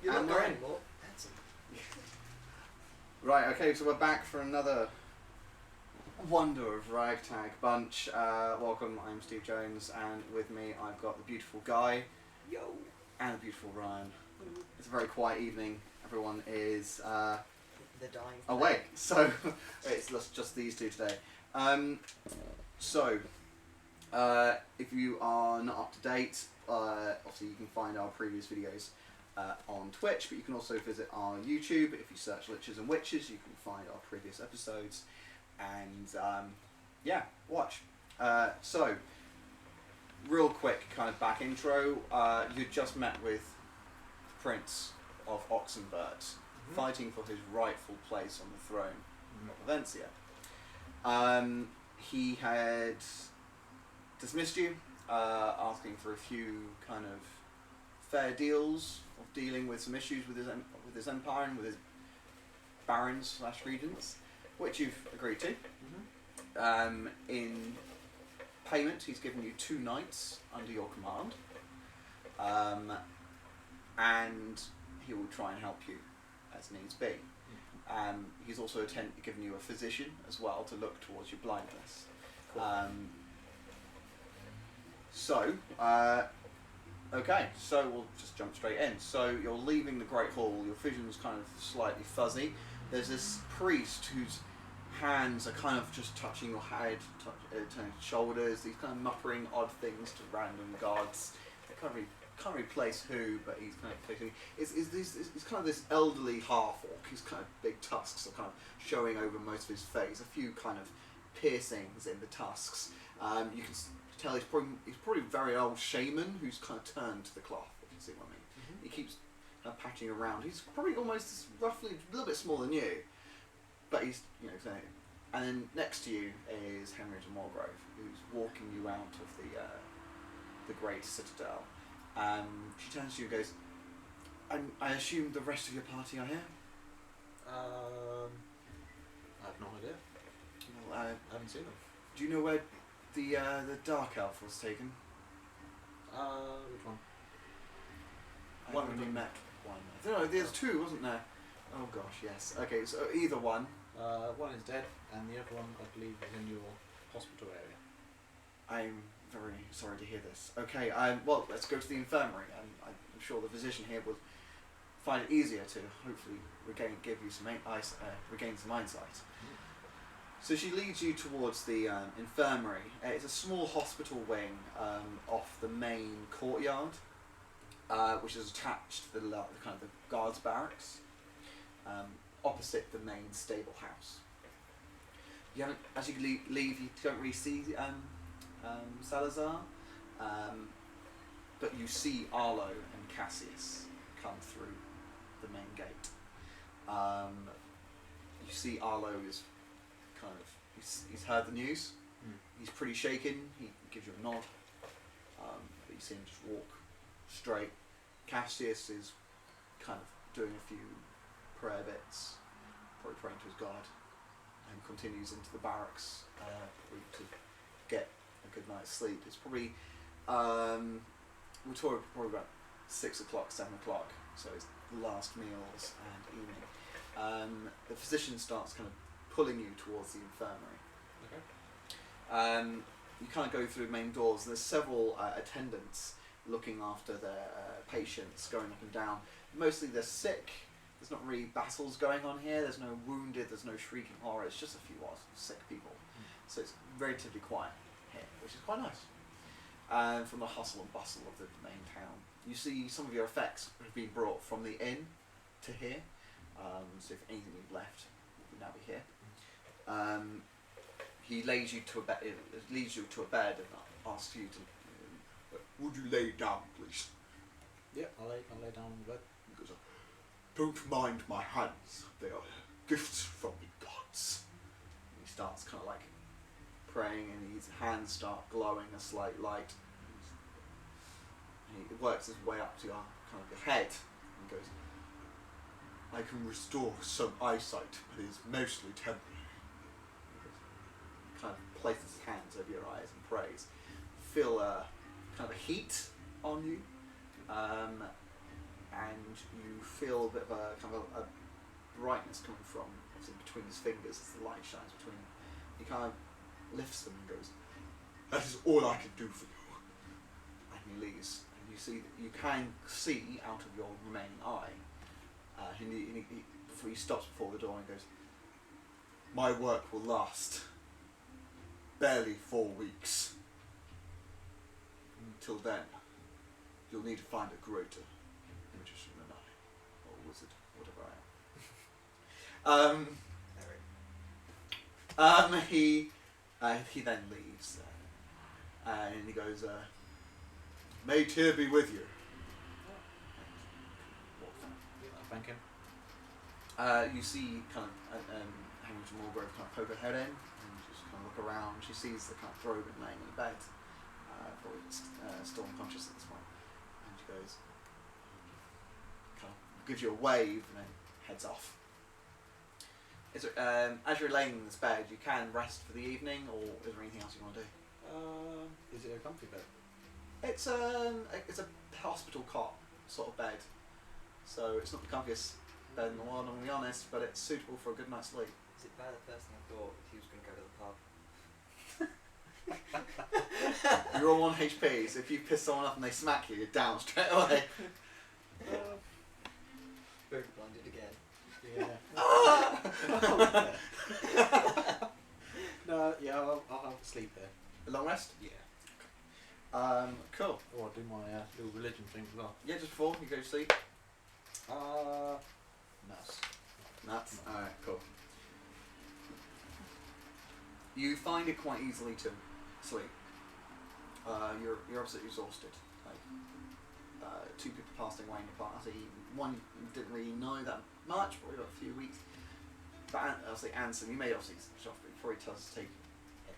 You're not going anymore. Ansem. Right, okay, so we're back for another wonder of Ragtag Bunch. Welcome, I'm Steve Jones, and with me I've got the beautiful Guy. Yo. And the beautiful Ryan. It's a very quiet evening. Everyone is They're dying. awake, so it's just these two today. If you are not up to date, obviously you can find our previous videos on Twitch, but you can also visit our YouTube. If you search Liches and Witches, you can find our previous episodes, and watch. Real quick kind of back intro. You just met with the Prince of Oxenberg, fighting for his rightful place on the throne of Valencia. He had dismissed you, asking for a few kind of fair deals of dealing with some issues with his empire and with his barons / regents, which you've agreed to. In payment, he's given you 2 knights under your command, and he will try and help you as needs be. He's also given you a physician as well to look towards your blindness. Cool. Okay, so we'll just jump straight in. So you're leaving the Great Hall, your vision's kind of slightly fuzzy. There's this priest whose hands are kind of just touching your head, turning shoulders, he's kind of muttering odd things to random gods. I can't really place who, but he's kind of placing. It's kind of this elderly half-orc. His kind of big tusks are kind of showing over most of his face. A few kind of piercings in the tusks. You can tell he's probably a very old shaman who's kind of turned to the cloth, if you see what I mean. He keeps kind of patching around. He's probably almost roughly a little bit smaller than you, but he's, saying. And then next to you is Henrietta Morgrove, who's walking you out of the great citadel. She turns to you and goes, I assume the rest of your party are here? I have no idea. Well, I haven't seen them. do you know where the Dark Elf was taken? Which one? I've One of only them. met one. No, there's 2, wasn't there? Oh gosh, yes. Okay, so either one. One is dead, and the other one, I believe, is in your hospital area. I'm very sorry to hear this. Okay, well, let's go to the infirmary, and I'm sure the physician here will find it easier to hopefully give you some regain some eyesight. So she leads you towards the infirmary. It's a small hospital wing off the main courtyard, which is attached to the kind of the guards' barracks, opposite the main stable house. As you leave, you don't really see Salazar, but you see Arlo and Cassius come through the main gate. You see Arlo is kind of, he's heard the news. He's pretty shaken. He gives you a nod, but you see him just walk straight. Cassius is kind of doing a few prayer bits, probably praying to his god, and continues into the barracks to get a good night's sleep. It's probably we're talking probably about 6 o'clock, 7 o'clock, so it's the last meals and evening. The physician starts kind of pulling you towards the infirmary. Okay. You kind of go through the main doors, and there's several attendants looking after their patients, going up and down. Mostly they're sick. There's not really battles going on here. There's no wounded. There's no shrieking horror. It's just a few sick people. So it's relatively quiet here, which is quite nice. From the hustle and bustle of the main town, you see some of your effects have been brought from the inn to here. So if anything you've left, it would now be here. He leads you to a bed and asks you to. Would you lay down, please? Yeah, I'll lay down on the bed. He goes, don't mind my hands. They are gifts from the gods. And he starts kind of like praying, and his hands start glowing a slight light. And he works his way up to your kind of your head and goes, I can restore some eyesight, but it is mostly temporary. He kind of places his hands over your eyes and prays. Feel kind of a heat on you, and you feel a bit of a kind of a brightness coming from obviously between his fingers as the light shines between them. He kind of lifts them and goes, "That is all I can do for you." And he leaves. And you see that you can see out of your remaining eye. Before he stops before the door and goes, "My work will last barely 4 weeks. Until then, you'll need to find a greater magician than I, or wizard, whatever I am." He then leaves, and he goes, "May Tyr be with you." Thank him. You see kind of Hamish Mulgrove kind of poke her head in and just kind of look around. She sees the kind of Drogon laying in the bed, probably still unconscious at this point, and she goes, kind of gives you a wave and then heads off. As you're laying in this bed, you can rest for the evening, or is there anything else you want to do? Is it a comfy bed? It's a hospital cot sort of bed, so it's not the comfiest bed in the world, I'm going to be honest, but it's suitable for a good night's sleep. Is it bad? The first thing I thought he was going to go to the pub. You're all on HP, so if you piss someone off and they smack you, you're down straight away. Very blinded again. Yeah. No, yeah, I'll have a sleep there. A long rest? Yeah. Cool. Or I'll do my little religion thing as well. Yeah, just before you go to sleep. Nuts. Nuts. Alright, cool. You find it quite easily to sleep. You're absolutely exhausted. Like, 2 people passing away in your party. One you didn't really know that much, probably about a few weeks. But obviously Ansem, you may obviously switch off, but before he does take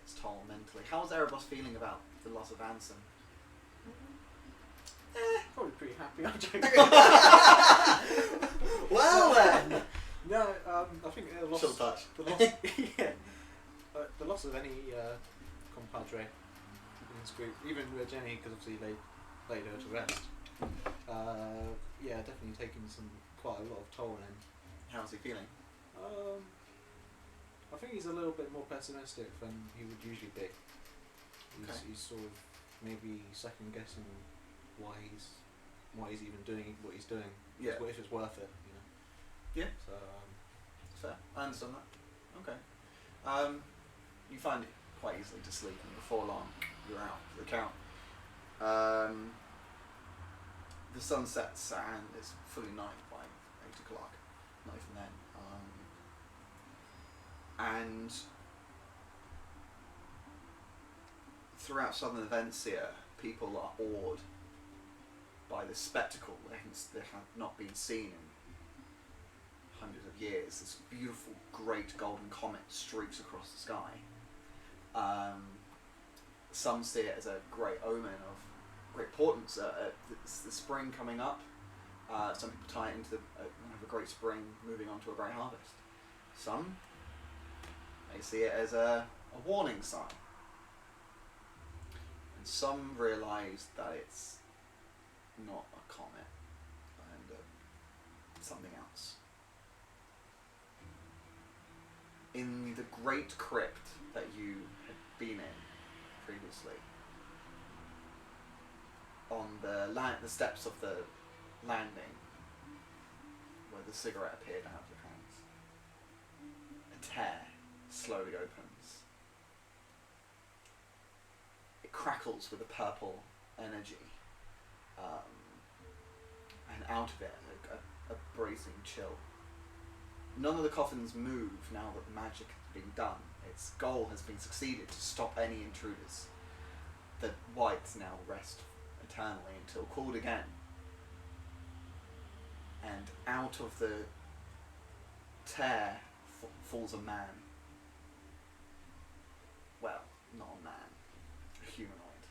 its toll mentally. How's Erebos feeling about the loss of Ansem? Probably pretty happy. I'm joking. Well then! No, I think the loss. Chill touch. The loss. Yeah. The loss of any compadre in this group, even with Jenny, because obviously they laid her to rest. Yeah, definitely taking quite a lot of toll on him. How's he feeling? I think he's a little bit more pessimistic than he would usually be. He's sort of maybe second guessing why he's even doing what he's doing. Yeah. If it's worth it, you know. Yeah. So Fair. I understand that. Okay. You find it quite easily to sleep, and before long, you're out for the count. The sun sets and it's fully night by 8 o'clock. Not even then. And throughout southern events here, people are awed by this spectacle that have not been seen in hundreds of years. This beautiful, great golden comet streaks across the sky. Some see it as a great omen of great importance. It's the spring coming up. Some people tie it into have a great spring moving on to a great harvest. Some may see it as a warning sign. And some realise that it's not a comet and something else. In the great crypt that you had been in previously, on the steps of the landing, where the cigarette appeared out of your hands, a tear slowly opens. It crackles with a purple energy, and out of it a bracing chill. None of the coffins move now that the magic has been done. Its goal has been succeeded to stop any intruders. The whites now rest eternally until called again. And out of the tear falls a man. Well, not a man, a humanoid.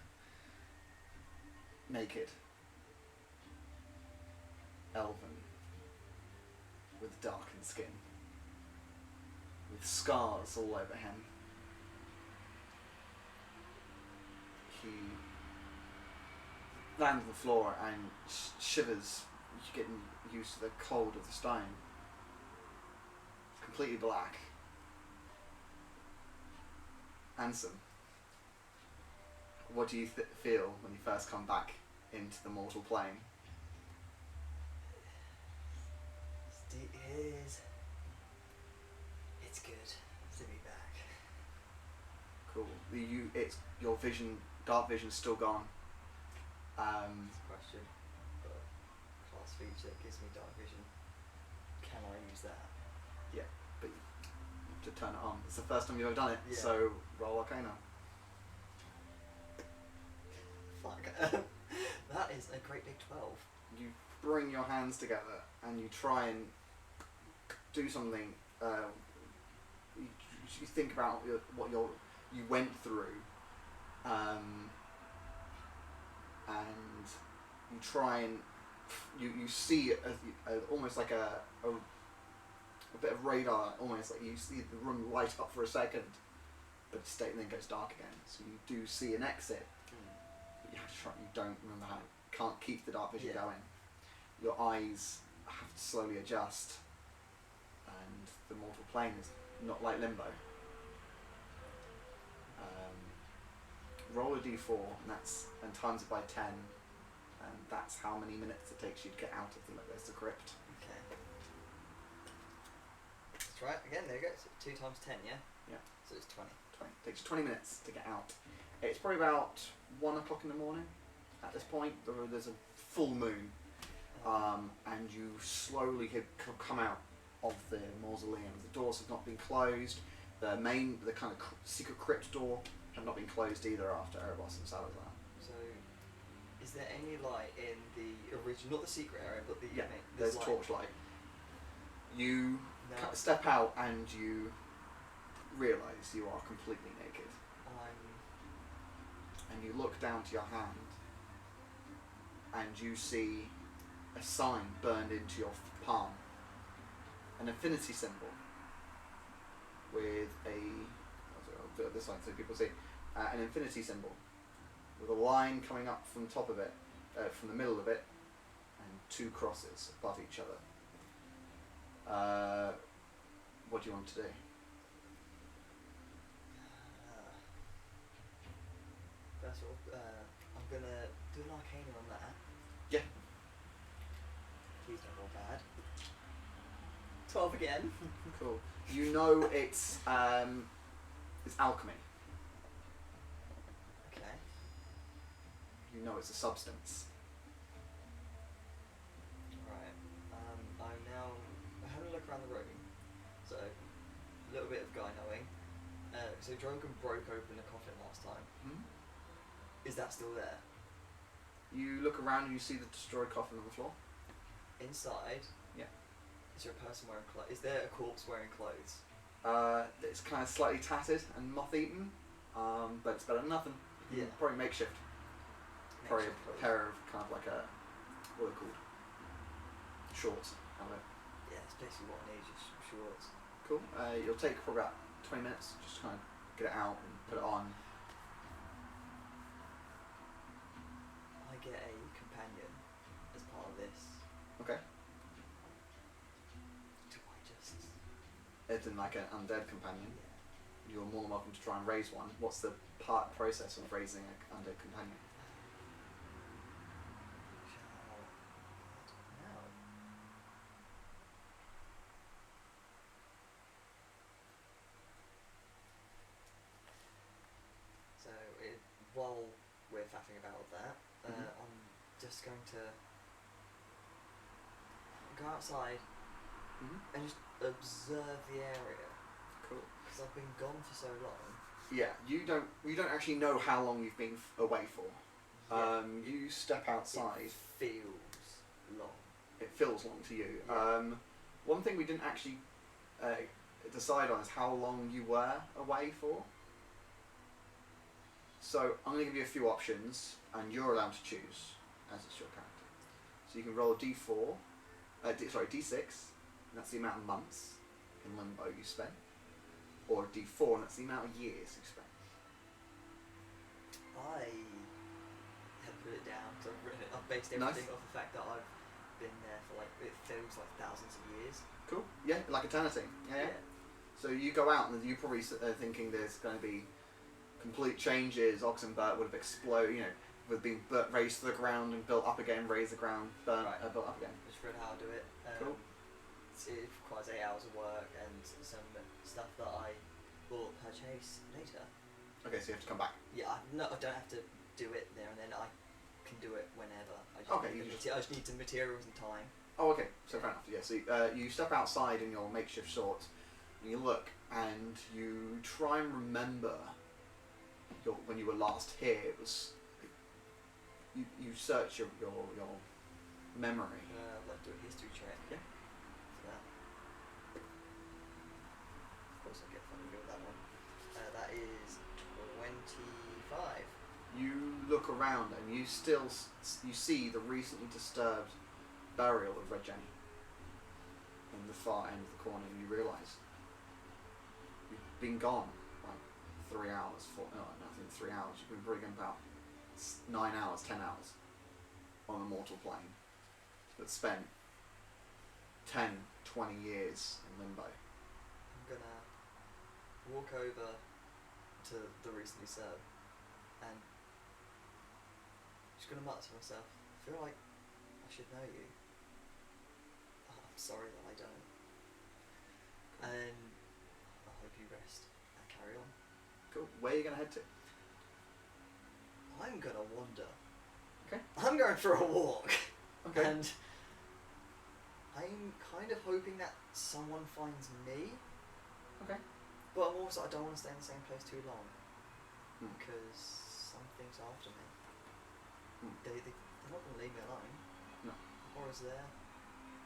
Naked. Elven. With darkened skin. With scars all over him. He lands on the floor and shivers you're getting used to the cold of the stone. It's completely black. Ansem, what do you feel when you first come back into the mortal plane? It's good to be back. Cool. It's your vision, dark vision's still gone. It's a question, but class feature gives me dark vision. Can I use that? Yeah, but to turn it on. It's the first time you've ever done it, Yeah. so roll Arcana. Fuck. That is a great big 12. You bring your hands together and you try and do something. You think about what you went through, and you try and you see it as almost like a bit of radar. Almost like you see the room light up for a second, but and then goes dark again. So you do see an exit. But you have to try. You don't remember how. Can't keep the dark vision going. Your eyes have to slowly adjust, and the mortal plane is not like limbo. Roll a d4, and times it by 10, and that's how many minutes it takes you to get out of the crypt. Okay. That's right. Again, there you go. So 2 times 10, yeah? Yeah. So it's 20. 20. It takes you 20 minutes to get out. It's probably about 1 o'clock in the morning at this point. There's a full moon, and you slowly come out of the mausoleum. The doors have not been closed. The kind of secret crypt door have not been closed either after Erebos and Salazar. So, is there any light in the original, not the secret area, but the There's a torchlight. You step out and you realise you are completely naked. And you look down to your hand and you see a sign burned into your palm. An infinity symbol with I'll do it this side so people see. An infinity symbol with a line coming up from the top of it, from the middle of it, and 2 crosses above each other. What do you want to do? First of all, I'm gonna do an arcana on that. Yeah. Please don't roll bad. 12 again. Cool. You know it's alchemy. Okay. You know it's a substance. Right. I'm now having a look around the room. So, a little bit of guy knowing. So Drogon broke open the coffin last time. Hmm? Is that still there? You look around and you see the destroyed coffin on the floor. Inside? Yeah. Is there a person wearing clothes? Is there a corpse wearing clothes? It's kind of slightly tattered and moth-eaten, but it's better than nothing. Yeah. Probably makeshift. Probably Makeshift a clothes. pair of kind of like what are they called? Shorts. Kind of. Yeah, it's basically what I need, just some shorts. Cool. You'll take probably about 20 minutes, just kind of get it out and put it on. I get a companion as part of this. Okay. Do I just... It's in like an undead companion. Yeah. You're more than welcome to try and raise one. What's the process of raising an undead companion? So, while we're faffing about with that, I'm just going to go outside and just observe the area. Cool. Because I've been gone for so long. Yeah, you don't actually know how long you've been away for. Yeah. You step outside. It feels long. It feels long to you. Yeah. One thing we didn't actually decide on is how long you were away for. So I'm going to give you a few options, and you're allowed to choose as it's your character. So you can roll a D4, D6, and that's the amount of months in limbo you spent, or a D4, and that's the amount of years you spent. I have put it down, so I've based everything Nice. off the fact that I've been there for like, it feels like thousands of years. Cool. Yeah, like eternity. Yeah. So you go out and you probably thinking there's going to be complete changes. Oxenburt would have exploded, you know, would have been raised to the ground and built up again, raised the ground, built up again. Just read how to do it. Cool. It requires 8 hours of work and some stuff that I will purchase later. Okay, so you have to come back. Yeah, I don't have to do it there and then. I can do it whenever. I just need some materials and time. Oh, okay. So fair enough. Yeah. So you step outside in your makeshift shorts, and you look, and you try and remember when you were last here. It was you search your memory. I'd like to do a history check. Yeah. For that. Of course, I get funny with that one. That is 25. You look around and you still you see the recently disturbed burial of Red Jenny in the far end of the corner, and you realise you've been gone like 3 hours, 3 hours. You've been probably gone about 9 hours, 10 hours on the mortal plane, but spent 10, 20 years in limbo. I'm gonna walk over to the recently served and just gonna mutter to myself, I feel like I should know you. I'm sorry that I don't. And I hope you rest and carry on. Cool. Where are you gonna head to? I'm gonna wander. Okay. I'm going for a walk. Okay. And I'm kind of hoping that someone finds me. Okay. But I'm also, I don't want to stay in the same place too long. Hmm. Because something's after me. Hmm. They're not going to leave me alone. No. The horror's there.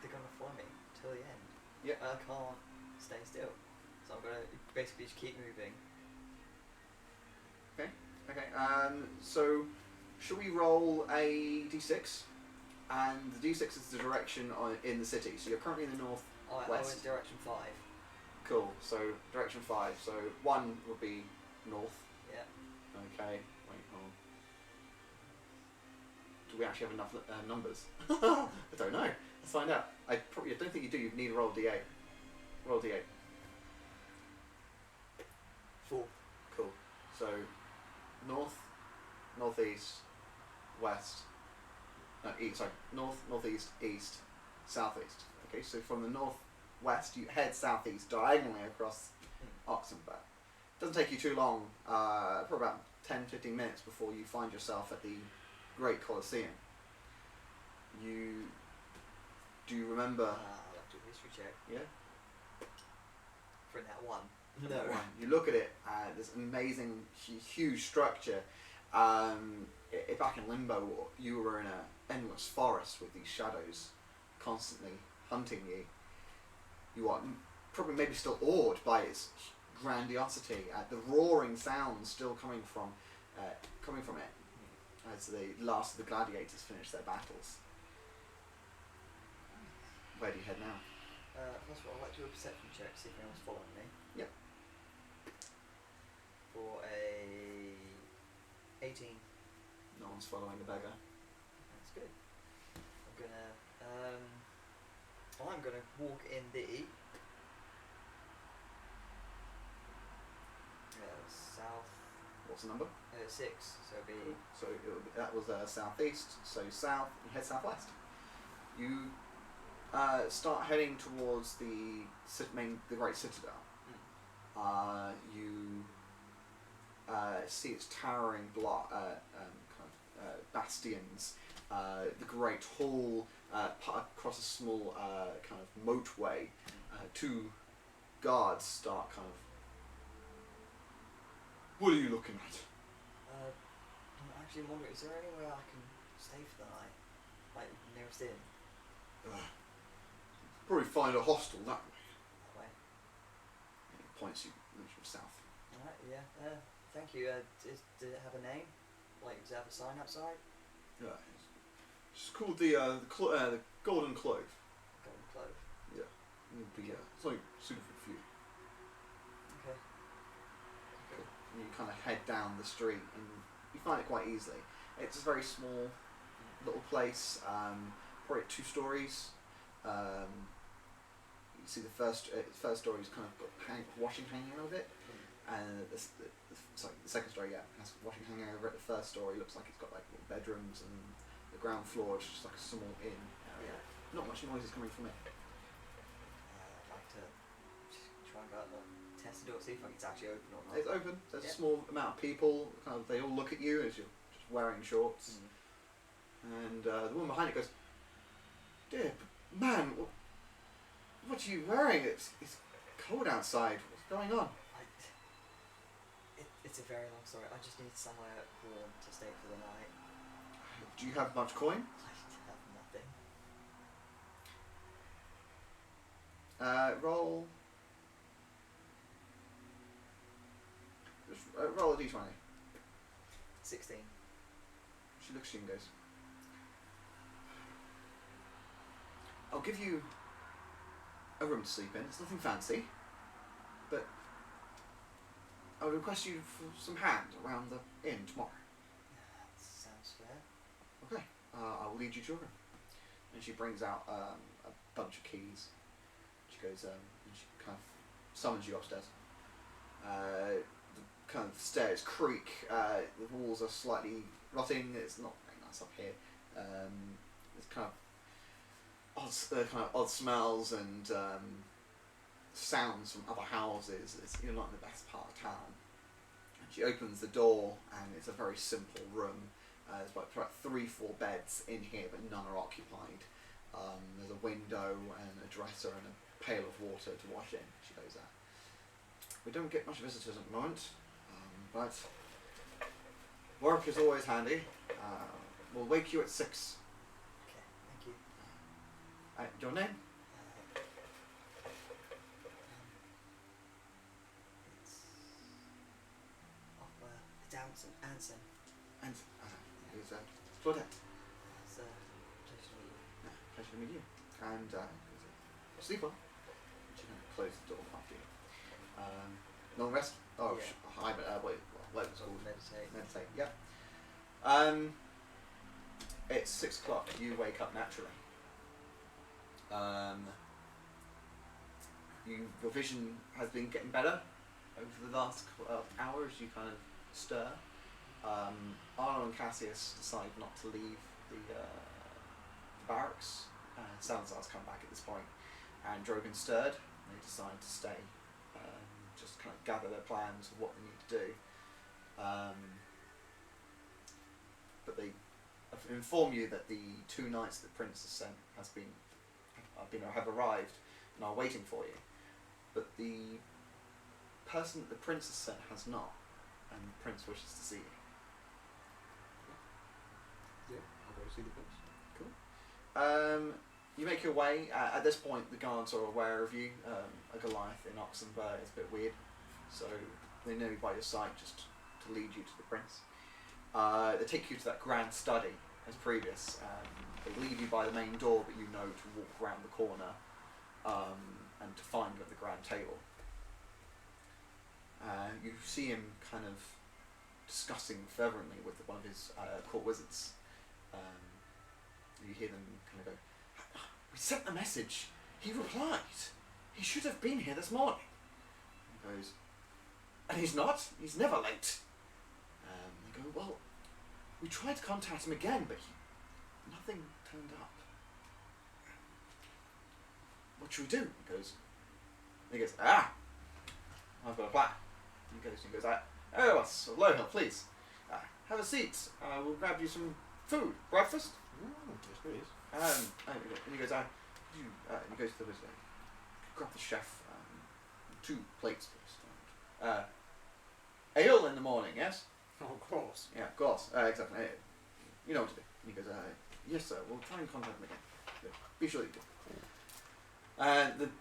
They're going to follow me till the end. Yeah. I can't stay still. So I'm going to basically just keep moving. Okay. So should we roll a d6? And the d6 is the direction in the city. So you're currently in the north. I West. went direction 5. Cool. So direction 5. So 1 would be north. Yeah. Okay. Wait. Hold on. Do we actually have enough numbers? I don't know. Let's find out. I don't think you do. You need to roll d8. Roll d8. 4. Cool. So north, northeast, west. No, east. Sorry. North, northeast, east, southeast. Okay. So from the northwest, you head southeast diagonally across Oxenburt. Doesn't take you too long. For about 10-15 minutes before you find yourself at the Great Colosseum. Do you remember? I'll have to do a history check. Yeah. For that one. That one. You look at it. This amazing, huge structure. Back in Limbo, you were in an endless forest with these shadows constantly hunting you. You are probably maybe still awed by its grandiosity. The roaring sounds still coming from it as the last of the gladiators finish their battles. Where do you head now? First of all, I'd like to do a perception check, see if anyone's following me. Yep. For a 18. No one's following the beggar. That's good. I'm gonna walk in the south. What's the number? 6. So it'd be. So that was southeast. So south. You head southwest. You start heading towards the Great Citadel. You see its towering bastions, the Great Hall, across a small kind of moatway. 2 guards start kind of. What are you looking at? I'm actually wondering, is there anywhere I can stay for the night? Like, nearest inn? Probably find a hostel that way. That way? And it points you south. Alright, yeah. Thank you. Does it have a name? Like, does it have a sign outside? Yeah, it's called the Golden Clove. Golden Clove. Yeah, it'll be something suitable for you. Okay. And you kind of head down the street, and you find it quite easily. It's a very small little place. probably 2 stories. You see the first story's kind of got washing hanging over it, and the second story, has washing hanging over it. The first story looks like it's got like little bedrooms, and the ground floor is just like a small inn area. Not much noise is coming from it. I'd like to just try and go out and test the door, see if it's actually open or not. It's open. There's a small amount of people. Kind of, they all look at you as you're just wearing shorts, and the woman behind it goes, "Dear man, what are you wearing? It's cold outside. What's going on?" It's a very long story. I just need somewhere warm to stay for the night. Do you have much coin? I have nothing. Roll. Just roll a d20. 16. She looks at you and goes, "I'll give you a room to sleep in. It's nothing fancy, but I would request you for some hand around the inn tomorrow." That sounds fair. Okay, I'll lead you to a room. And she brings out a bunch of keys. She goes, and she kind of summons you upstairs. The kind of stairs creak. The walls are slightly rotting. It's not very nice up here. It's kind of odd smells and sounds from other houses. You're not in the best part of town. And she opens the door, and it's a very simple room. There's about 3-4 beds in here, but none are occupied. There's a window and a dresser and a pail of water to wash in. She goes, "We don't get much visitors at the moment, but work is always handy. We'll wake you at 6. Okay, thank you. Your name?" It's Ansem. And he's Claudette. It's a pleasure to meet you. Pleasure to meet you. And sleep well. She kind of closes the door after you. Long rest? Oh, Yeah. Hi, but wait, what was it called? Meditate. Meditate, yeah. It's 6 o'clock. You wake up naturally. Your vision has been getting better over the last hour as you kind of stir. Arno and Cassius decide not to leave the barracks. Salazar's come back at this point, and Drogon stirred. They decide to stay, just kind of gather their plans of what they need to do. But they inform you that the 2 knights that the prince has sent have arrived and are waiting for you. But the person that the prince has sent has not, and the prince wishes to see you. Yeah, I'll go see the prince. Cool. You make your way. At this point, the guards are aware of you. A Goliath in Oxenberg is a bit weird, so they know you by your side just to lead you to the prince. They take you to that grand study as previous. They leave you by the main door, but you know to walk around the corner and to find you at the grand table. You see him kind of discussing fervently with one of his court wizards. You hear them kind of go, "We sent a message. He replied. He should have been here this morning." He goes, "And he's not? He's never late." They go, "Well, we tried to contact him again, but nothing turned up. What should we do?" He goes, "I've got a plan." He goes, "Erebos, Liches, please. Have a seat. We'll grab you some food. Breakfast?" Yes, please. And he goes, and he goes to the wizard. "Grab the chef 2 plates, please. Ale in the morning, yes?" Oh, of course. "Yeah, of course. Exactly. You know what to do." And he goes, "Yes, sir. We'll try and contact him again. Be sure you do."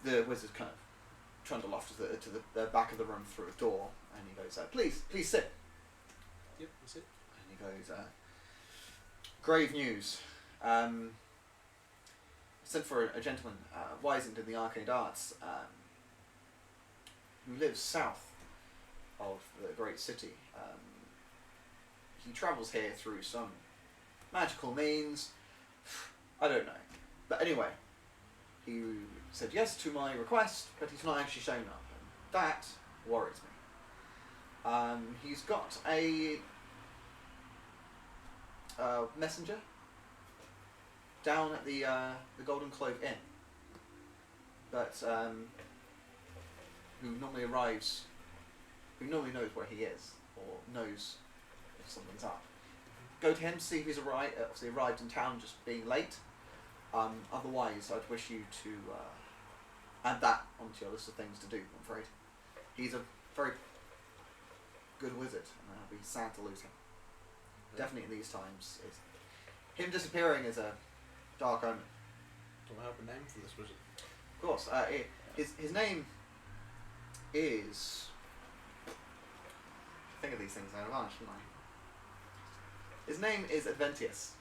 The wizard kind of trundle off to the back of the room through a door, and he goes, "Please sit." Yep, that's it. And he goes, "Grave news. Sent for a gentleman wizened in the arcane arts who lives south of the great city. He travels here through some magical means. I don't know. But anyway, he said yes to my request, but he's not actually shown up. And that worries me. He's got a messenger down at the Golden Clove Inn, but who normally arrives, who normally knows where he is or knows if something's up. Go to him, see if he's arrived in town, just being late. Otherwise, I'd wish you to add that onto your list of things to do. I'm afraid he's a very good wizard, and I'll be sad to lose him. Definitely in these times, him disappearing is a dark omen. Do I have a name for this wizard? Of course, his name is. Think of these things in advance, shouldn't I? His name is Adventius.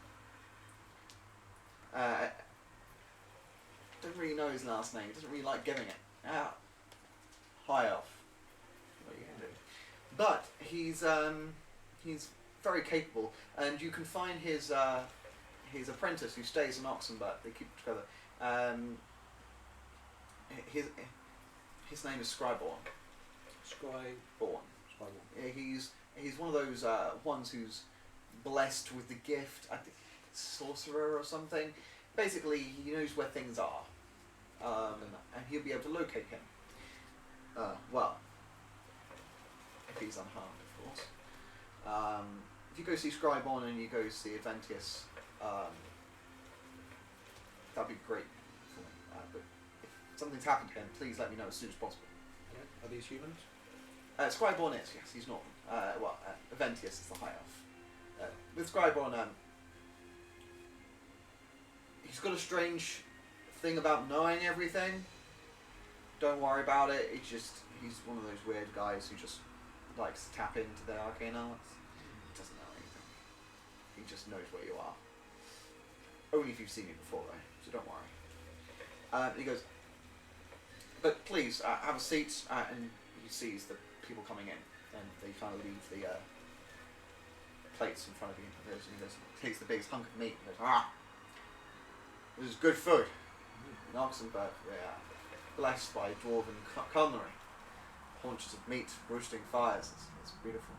Don't really know his last name. Doesn't really like giving it. High elf. What are you gonna do? But he's very capable, and you can find his apprentice who stays in Oxenberg. They keep it together. His name is Scriborn. Scriborn. He's one of those ones who's blessed with the gift. I think sorcerer or something. Basically, he knows where things are, and he'll be able to locate him. Well, if he's unharmed, of course. If you go see Scriborn and you go see Adventius, that'd be great for me. But if something's happened to him, please let me know as soon as possible. Yeah. Are these humans? Scriborn is, yes, he's not. Adventius is the high elf. With Scriborn, he's got a strange thing about knowing everything. Don't worry about it. He's one of those weird guys who just likes to tap into their arcane arts. He doesn't know anything. He just knows where you are. Only if you've seen it before, though. So don't worry. He goes, but please have a seat. And he sees the people coming in, and they kind of leave the plates in front of you. And he goes, takes the biggest hunk of meat. And goes, this is good food. In Oxenberg, we are blessed by dwarven culinary. Haunches of meat, roasting fires. It's beautiful.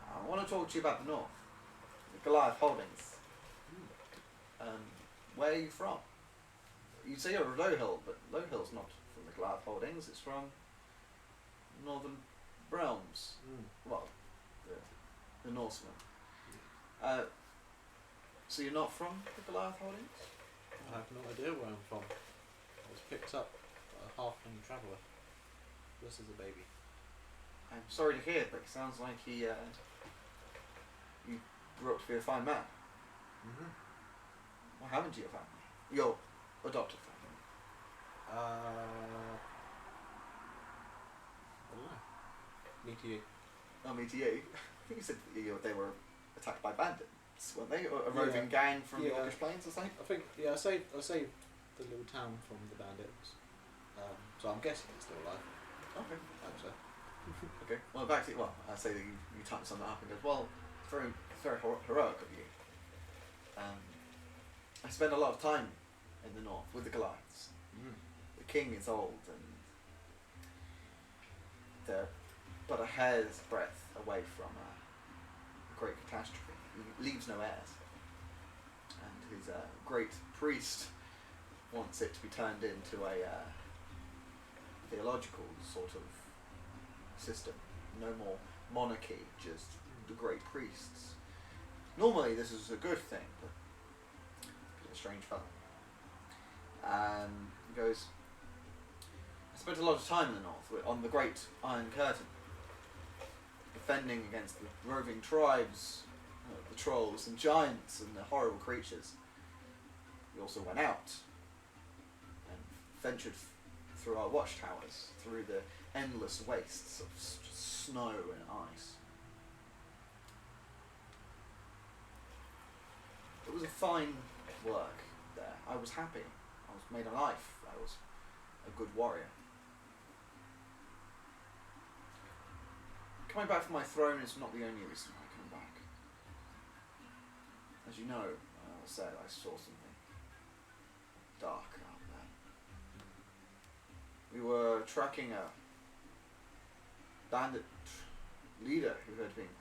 I want to talk to you about the north, the Goliath Holdings. Where are you from? You say you're Lowhill, but Lowhill's not from the Goliath Holdings. It's from Northern Realms. Well, the Norsemen. So you're not from the Goliath Holdings? I have no idea where I'm from. I was picked up by a halfling traveller. This is a baby. I'm sorry to hear, but it sounds like you grew up to be a fine man. Mm-hmm. What happened to your family? Your adopted family? I don't know. Me to you. Oh, me to you. I think you said they were attacked by bandits, weren't they? Or a roving gang from the Orcish Plains or something? I think, I saved the little town from the bandits. So I'm guessing it's still alive. Okay. I hope so. Okay. Well, back to I say that you type something up and goes, well, it's very heroic of you. I spend a lot of time in the north with the Goliaths. The king is old and they're but a hair's breadth away from a great catastrophe. He leaves no heirs, and his great priest wants it to be turned into a theological sort of system. No more monarchy, just the great priests. Normally this is a good thing, but he's a strange fellow. He goes, I spent a lot of time in the north on the Great Iron Curtain, defending against the roving tribes, the trolls and giants and the horrible creatures. We also went out and ventured through our watchtowers, through the endless wastes of snow and ice. It was a fine work there. I was happy. I was made a life. I was a good warrior. Coming back from my throne is not the only reason I come back. As you know, I said I saw something. dark out there. We were tracking a bandit leader who had been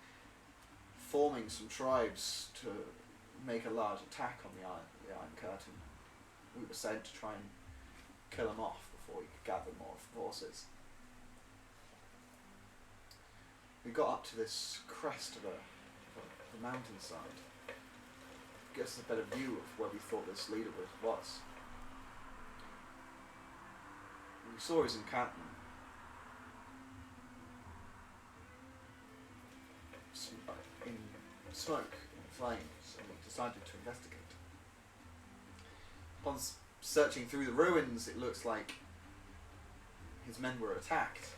forming some tribes to make a large attack on the Iron Curtain. We were sent to try and kill him off before he could gather more forces. We got up to this crest of a mountainside. Gives us a better view of where we thought this leader was. We saw his encampment. In smoke and flames, and we decided to investigate. Upon searching through the ruins, it looks like his men were attacked.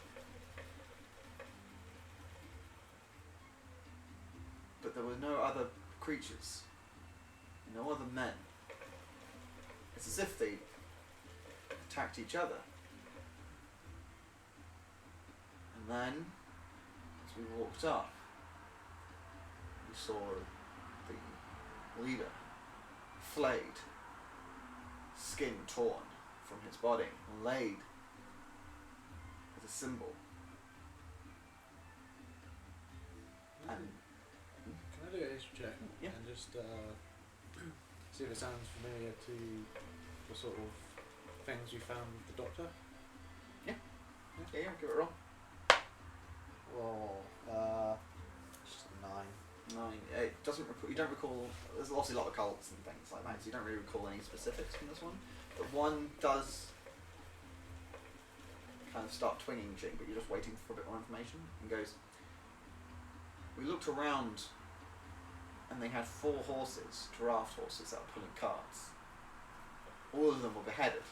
But there were no other creatures, no other men. It's as if they attacked each other. And then, as we walked up, we saw the leader flayed, skin torn from his body, and laid as a symbol. And can I do a history check? Yeah. And just see if it sounds familiar to the sort of things you found with the doctor? Yeah, give it a roll. Well, just a 9. 9. It doesn't. You don't recall. There's obviously a lot of cults and things like that, so you don't really recall any specifics from this one. But one does kind of start twinging shit, but you're just waiting for a bit more information. And goes. We looked around, and they had 4 horses, draft horses, that were pulling carts. All of them were beheaded.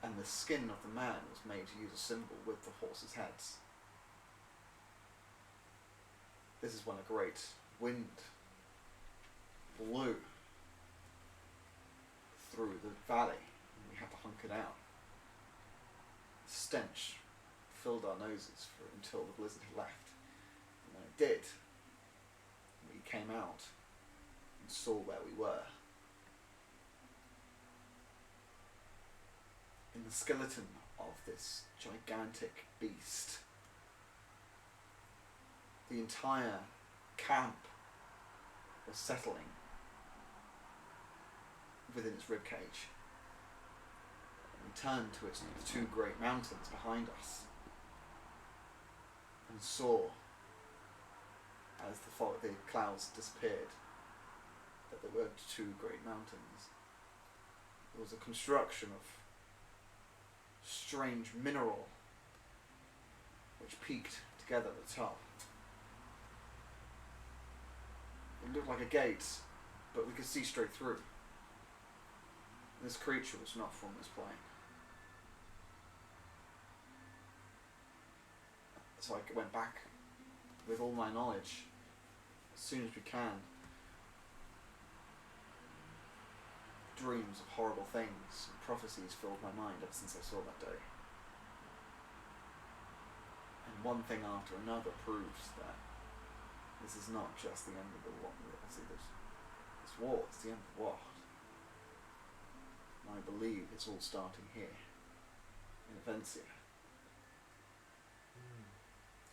And the skin of the man was made to use a symbol with the horses' heads. This is when a great wind blew through the valley, and we had to hunker down. Stench filled our noses until the blizzard had left. And when it did, we came out and saw where we were. In the skeleton of this gigantic beast, the entire camp was settling within its ribcage. We turned to its 2 great mountains behind us and saw, as the clouds disappeared, that there were 2 great mountains. There was a construction of strange mineral which peaked together at the top. It looked like a gate, but we could see straight through. This creature was not from this plane. So I went back with all my knowledge as soon as we can. Dreams of horrible things and prophecies filled my mind ever since I saw that day. And one thing after another proves that this is not just the end of the war. Obviously, this war is the end of the war. And I believe it's all starting here, in Avencia.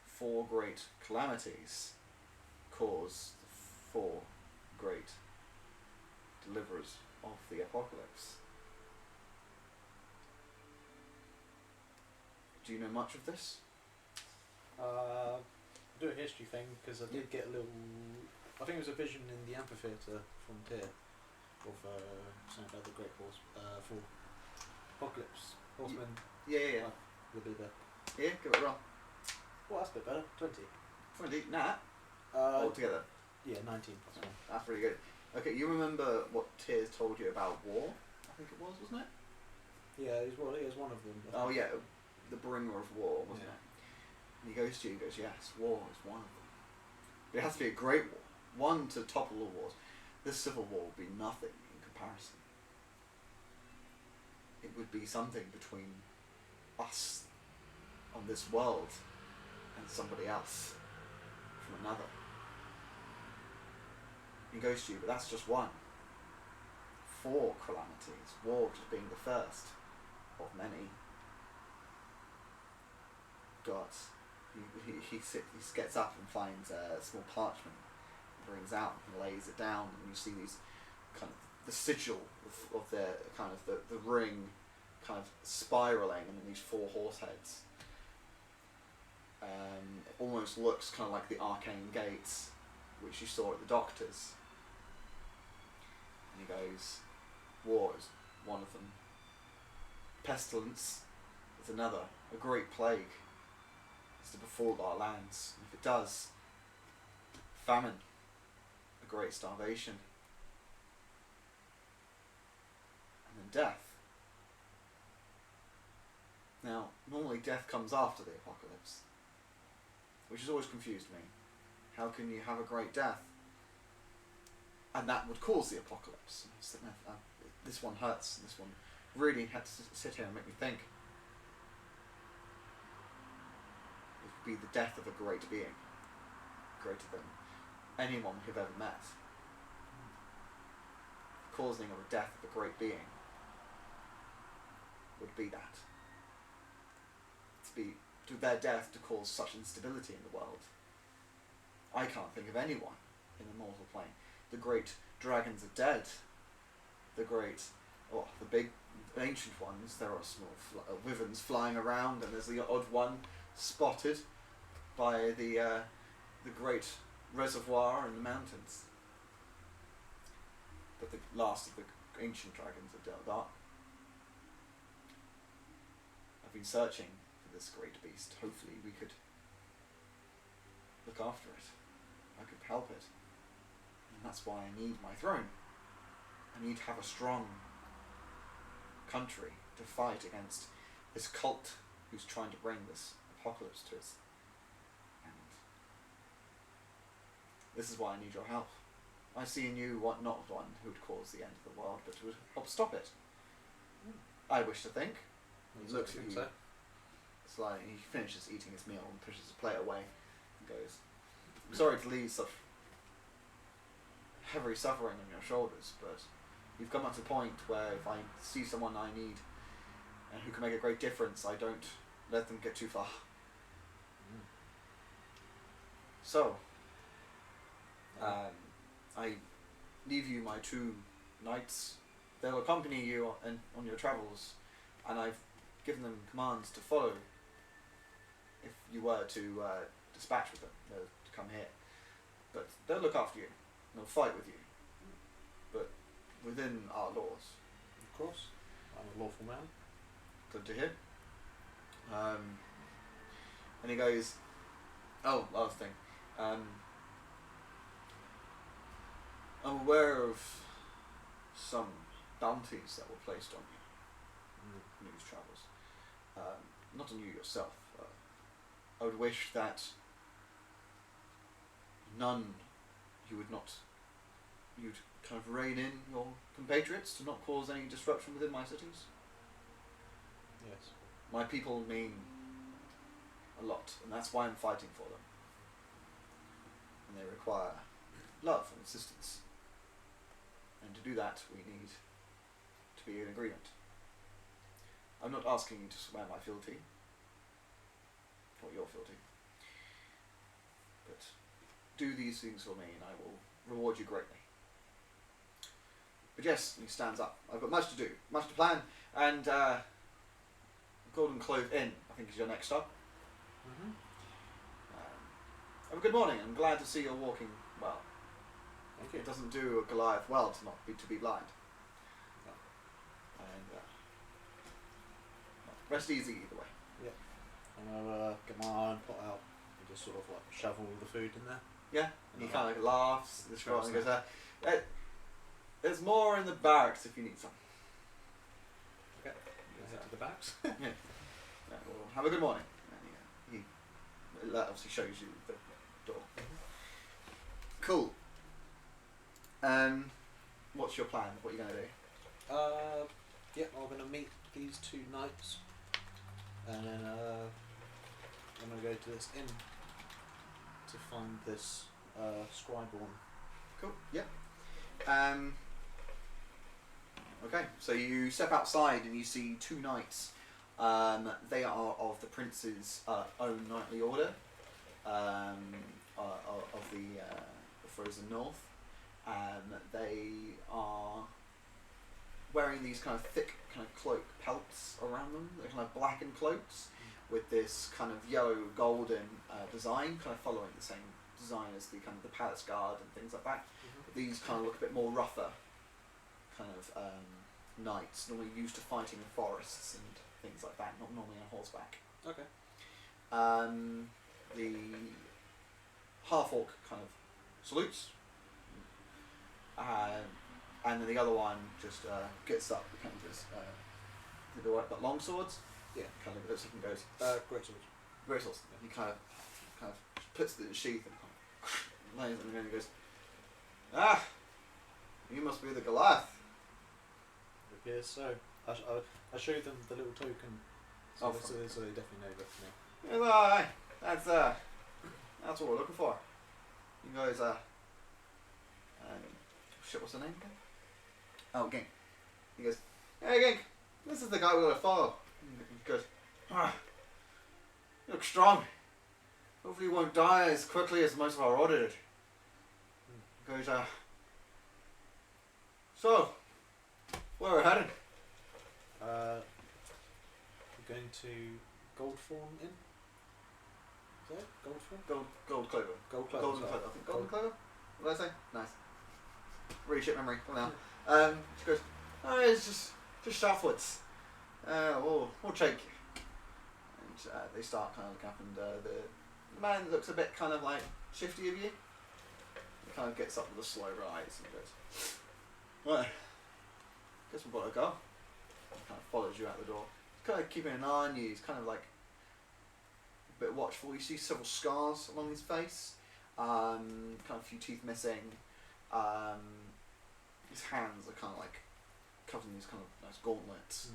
4 great calamities cause the 4 great deliverers of the apocalypse. Do you know much of this? Do a history thing because I did get a little. I think it was a vision in the amphitheatre frontier of something about the Great Horse for Apocalypse Horsemen. Yeah. Will be there. Yeah, give it a roll. Well, that's a bit better. 20. 20, nah. Altogether. Yeah, 19 plus 1. That's really good. Okay, you remember what Tears told you about war? I think it was, wasn't it? Yeah, it was one of them. Oh yeah, the bringer of war, wasn't it? And he goes to you and goes, yes, war is one of them. But it has to be a great war. One to topple all wars. This civil war would be nothing in comparison. It would be something between us on this world and somebody else from another. He goes to you, but that's just one. 4 calamities, war just being the first of many. God, he gets up and finds a small parchment, brings out and lays it down, and you see these kind of the sigil of the kind of the ring kind of spiraling, and then these 4 horse heads. It almost looks kind of like the arcane gates which you saw at the doctor's. And he goes, war is one of them. Pestilence is another. A great plague is to befall our lands. And if it does, famine, a great starvation, and then death. Now, normally death comes after the apocalypse, which has always confused me. How can you have a great death and that would cause the apocalypse? This one hurts. This one really had to sit here and make me think. It would be the death of a great being, greater than anyone we've ever met. The causing of the death of a great being would be that. To their death to cause such instability in the world. I can't think of anyone in the mortal plane. The great dragons are dead. The big ancient ones, there are small wyverns flying around, and there's the odd one spotted by the great reservoir in the mountains. But the last of the ancient dragons are dark. I've been searching for this great beast. Hopefully we could look after it. I could help it. And that's why I need my throne. I need to have a strong country to fight against this cult who's trying to bring this apocalypse to us. And this is why I need your help. I see in you not one who would cause the end of the world, but who would help stop it. I wish to think. He looks at you slightly. He finishes eating his meal and pushes his plate away and goes, I'm sorry to leave such heavy suffering on your shoulders, but you've come at a point where if I see someone I need and who can make a great difference, I don't let them get too far. So, I leave you my 2 knights. They'll accompany you on your travels, and I've given them commands to follow if you were to dispatch with them. They'll come here. But they'll look after you, and they'll fight with you. But within our laws. Of course. I'm a lawful man. Good to hear. And he goes, oh, last thing. I'm aware of some bounties that were placed on you in these travels. Not on you yourself. I would wish that you'd kind of rein in your compatriots to not cause any disruption within my cities. Yes. My people mean a lot, and that's why I'm fighting for them. And they require love and assistance. And to do that, we need to be in agreement. I'm not asking you to swear my fealty, or your fealty, but do these things for me and I will reward you greatly. But yes, he stands up. I've got much to do, much to plan, and Golden Clove Inn, I think, is your next stop. Have a good morning. I'm glad to see you're walking well. Thank you. It doesn't do a Goliath well to be blind. No. And rest easy either way. And I'll get my iron pot out and just sort of like shovel all the food in there. Yeah. And he kind of laughs. This Sure, and goes, there's more in the barracks if you need some. Okay. Head to the backs. Yeah. Well, have a good morning. And he obviously shows you the door. Cool. What's your plan? What are you going to do? Yeah, I'm going to meet these 2 knights, and then I'm going to go to this inn to find this Scriborn. Cool. Yep. Okay, so you step outside and you see 2 knights. They are of the prince's own knightly order of the frozen north. They are wearing these kind of thick kind of cloak pelts around them. They're kind of blackened cloaks with this kind of yellow golden design, kind of following the same design as the kind of the palace guard and things like that. But these kind of look a bit more rougher kind of knights, normally used to fighting in forests and things like that, not normally on horseback. Okay. The half-orc kind of salutes, and then the other one just gets up, kind of just did the got long swords. Yeah. Kind of looks up and goes. Great swords. Great swords. He kind of puts it in the sheath and lays it, and then he goes, "Ah, you must be the Goliath." It appears so. I showed them the little token, so, so they definitely know that's me. Yes, aye. That's what we're looking for. You guys, shit, what's the name again? Oh, Gink. He goes, "Hey, Gink, this is the guy we gotta follow." He goes, "You look strong. Hopefully you won't die as quickly as most of our order did." He goes, "So, where we're heading?" We're going to Goldthorn Inn. Is that it? Goldthorn? Gold Clover. Gold Clover. Golden Clover. I think Golden Clover? What did I say? Nice. Really shit memory for now. She goes, "Oh, it's just southwards. We'll take you." And they start kind of looking up, and the man looks a bit kind of like shifty of you. He kind of gets up with a slow rise and goes, "Right, guess we've got to go." He kind of follows you out the door. He's kind of keeping an eye on you. He's kind of like a bit watchful. You see several scars along his face. Kind of a few teeth missing. His hands are kind of like covered in these kind of nice gauntlets.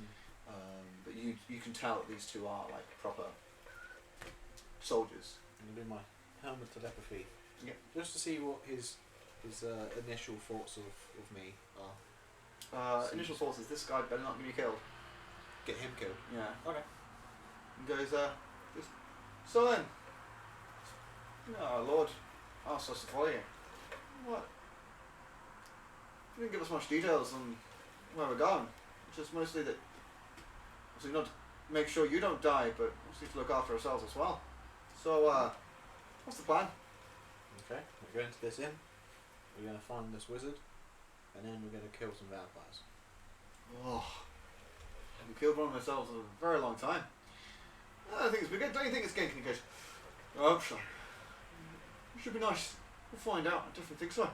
But you can tell that these two are like proper soldiers. I'm going to do my helmet telepathy. Yep. Just to see what his initial thoughts of me are. Initial thoughts is this guy better not get me killed. Get him killed. Yeah. Okay. He goes, "So then, our Lord asked us to follow you. What? You didn't give us much details on where we're going. It's just mostly that, obviously not to make sure you don't die, but obviously to look after ourselves as well. So, what's the plan?" Okay. We're going to this inn. We're going to find this wizard, and then we're going to kill some vampires. Oh, I haven't killed one of myself in a very long time. I think it's good. Don't you think it's getting? He goes, "I hope so. It should be nice. We'll find out. I definitely think so."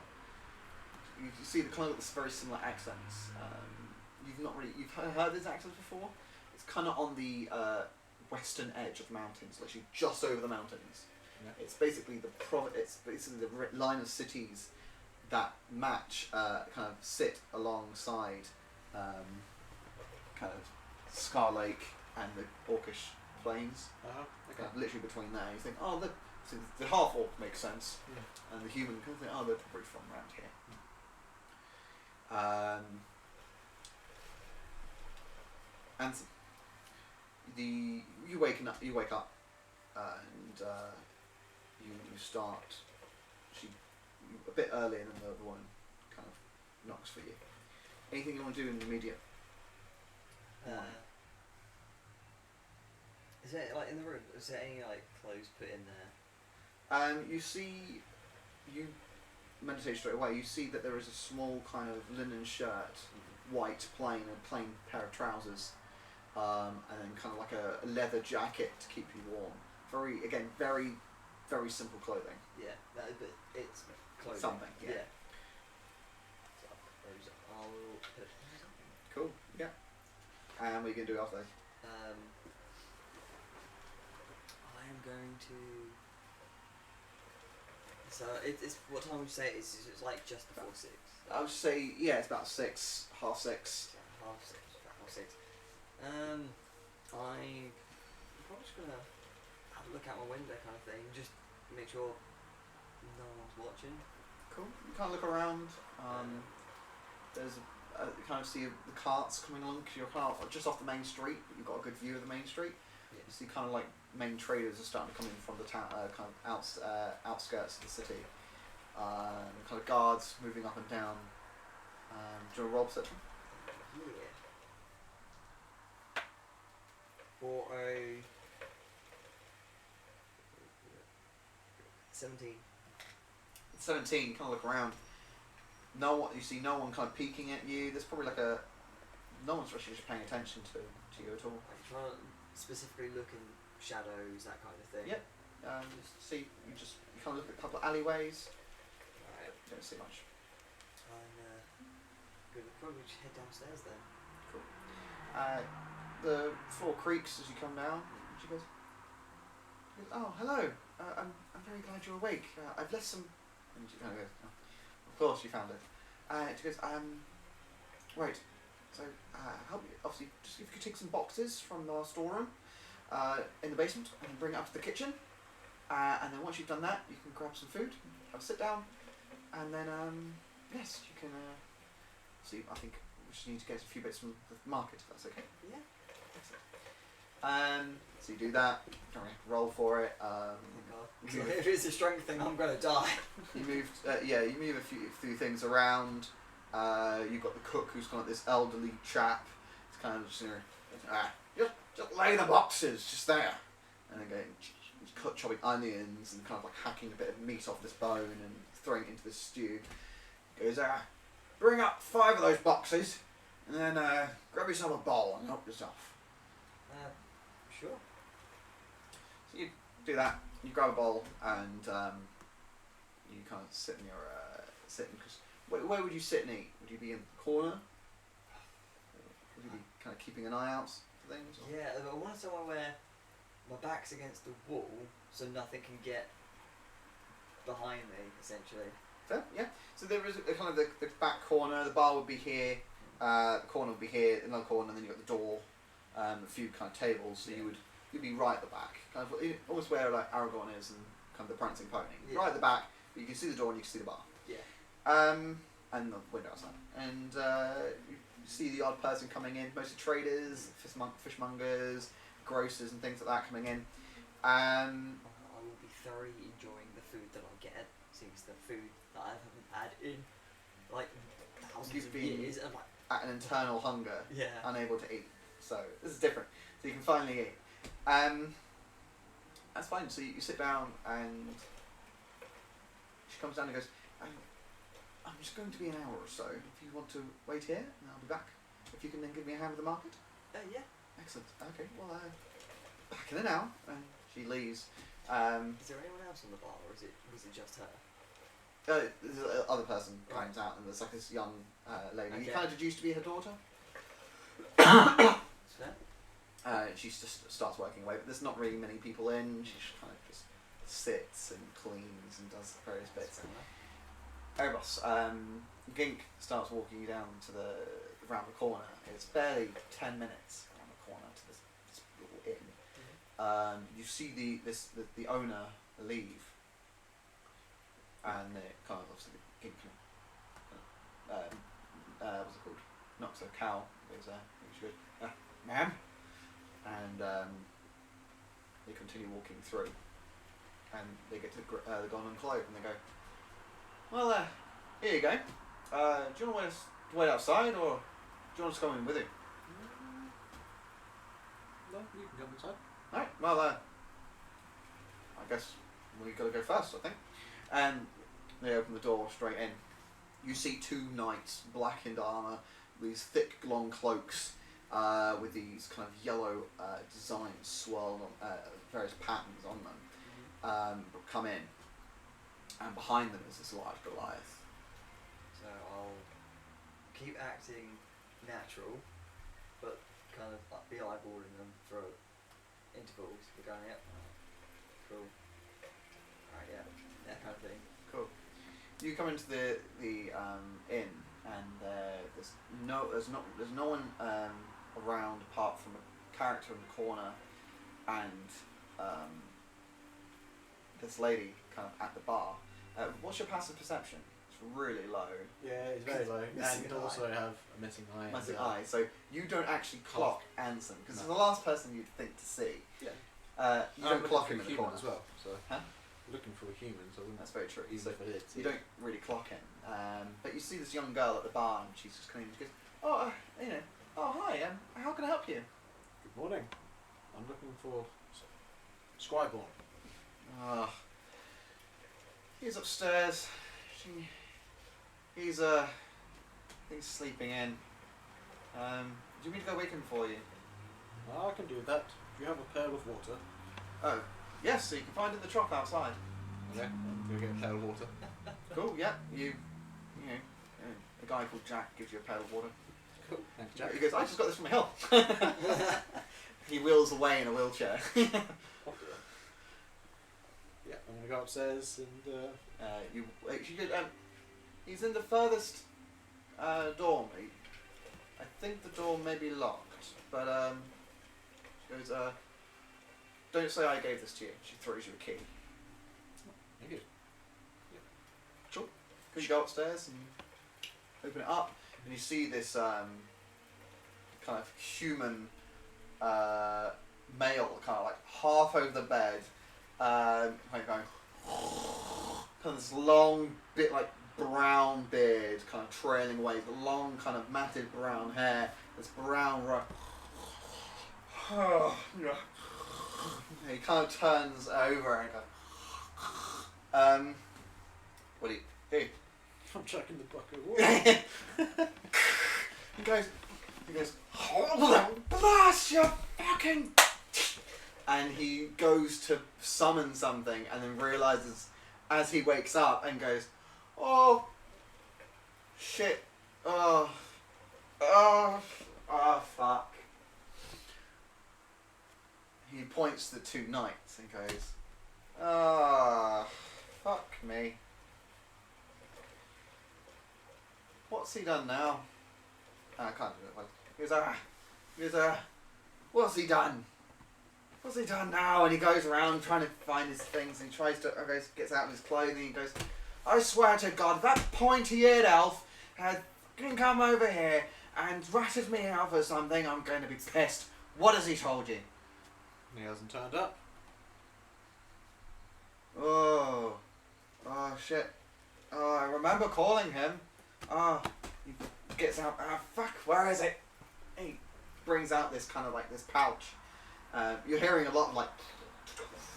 You see the kind of this very similar accents. You've heard these accents before. It's kind of on the western edge of the mountains, literally just over the mountains. Yeah. It's basically it's basically the line of cities that match, kind of sit alongside, kind of Scar Lake and the Orcish Plains. Okay. Kind of literally between there, you think, oh, the half orc makes sense, and the human kind of think, oh, they're probably from around here. Ansem, you wake up, and you start. A bit earlier than the other one kind of knocks for you. Anything you want to do in the immediate? Is there, like, in the room, is there any, like, clothes put in there? You meditate straight away. You see that there is a small kind of linen shirt, white, plain pair of trousers, and then kind of like a leather jacket to keep you warm. Very, very simple clothing. Yeah, but it's clothing. Something, yeah. So I'll put those on. Cool, yeah. And what are you going to do after this? I am going to... So it's what time would you say it is? It's like just before 6? I would say, yeah, it's about 6, half 6. Half 6, about half 6. I'm probably just going to have a look out my window kind of thing, just make sure no one's watching. Cool. You kind of look around. There's kind of see the carts coming along because you're kind of just off the main street, but you've got a good view of the main street. Yeah. You see kind of like main traders are starting to come in from the town, kind of outskirts of the city. Kind of guards moving up and down. Do you want to roll perception? Yeah. For a 17. 17. Kind of look around. You see no one kind of peeking at you. There's probably like no one's actually just paying attention to you at all. Like trying to specifically look in shadows, that kind of thing. Yep. You kind of look at a couple of alleyways. Right. You don't see much. Good. We'll probably just head downstairs then. Cool. The floor creaks as you come down. And she goes, "Oh, hello. I'm very glad you're awake. I've left some." And she kind of goes, "Oh, of course you found it." She goes, "Right. So help me. Obviously, just if you could take some boxes from the storeroom in the basement and bring it up to the kitchen. And then once you've done that, you can grab some food, have a sit down, and then yes, you can." See, I think we just need to get a few bits from the market, if that's okay. Yeah. Excellent. So you do that. Roll for it. Oh my god. If it's a strength thing, I'm gonna die. You moved. You move a few things around. You've got the cook, who's kind of this elderly chap. It's kind of just lay the boxes just there, and then going chopping onions and kind of like hacking a bit of meat off this bone and throwing it into this stew. Goes bring up 5 of those boxes, and then grab yourself a bowl and help yourself. Sure. So you do that. You grab a bowl and you kind of sit in your because where would you sit and eat? Would you be in the corner? Would you be kind of keeping an eye out for things? Or? Yeah, I want somewhere where my back's against the wall, so nothing can get behind me, essentially. Fair, yeah. So there is a kind of the back corner. The bar would be here. The corner would be here. Another corner, and then you've got the door. A few kind of tables. So you'd be right at the back, kind of almost where like Aragorn is and kind of the prancing pony. Yeah. Right at the back, but you can see the door and you can see the bar. Yeah. And the window outside. And you see the odd person coming in. Mostly traders, fishmongers, grocers, and things like that coming in. I will be thoroughly enjoying the food that I get. Seems the food that I haven't had in like thousands of years. I'm like at an internal hunger, yeah, unable to eat. So this is different. So you can finally eat. That's fine. So you sit down and she comes down and goes, I'm just going to be an hour or so. If you want to wait here, and I'll be back. If you can then give me a hand with the market. Yeah. Excellent. Okay. Well, back in an hour. And she leaves. Is there anyone else on the bar, or was it just her? There's other person comes Right. out, and there's like this young lady. Okay. You kind of deduced to be her daughter. Fair. She just starts working away, but there's not really many people in. She kind of just sits and cleans and does various bits. Erebos, Gink starts walking you down to around the corner. It's barely 10 minutes around the corner to this little inn. Mm-hmm. You see the owner leave, and it kind of obviously Gink what's it called? Knocks a cow. Goes she goes, ma'am, and they continue walking through, and they get to the Golden Clove, and they go, well, here you go. Do you want to wait outside, or do you want us to go in with you? No, you can come inside. Alright, well, I guess we got to go first, I think. And they open the door straight in. You see 2 knights, blackened armour, these thick, long cloaks with these kind of yellow designs swirled on various patterns on them, come in. And behind them is this large Goliath. So I'll keep acting natural, but kind of like be eyeballing them for intervals. We're going, yep, cool. Alright, yeah, that kind of thing. Cool. You come into the inn, and there's no one around apart from a character in the corner, and this lady kind of at the bar. What's your passive perception? Just really low. Yeah, it's very low. Missing And an also have a missing eye. Missing and, eye. So you don't actually clock Ansem because it's the last person you'd think to see. Yeah. You don't clock him in the human corner as well. So Huh? looking for a human, so I wouldn't. That's very true. Even So if it is. you don't really clock him. But you see this young girl at the bar and she's just coming and she goes, "Oh, oh hi. How can I help you?" Good morning. I'm looking for Scriborn. He's upstairs. He's sleeping in. Do you mean to go wake him for you? I can do that. Do you have a pail of water? Oh, yes. So you can find it in the trough outside. Okay, I'm going to get a pail of water. Cool. Yeah. You know, a guy called Jack gives you a pail of water. Cool. Thanks, Jack. He goes, "I just got this from a hill." He wheels away in a wheelchair. Yeah, I'm going to go upstairs and... He's in the furthest dorm. I think the door may be locked, but she goes, "Don't say I gave this to you." She throws you a key. Thank you. Sure. You go upstairs and open it up, and you see this kind of human male, kind of like half over the bed, kind of going, kind of this long bit like brown beard, kind of trailing away, the long kind of matted brown hair, this brown he kind of turns over and goes, "What do you do?" I'm chucking the bucket of water. He goes, "Hold on, blast your fucking..." And he goes to summon something and then realizes as he wakes up and goes, "Oh, shit, oh, fuck." He points to the two knights and goes, fuck me. What's he done now? I can't do it. He goes, "What's he done? What's he done now?" And he goes around trying to find his things and he tries to, gets out of his clothing and he goes, "I swear to God, that pointy-eared elf had come over here and ratted me out for something. I'm going to be pissed. What has he told you?" He hasn't turned up. Oh, shit. Oh, I remember calling him. He gets out. Fuck, where is it? He brings out this kind of like this pouch. You're hearing a lot of like,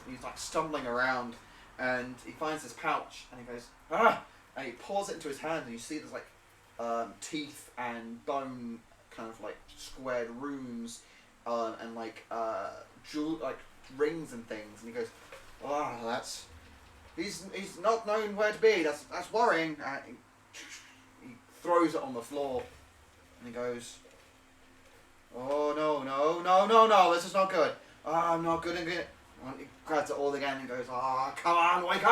he's like stumbling around and he finds this pouch and he goes, and he pours it into his hand and you see there's like teeth and bone kind of like squared runes and like jewel, like rings and things, and he goes, that's, he's not known where to be, that's worrying. He throws it on the floor and he goes, "Oh no, this is not good. I'm not good at it." And he grabs it all again and goes, "Come on, wake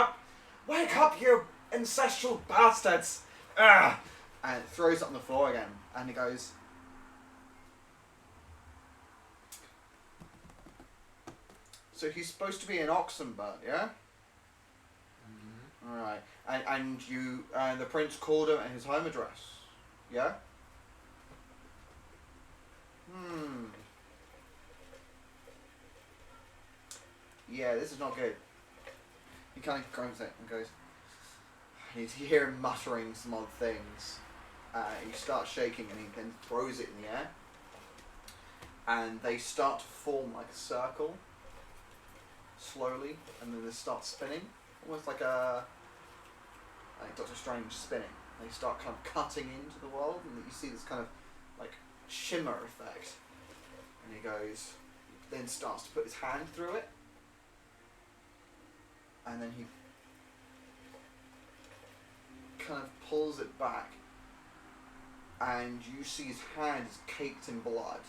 up, you ancestral bastards!" And throws it on the floor again, and he goes, "So he's supposed to be in Oxenberg, yeah?" Mm-hmm. Alright. And you, the prince called him at his home address, yeah? Yeah, this is not good. He kind of grabs it and goes, you hear him muttering some odd things. He starts shaking and he then throws it in the air. And they start to form like a circle, slowly, and then they start spinning, almost like Doctor Strange spinning. They start kind of cutting into the world, and you see this kind of like shimmer effect. And he goes, then starts to put his hand through it, and then he kind of pulls it back, and you see his hand is caked in blood.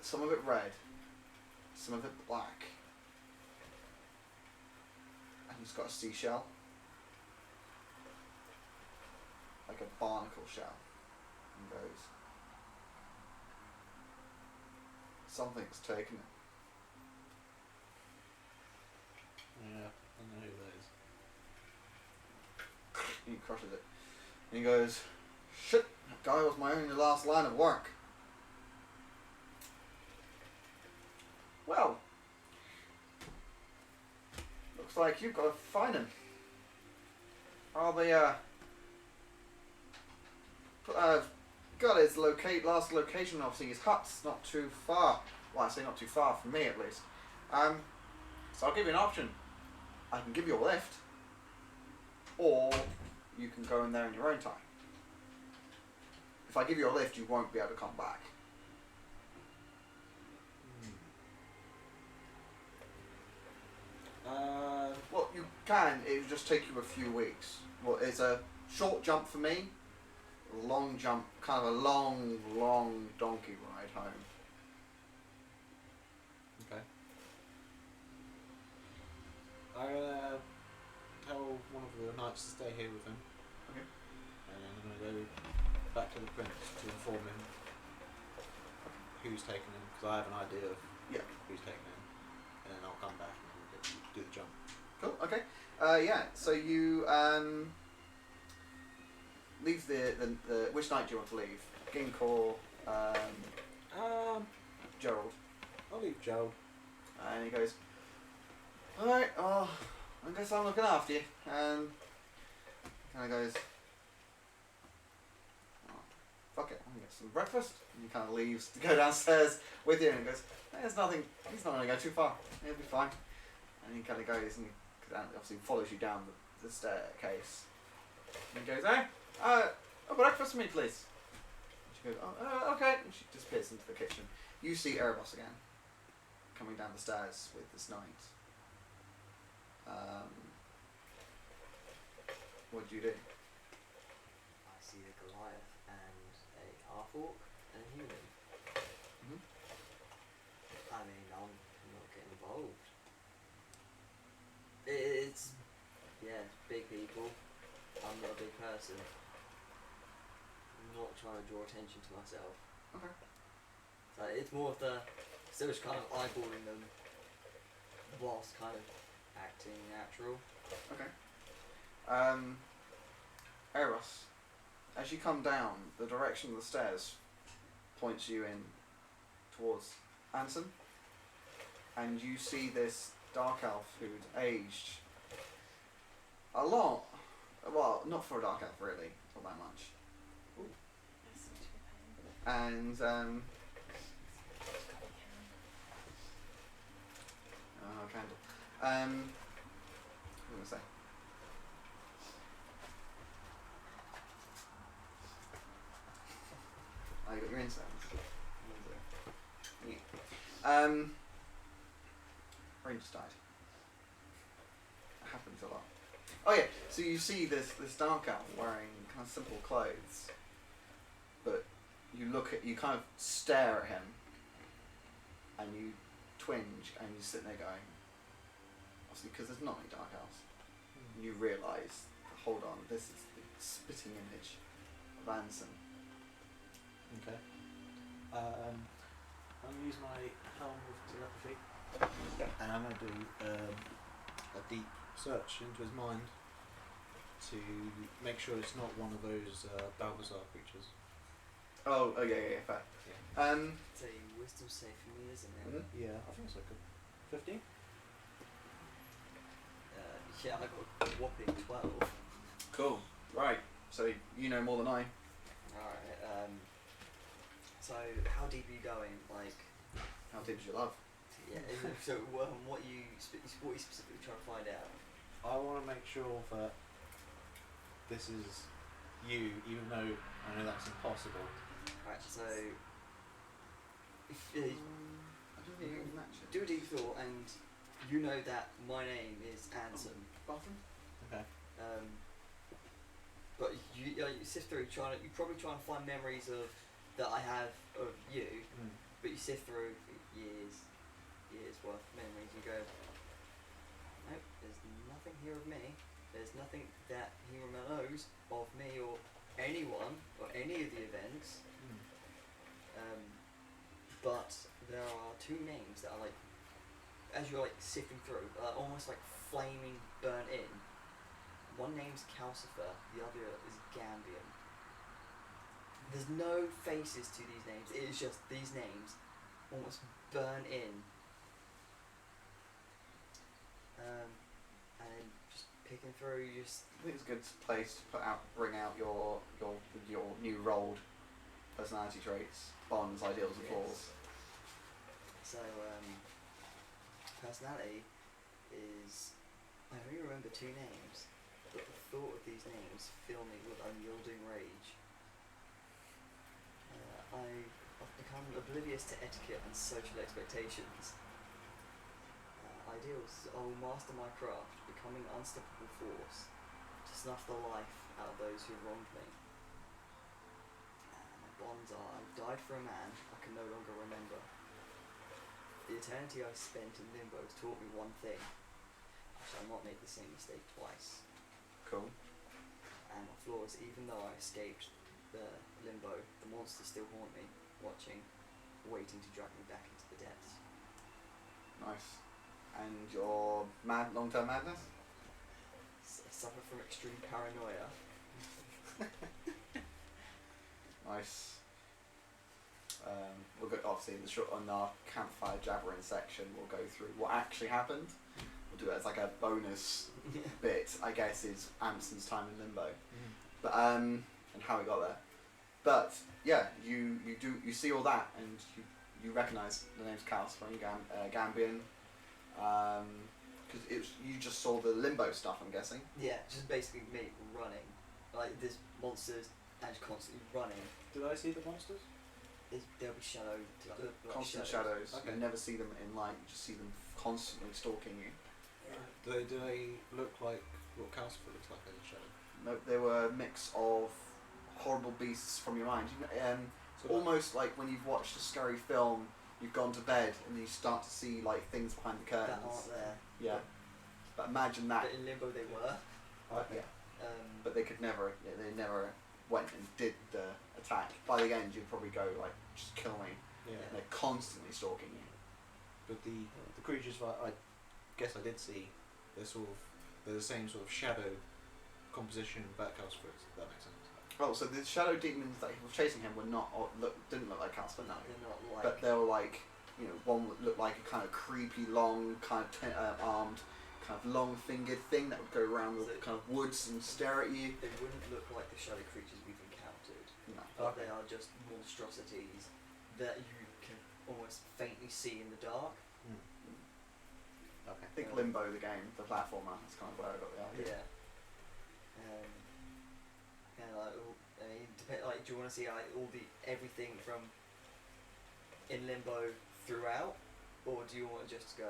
Some of it red, some of it black. And he's got a seashell. Like a barnacle shell. And goes, "Something's taken it." Yeah, I know who that is. crushes it. And he goes, "Shit, that guy was my only last line of work." Well, looks like you've got to find him. I've got his last location. Obviously, his hut's not too far. Well, I say not too far from me, at least. So I'll give you an option. I can give you a lift, or you can go in there in your own time. If I give you a lift, you won't be able to come back. Well, you can. It would just take you a few weeks. Well, it's a short jump for me. A long jump, kind of a long donkey ride home. Okay. I tell one of the knights to stay here with him. Okay. And I'm going to go back to the prince to inform him who's taken him, because I have an idea of who's taken him, and then I'll come back and we'll do the jump. Cool. Okay. Yeah. So you leave the which knight do you want to leave? Gink or Gerald? I'll leave Gerald. And he goes, "Alright, I guess I'm looking after you." And kind of goes, "Oh, fuck it, I'm gonna get some breakfast." And he kind of leaves to go downstairs with you, and he goes, "There's nothing. He's not gonna go too far. He'll be fine." And he kind of goes and obviously follows you down the staircase. And he goes, "Hey, a breakfast for me, please." And she goes, "Oh, okay." And she disappears into the kitchen. You see Erebos again, coming down the stairs with this knight. What do you do? I see the Goliath and a half-orc and a human. Mm-hmm. I mean, I'm not getting involved. It's big people. I'm not a big person. I'm not trying to draw attention to myself. Okay. So it's more of the still just kind of eyeballing them whilst kind of acting natural. Okay. Eros, as you come down, the direction of the stairs points you in towards Ansem, and you see this dark elf who'd aged a lot. Well, not for a dark elf, really, not that much. That's such a pain. And candle. What was I gonna say? Oh, you got your incense. Yeah. Rain just died. It happens a lot. Oh yeah, so you see this dark elf wearing kind of simple clothes, but you kind of stare at him, and you twinge, and you sit there going, obviously because there's not any dark elves, and you realise, hold on, this is the spitting image of Ansem. Okay. I'm going to use my helm of telepathy, and I'm going to do a deep search into his mind to make sure it's not one of those Balthazar creatures. Oh yeah, fair. Yeah. It's a wisdom save for me, isn't it? Mhm. Yeah, I think it's like a 15. Yeah, I got a whopping 12. Cool. Right. So you know more than I. Alright, so how deep are you going? Like, How deep is your love? yeah, so what you specifically trying to find out? I want to make sure that this is you, even though I know that's impossible. Right, so if I don't think you can match it. do a deep thought, and you know that my name is Ansem. Bathroom? Okay. But you sift through, you probably trying to find memories of that I have of you, but you sift through years worth of memories. You go, nope, there's nothing here of me. There's nothing that he knows of me or anyone or any of the events. But there are two names that are like, as you're like sifting through, almost like flaming burnt in. one name's Calcifer, the other is Gambian. There's no faces to these names. It is just these names almost burn in. And then just picking through, you just I think it's a good place to bring out your new rolled personality traits, bonds, ideals, and flaws. So, personality is, I only remember 2 names, but the thought of these names fill me with unyielding rage. I've become oblivious to etiquette and social expectations. Ideals, I will master my craft, becoming an unstoppable force, to snuff the life out of those who wronged me. My bonds are, I died for a man I can no longer remember. The eternity I spent in limbo has taught me one thing: I shall not make the same mistake twice. Cool. And my flaws, even though I escaped the limbo, the monsters still haunt me, watching, waiting to drag me back into the depths. Nice. And your long-term madness? I suffer from extreme paranoia. Nice. We'll go obviously in the short on our campfire jabbering section. We'll go through what actually happened. We'll do it as like a bonus bit, I guess, is Ansem's time in limbo, but and how he got there. But yeah, you see all that, and you recognise the name's Calcifer and Gambian, because you just saw the limbo stuff, I'm guessing. Yeah, just basically me running. Like, there's monsters and just constantly running. Did I see the monsters? There'll be shadows. Constant shadows. Okay. You never see them in light. You just see them constantly stalking you. Do they look like what Calcifer looks like as a shadow? No, they were a mix of horrible beasts from your mind. So Almost like when you've watched a scary film, you've gone to bed and you start to see like things behind the curtains. That aren't there. Yeah, but imagine that. But in limbo they were. Yeah, but they could never. Yeah, they never went and did the attack. By the end, you'd probably go like, "Just kill me." yeah. And they're constantly stalking you. But the creatures that I guess I did see, they're the same sort of shadow composition that Calcifer is, if that makes sense. Oh, so the shadow demons that were chasing him were not didn't look like Calcifer, no. They're not like. But they were like, one would look like a kind of creepy, long, kind of armed, kind of long-fingered thing that would go around the So kind of woods and stare at you. They wouldn't look like the shadow creatures we've encountered. No. But they are just monstrosities that you can almost faintly see in the dark. Okay. I think Limbo, the game, the platformer, that's kind of where I got the idea. Yeah. And like, do you want to see like everything from in Limbo throughout, or do you want to just go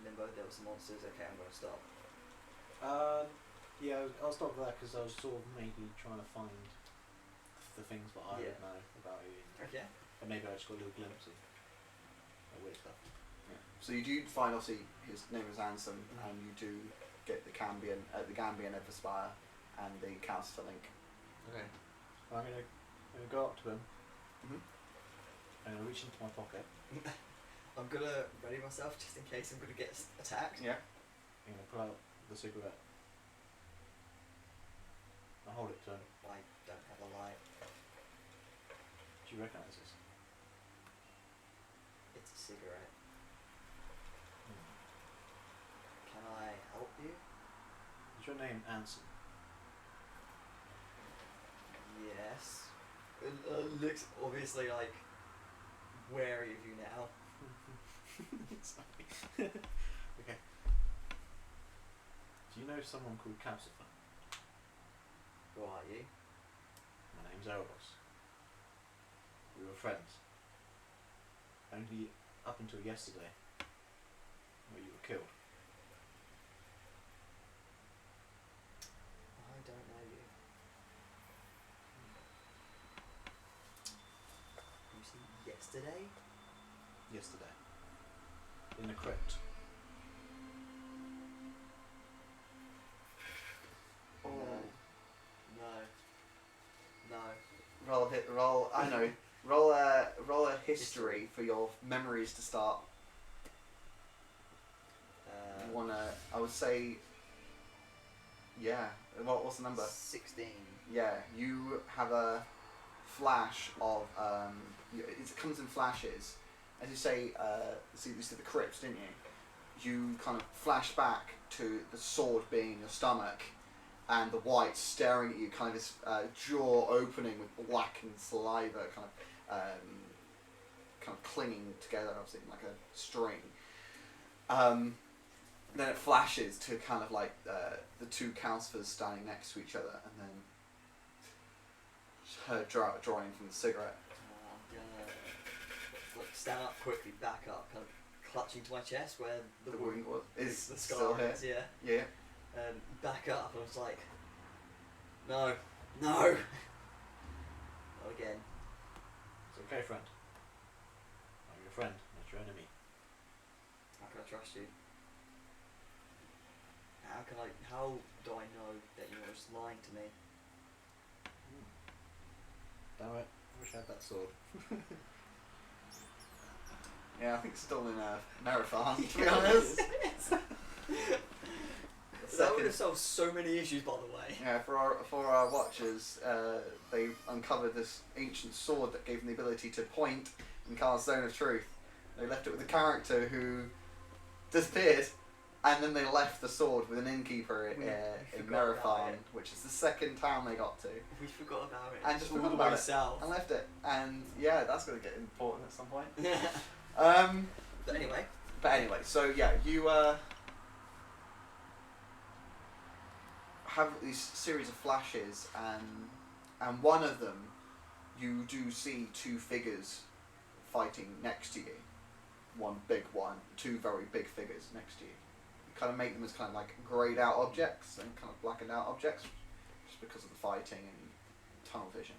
Limbo? There were some monsters. Okay, I'm going to stop. Yeah, I'll stop there because I was sort of maybe trying to find the things that I would know about you. Okay. And maybe I just got a little glimpse of weird stuff. Yeah. So you do find, obviously, his name is Ansem, and you do get the Gambian Everspire and the Calcifer link. Okay. I'm gonna go up to him. Mhm. And I reach into my pocket. I'm gonna ready myself just in case I'm gonna get attacked. Yeah. I'm gonna pull out the cigarette. I hold it to him. I don't have a light. Do you recognise this? It's a cigarette. Can I help you? Is your name Ansem? Yes. It looks obviously like wary of you now. Sorry. Okay. Do you know someone called Calcifer? Who are you? My name's Erebos. We were friends. Only up until yesterday, where you were killed. I don't know you. You see, yesterday? Yesterday. In a crypt. Oh. No. Roll a history for your memories to start. You wanna, I would say, Yeah. What's the number? 16. Yeah. You have a flash of it comes in flashes. As you say, you see the crypts, didn't you? You kind of flash back to the sword being in your stomach, and the white staring at you, kind of this jaw opening with blackened saliva, kind of clinging together, obviously like a string. Then it flashes to kind of like the two Calcifers standing next to each other, and then her drawing from the cigarette. I'm gonna like, stand up quickly, back up, kind of clutching to my chest where the wound was is the still scar here. is, yeah. Yeah. Back up, and I was like, no. Not again. It's okay, friend. I'm your friend, not your enemy. How can I trust you? How do I know that you're just lying to me? Damn it, I wish I had that sword. Yeah, I think it's still in Marathon, to be honest. That would have solved so many issues, by the way. Yeah, for our watchers, they've uncovered this ancient sword that gave them the ability to point and cast Zone of Truth. They left it with a character who disappeared, and then they left the sword with an innkeeper in forgot Marathon, about it. which is the second town they got to, We forgot about it. and just all forgot the about way it south. and left it. And yeah, that's going to get important at some point. But anyway. So yeah, you have these series of flashes, and one of them, you do see two figures fighting next to you. One big one, two very big figures next to you. You kind of make them as kind of like greyed out objects and kind of blackened out objects, just because of the fighting and tunnel vision.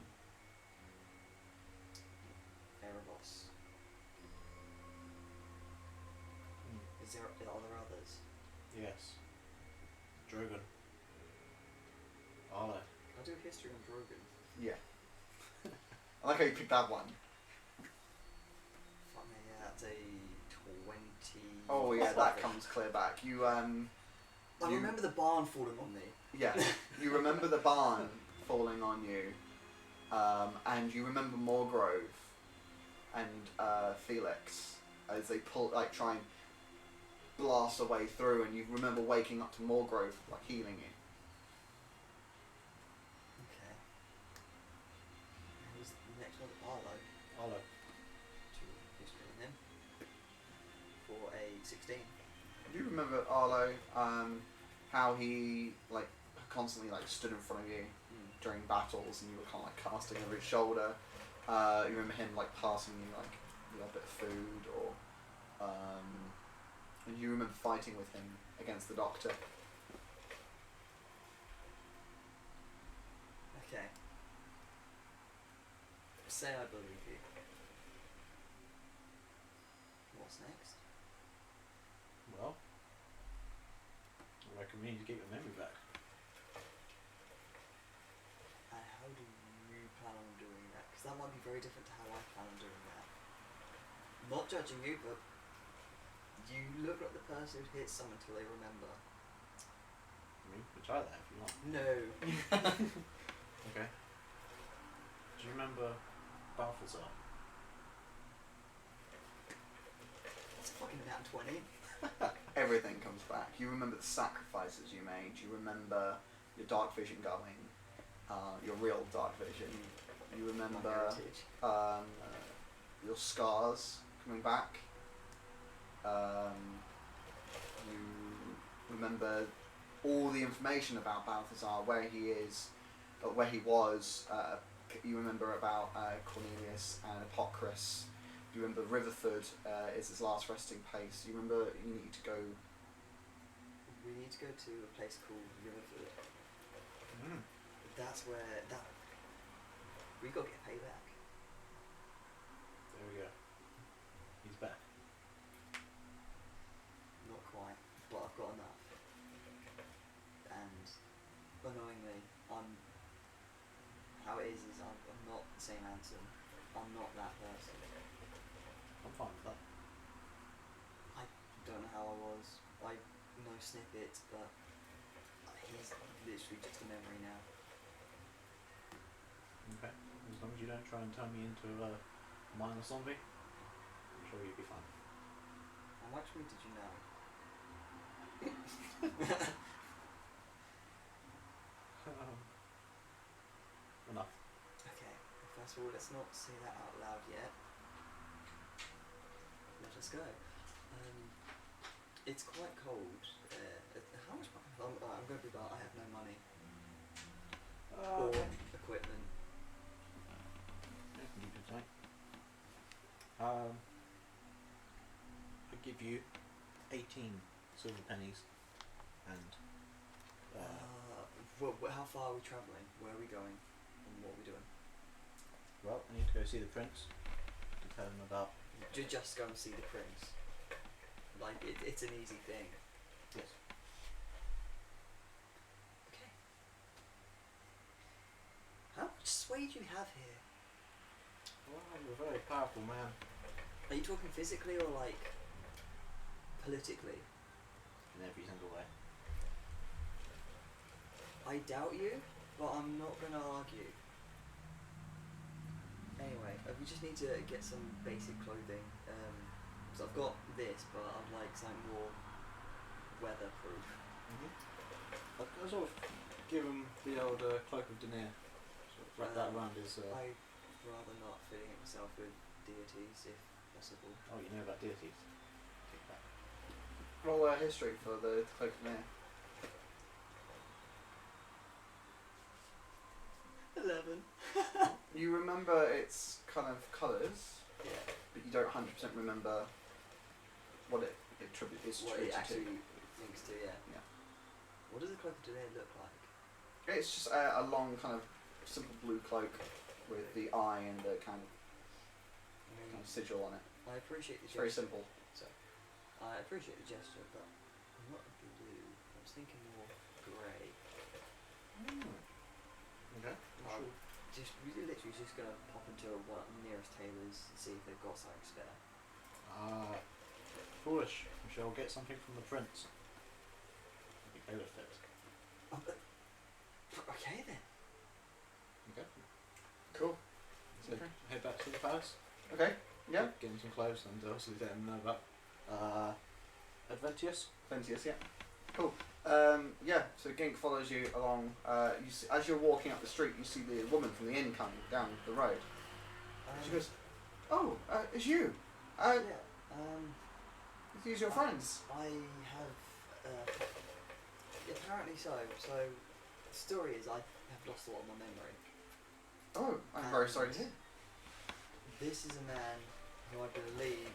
Erebos. Are there others? Yes. Drogon. Arlo. Can I do a history on Drogon? Yeah. I like how you picked that one. Fuck me, yeah, that's a 20. Oh yeah, that comes clear back. You I remember the barn falling on me. Yeah, you remember the barn falling on you, and you remember Morgrove and Felix as they try and blast a way through, and you remember waking up to Morgrove like healing you. Okay. Who's the next one? Arlo. Arlo. History on him. For a 16. Do you remember Arlo? How he constantly stood in front of you during battles, and you were kind of casting over his shoulder. You remember him passing you a little bit of food, or and you remember fighting with him against the Doctor. Okay. Say I believe you. What's next? Well, I reckon we need to get your memory back. And how do you plan on doing that? Because that might be very different to how I plan on doing that. Not judging you, but you look like the person who hits someone until they remember. I mean, we can try that if you want. No. Okay. Do you remember Balthazar? It's a fucking nat 20. Everything comes back. You remember the sacrifices you made. You remember your dark vision going. Your real dark vision. You My remember heritage. your scars coming back. You remember all the information about Balthazar, where he is, where he was. You remember about Cornelius and Apocritus. You remember Riverford is his last resting place. You remember you need to go. We need to go to a place called Riverford. Mm. That's where we got to get payback. There we go. He's back. Not quite, but I've got enough. And annoyingly, how it is I'm not the same Ansem. I'm not that person. I'm fine with that. I don't know how I was. I know snippets, but he's literally just a memory now. Okay. As long as you don't try and turn me into a minor zombie, I'm sure you'll be fine. How much of me did you know? Enough. Okay, first of all, let's not say that out loud yet. Let us go. It's quite cold. How much money? I'm going to be about. I have no money or Okay. equipment. Yeah, you can take. I give you 18 silver pennies and How far are we travelling? Where are we going? And what are we doing? well, I need to go see the prince to tell him about. Just go and see the prince. Like it's an easy thing. Yes. Okay. How much sway do you have here? Well, I'm a very powerful man. Are you talking physically or like politically? In every single way. I doubt you, but I'm not going to argue. Anyway, we just need to get some basic clothing. So I've got this, but I'd like something more weatherproof. I'll sort of give him the old cloak of Denier. Sort of wrap that around his. I'd rather not filling it myself with deities, if possible. Oh, you know about deities. Take that. Roll history for the cloak of Nair. 11. You remember its kind of colours, Yeah. but you don't 100% remember what it is What it attributed actually to. links to, yeah. Yeah. What does the cloak of Denier look like? It's just a long kind of simple blue cloak with the eye and the kind of sigil on it. I appreciate the It's very gesture. simple. I appreciate the gesture, but I'm not blue. I was thinking more grey. Okay. Um, we're literally just gonna pop into one of the nearest tailors and see if they've got something spare. Foolish. We shall get something from the prince. The tailor fit. Okay then. Okay. Cool. So head back to the palace. Okay. Yeah. Get him some clothes and obviously let him know about Adventius. Plenteous, yeah. Cool. Yeah, so Gink follows you along. You see, as you're walking up the street, you see the woman from the inn coming down the road. She goes, "Oh, it's you. yeah. These your friends." I have. Apparently so. So, the story is I have lost a lot of my memory. Oh, I'm very sorry to hear. This is a man who I believe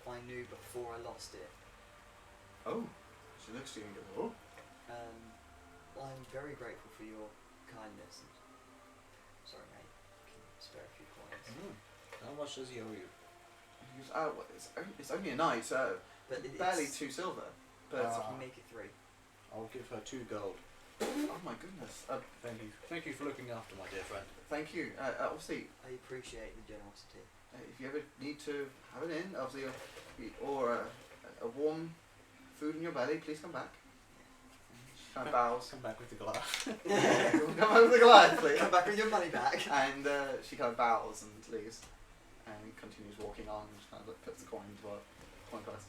I knew before I lost it. Oh, she looks to you and goes, "Oh." I'm very grateful for your kindness. And sorry, mate. Can you spare a few coins? How much does he owe you? He goes, "Oh, well, it's only a night. But barely it's, 2 silver." But But if you make it 3. I'll give her 2 gold. oh my goodness. Thank you. Thank you for looking after my dear friend. Thank you. Obviously, I appreciate the generosity. if you ever need to have an inn, obviously, or a warm food in your belly, please come back. She kind of bows. Come back with the glass. Yeah, come over the Goliath, please. Come back with your money back. And she kind of bows and leaves, and continues walking on, and just kind of like puts the coin into a coin purse.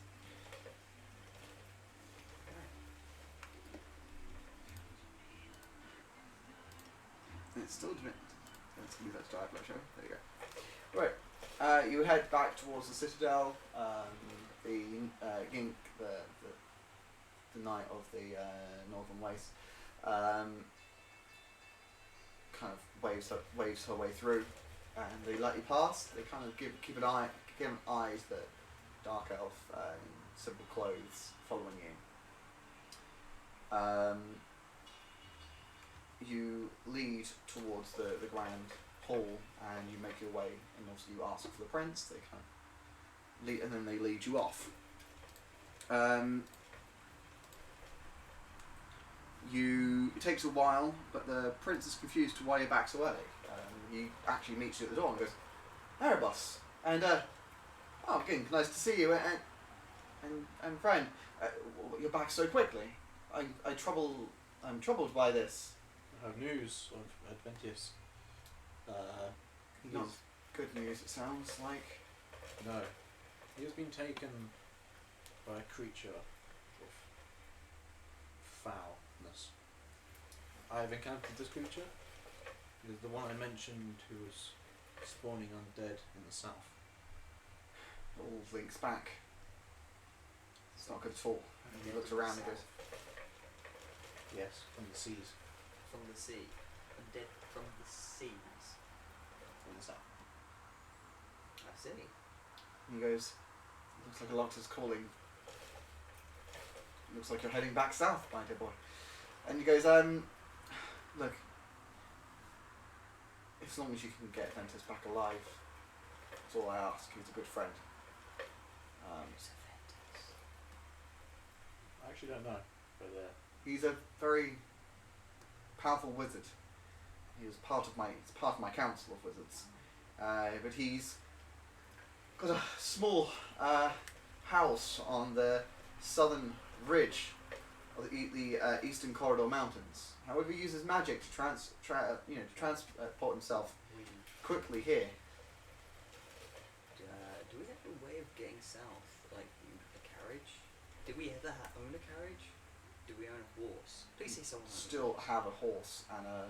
It's still a bit. Let's move that to dive show. There you go. Right. You head back towards the citadel. The Gink, the knight of the Northern Waste, kind of waves her way through, and they let you pass. They kind of give eyes that dark elf in simple clothes following you. You lead towards the grand hall, and you make your way, and obviously you ask for the prince. They kind of lead, and then they lead you off. It takes a while, but the prince is confused to why you're back so early. He actually meets you at the door and goes, "Erebos," and "Oh, Gink, nice to see you, and friend, you're back so quickly. I trouble I'm troubled by this. I have news of Adventius. Not good news, it sounds like. No. He has been taken by a creature of foulness. I have encountered this creature. It is the one I mentioned who was spawning undead in the south. It all links back. It's not good at all. And he looks around and goes, Yes, from the seas. From the sea. Undead from the seas. In the south. I see. and he goes, looks like a lot is calling. Looks like you're heading back south, my dear boy. And he goes, look, as long as you can get Ventus back alive, that's all I ask. He's a good friend. I actually don't know, but He's a very powerful wizard. He was part of my council of wizards, but he's got a small house on the southern ridge of the eastern corridor mountains. However, he uses magic to transport himself quickly here. Do we have a way of getting south, like a carriage? Did we ever own a carriage? Do we own a horse? Please say someone. Still have a horse and a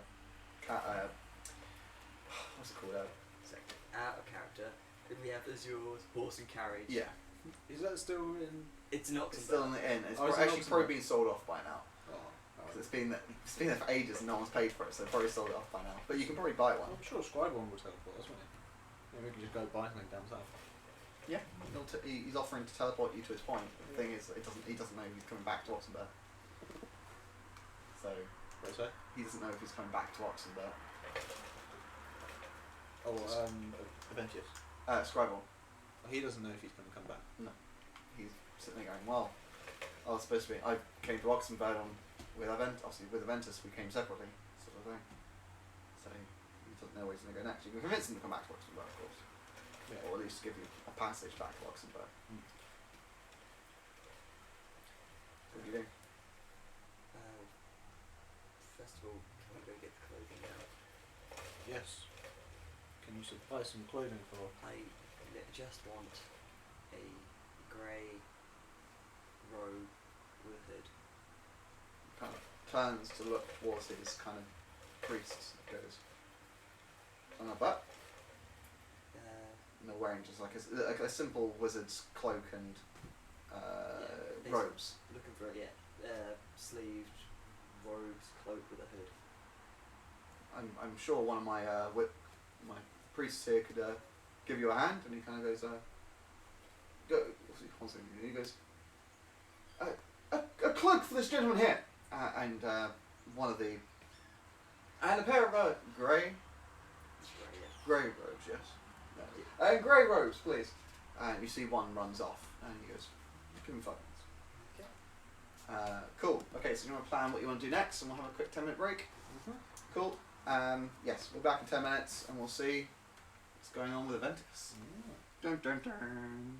what's it called? Out of character. Did we have Azure's horse and carriage? Yeah, is that still in? It's not. it's still in the inn. It's Oh, it's actually in probably been sold off by now. Oh, Because it's been there for ages and no one's paid for it, so they've probably sold it off by now. But you can probably buy one. I'm sure Scribe-on will teleport us, won't he? Yeah, we can just go buy something down south. Yeah, he's offering to teleport you to his point. But the thing is, he doesn't know he's coming back to Oxenberg. So What say? he doesn't know if he's coming back to Oxenberg. Oh, Adventius. Scribble. He doesn't know if he's going to come back. He's sitting there going, well, I was supposed to be. I came to Oxenberg with Aventus. We came separately, sort of thing. So he doesn't know where he's going to go next. You can convince him to come back to Oxenberg, of course, Yeah. or at least give you a passage back to Oxenberg. What do you do? First of all, can we go get the clothing out? Yes. Can you supply some clothing for? I just want a grey robe with a hood. Kind of turns to look towards his kind of priest. Goes, on a butt. And they're wearing just like a simple wizard's cloak and Yeah, robes. Looking for sleeved robes, cloak with a hood. I'm sure one of my my priests here could give you a hand, and he kind of goes, he goes, a cloak for this gentleman here, and one of the, and a pair of grey robes, yes, grey robes, please. And you see one runs off, and he goes, give me 5 minutes. Okay. Cool. Okay, so you want to plan what you want to do next, and we'll have a quick 10-minute break. Cool. Yes, we'll be back in 10 minutes, and we'll see what's going on with Aventus. Dun dun dun.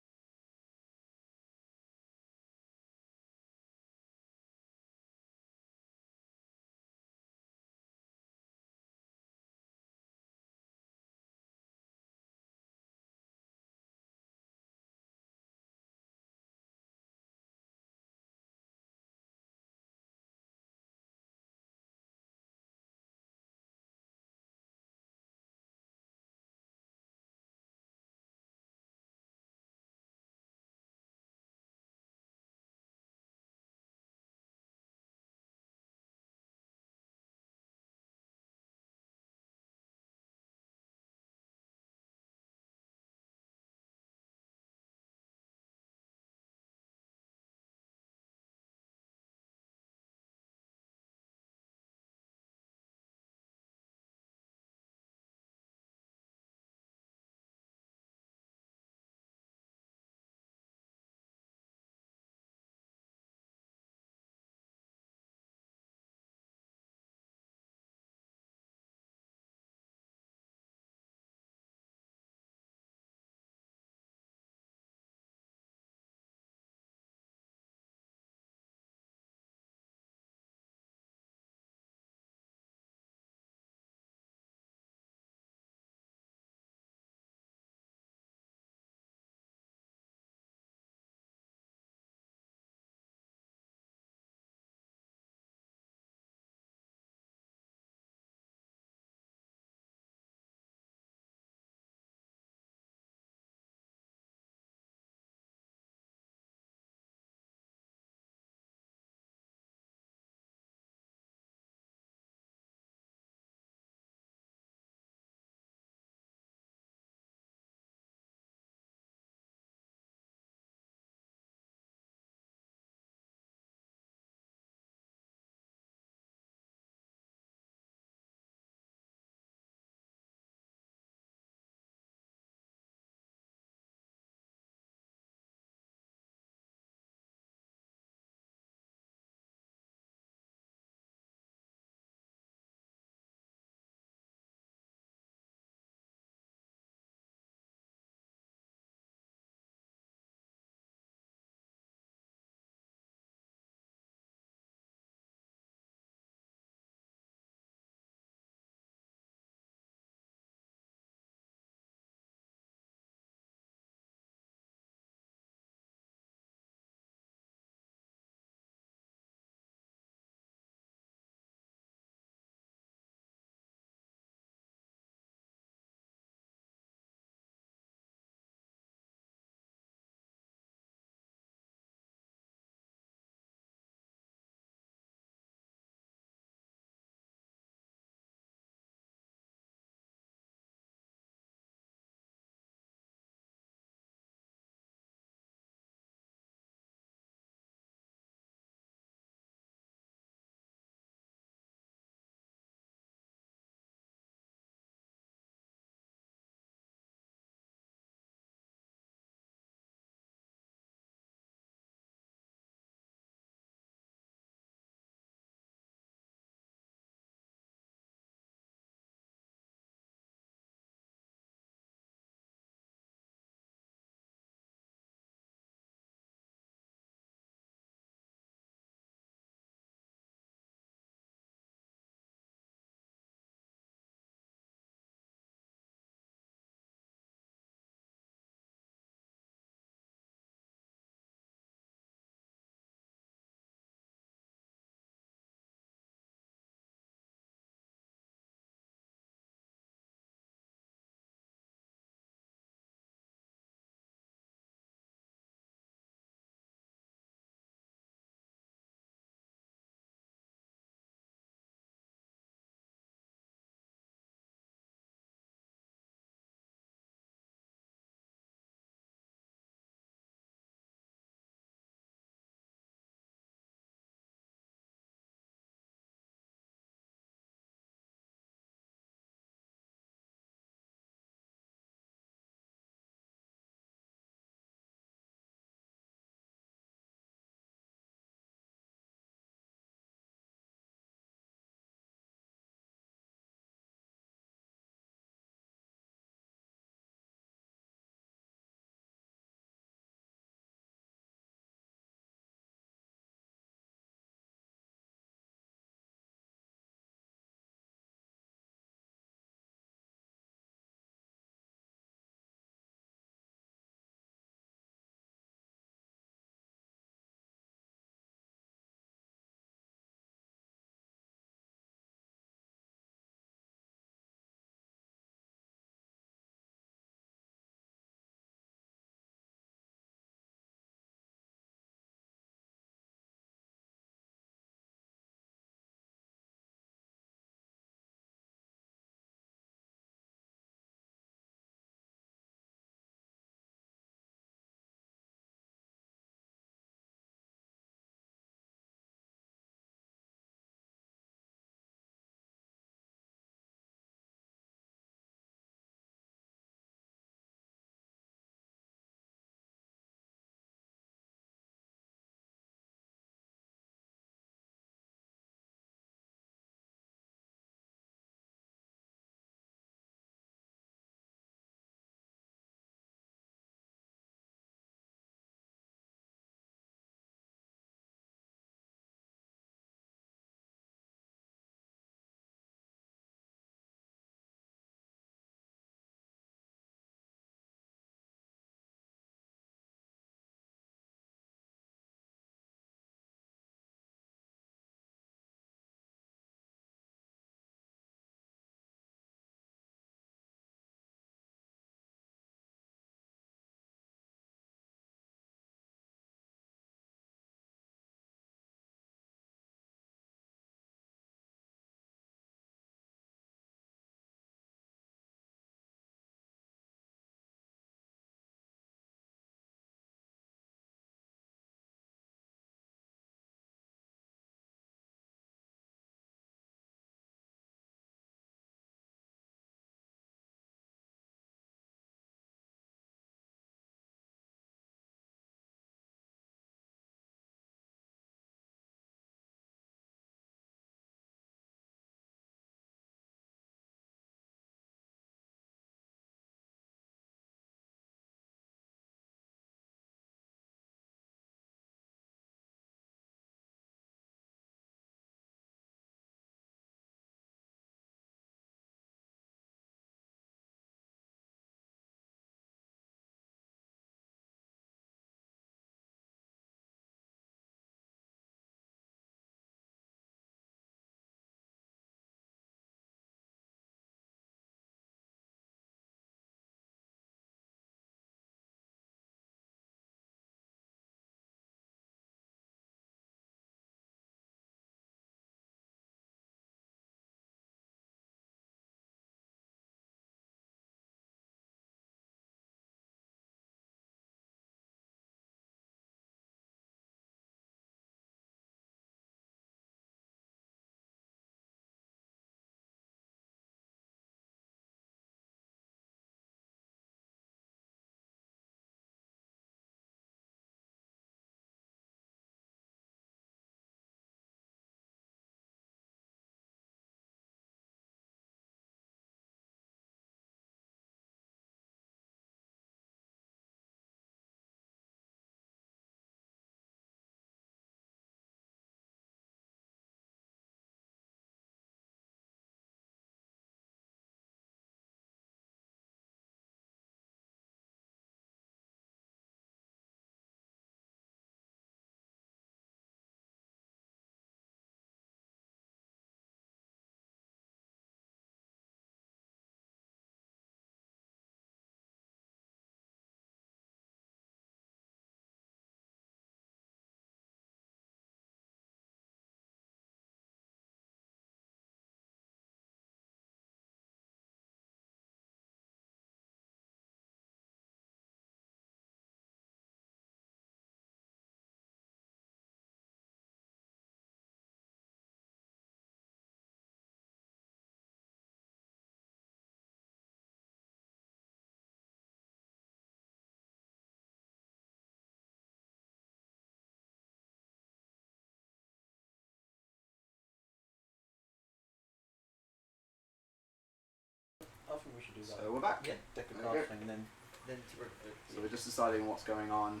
we should do that. So we're back. Yeah. Deck of There cards you go. thing, and then Then to Riverford. So we're just deciding what's going on.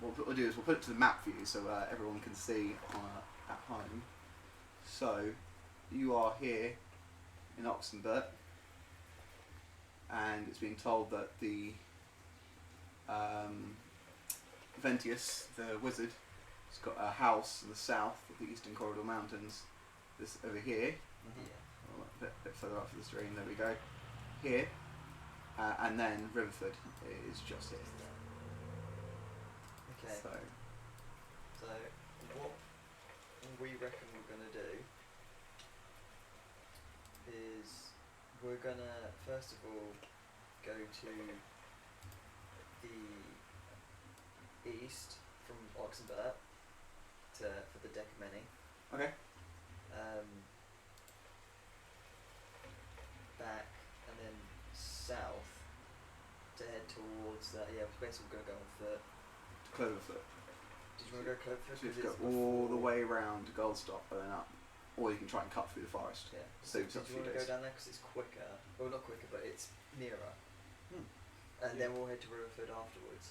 What we'll do is we'll put it to the map view so everyone can see at home. So you are here in Oxenburt, and it's been told that the Ventius, the wizard, has got a house in the south of the Eastern Corridor Mountains. This over here, a bit further up the stream. There we go. Here, and then Riverford is just here. Okay. So So what we reckon we're gonna do is we're gonna first of all go to the east from Oxenburt for the Decamany. okay. Back and then south to head towards we're basically gonna go on foot. Cloverfoot. Did you want to go Cloverfoot? So you 'Cause have to it's go all the before- way around to Goldstop and then up, or you can try and cut through the forest. Yeah. Saves Did up a you few want to go days. down there because it's quicker? Well, not quicker, but it's nearer. Hmm. And Yeah. then we'll head to Riverford afterwards.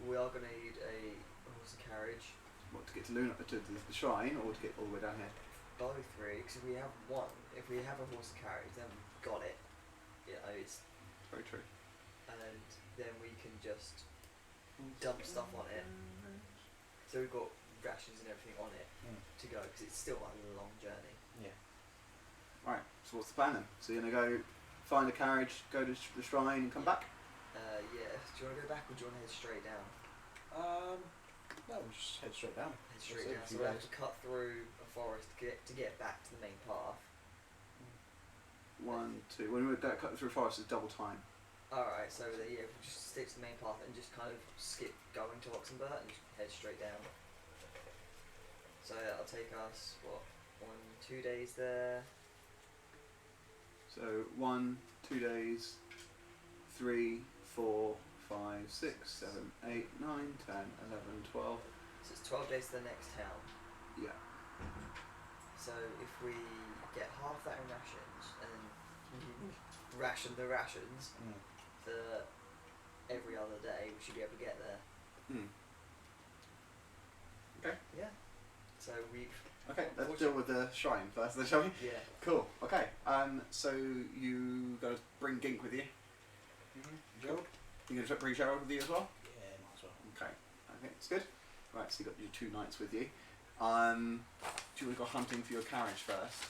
We are going to need a horse and carriage. What, to get to Luna, to the shrine, or to get all the way down here? Both three, because if we have a horse and carriage, then we've got it. It's Very true. and then we can just dump stuff on it. So we've got rations and everything on it to go because it's still like a long journey. yeah. Right. So what's the plan then? So you're gonna go find a carriage, go to the shrine, and come back. Yeah. Do you want to go back or do you want to head straight down? No, we'll just head straight down. Head straight save down. a So few we'll have days. to cut through a forest to get back to the main path. 1, 2. When we go cut through forest, it's double time. Alright, so we'll just stick to the main path and just kind of skip going to Oxenburt and just head straight down. So that'll take us, 2 days there. So 1, 2 days, 3, 4, 5, 6, 7, 8, 9, 10, 11, 12. So it's 12 days to the next town. Yeah. So if we get half that in rations and then ration the rations for every other day, we should be able to get there. Okay. Yeah. So we've Okay. Let's deal with the shrine first, then, shall we? yeah. Cool. Okay. So you got to bring Gink with you. Gerald? You gonna bring Gerald with you as well? Yeah, might as well. Okay. Okay. It's good. Right. So you got your 2 knights with you. Do you want to go hunting for your carriage first,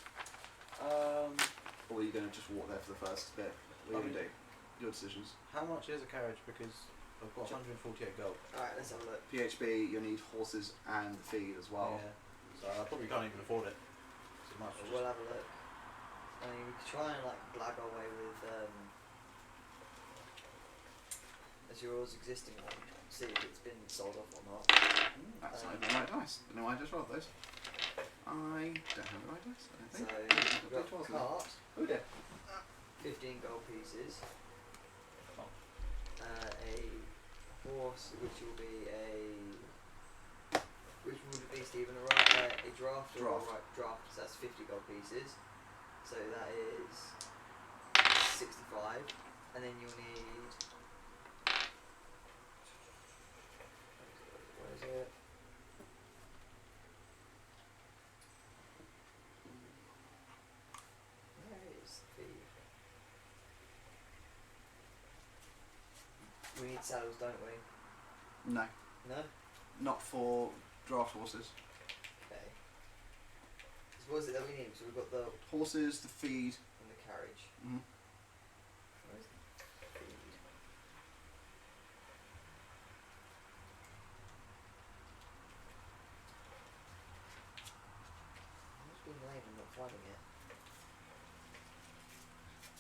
or are you going to just walk there for the first bit? What are you going to do? Your decisions. How much is a carriage? Because I've got 148 gold. Alright, let's have a look. PHB, you'll need horses and the feed as well. Yeah. So I probably can't even afford it. So might as well We'll have a look. I mean, we could try and like blag our way with Azura's existing one. See if it's been sold off or not. That's not even the right dice. I don't know why I just rolled those. I don't have the right dice, I don't So think. we've got a cart, Oh dear. 15 gold pieces. A horse, which will be which would it be, Stephen? A draft or Draft. a right draft? So that's 50 gold pieces. So that is 65, and then you'll need. Where is it? Where is the? We need saddles, don't we? No, No? not for draft horses. Okay. So what is it that we need? So we've got the Horses, the feed. and the carriage. Mm-hmm. Where is the feed? What's been the name? I'm not finding it.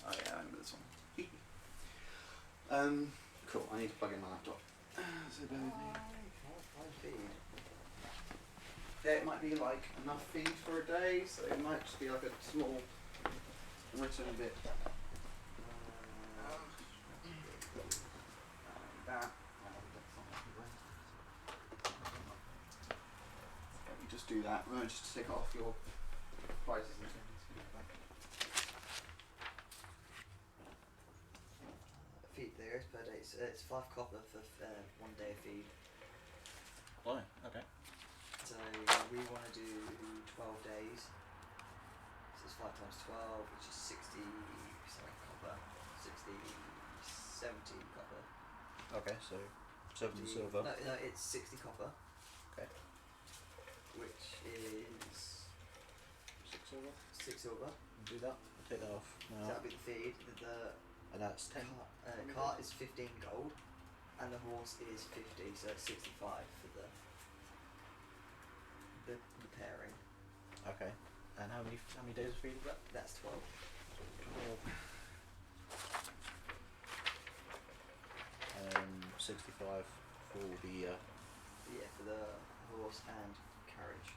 Oh yeah, I remember this one. Cool. I need to plug in my laptop. So bear with me. Can't find feed. There might be like enough feed for a day, so it might just be like a small written bit. That. Let me just do that. We're going to just take off your prices and things. it's 5 copper for 1 day of feed. Oh, okay. So we want to do 12 days. So it's 5 times 12, which is 60 something copper. 60, 70 copper. Okay, so 7 The- silver. No, it's 60 copper. Okay. Which is 6 silver. 6 silver. Do that. I'll take that off So now. that'll be the feed. And that's 10. Cart is 15 gold, and the horse is 50, so it's 65 for the pairing. Okay. And how many days of feed is that? That's 12. 65 for the Yeah, for the horse and carriage.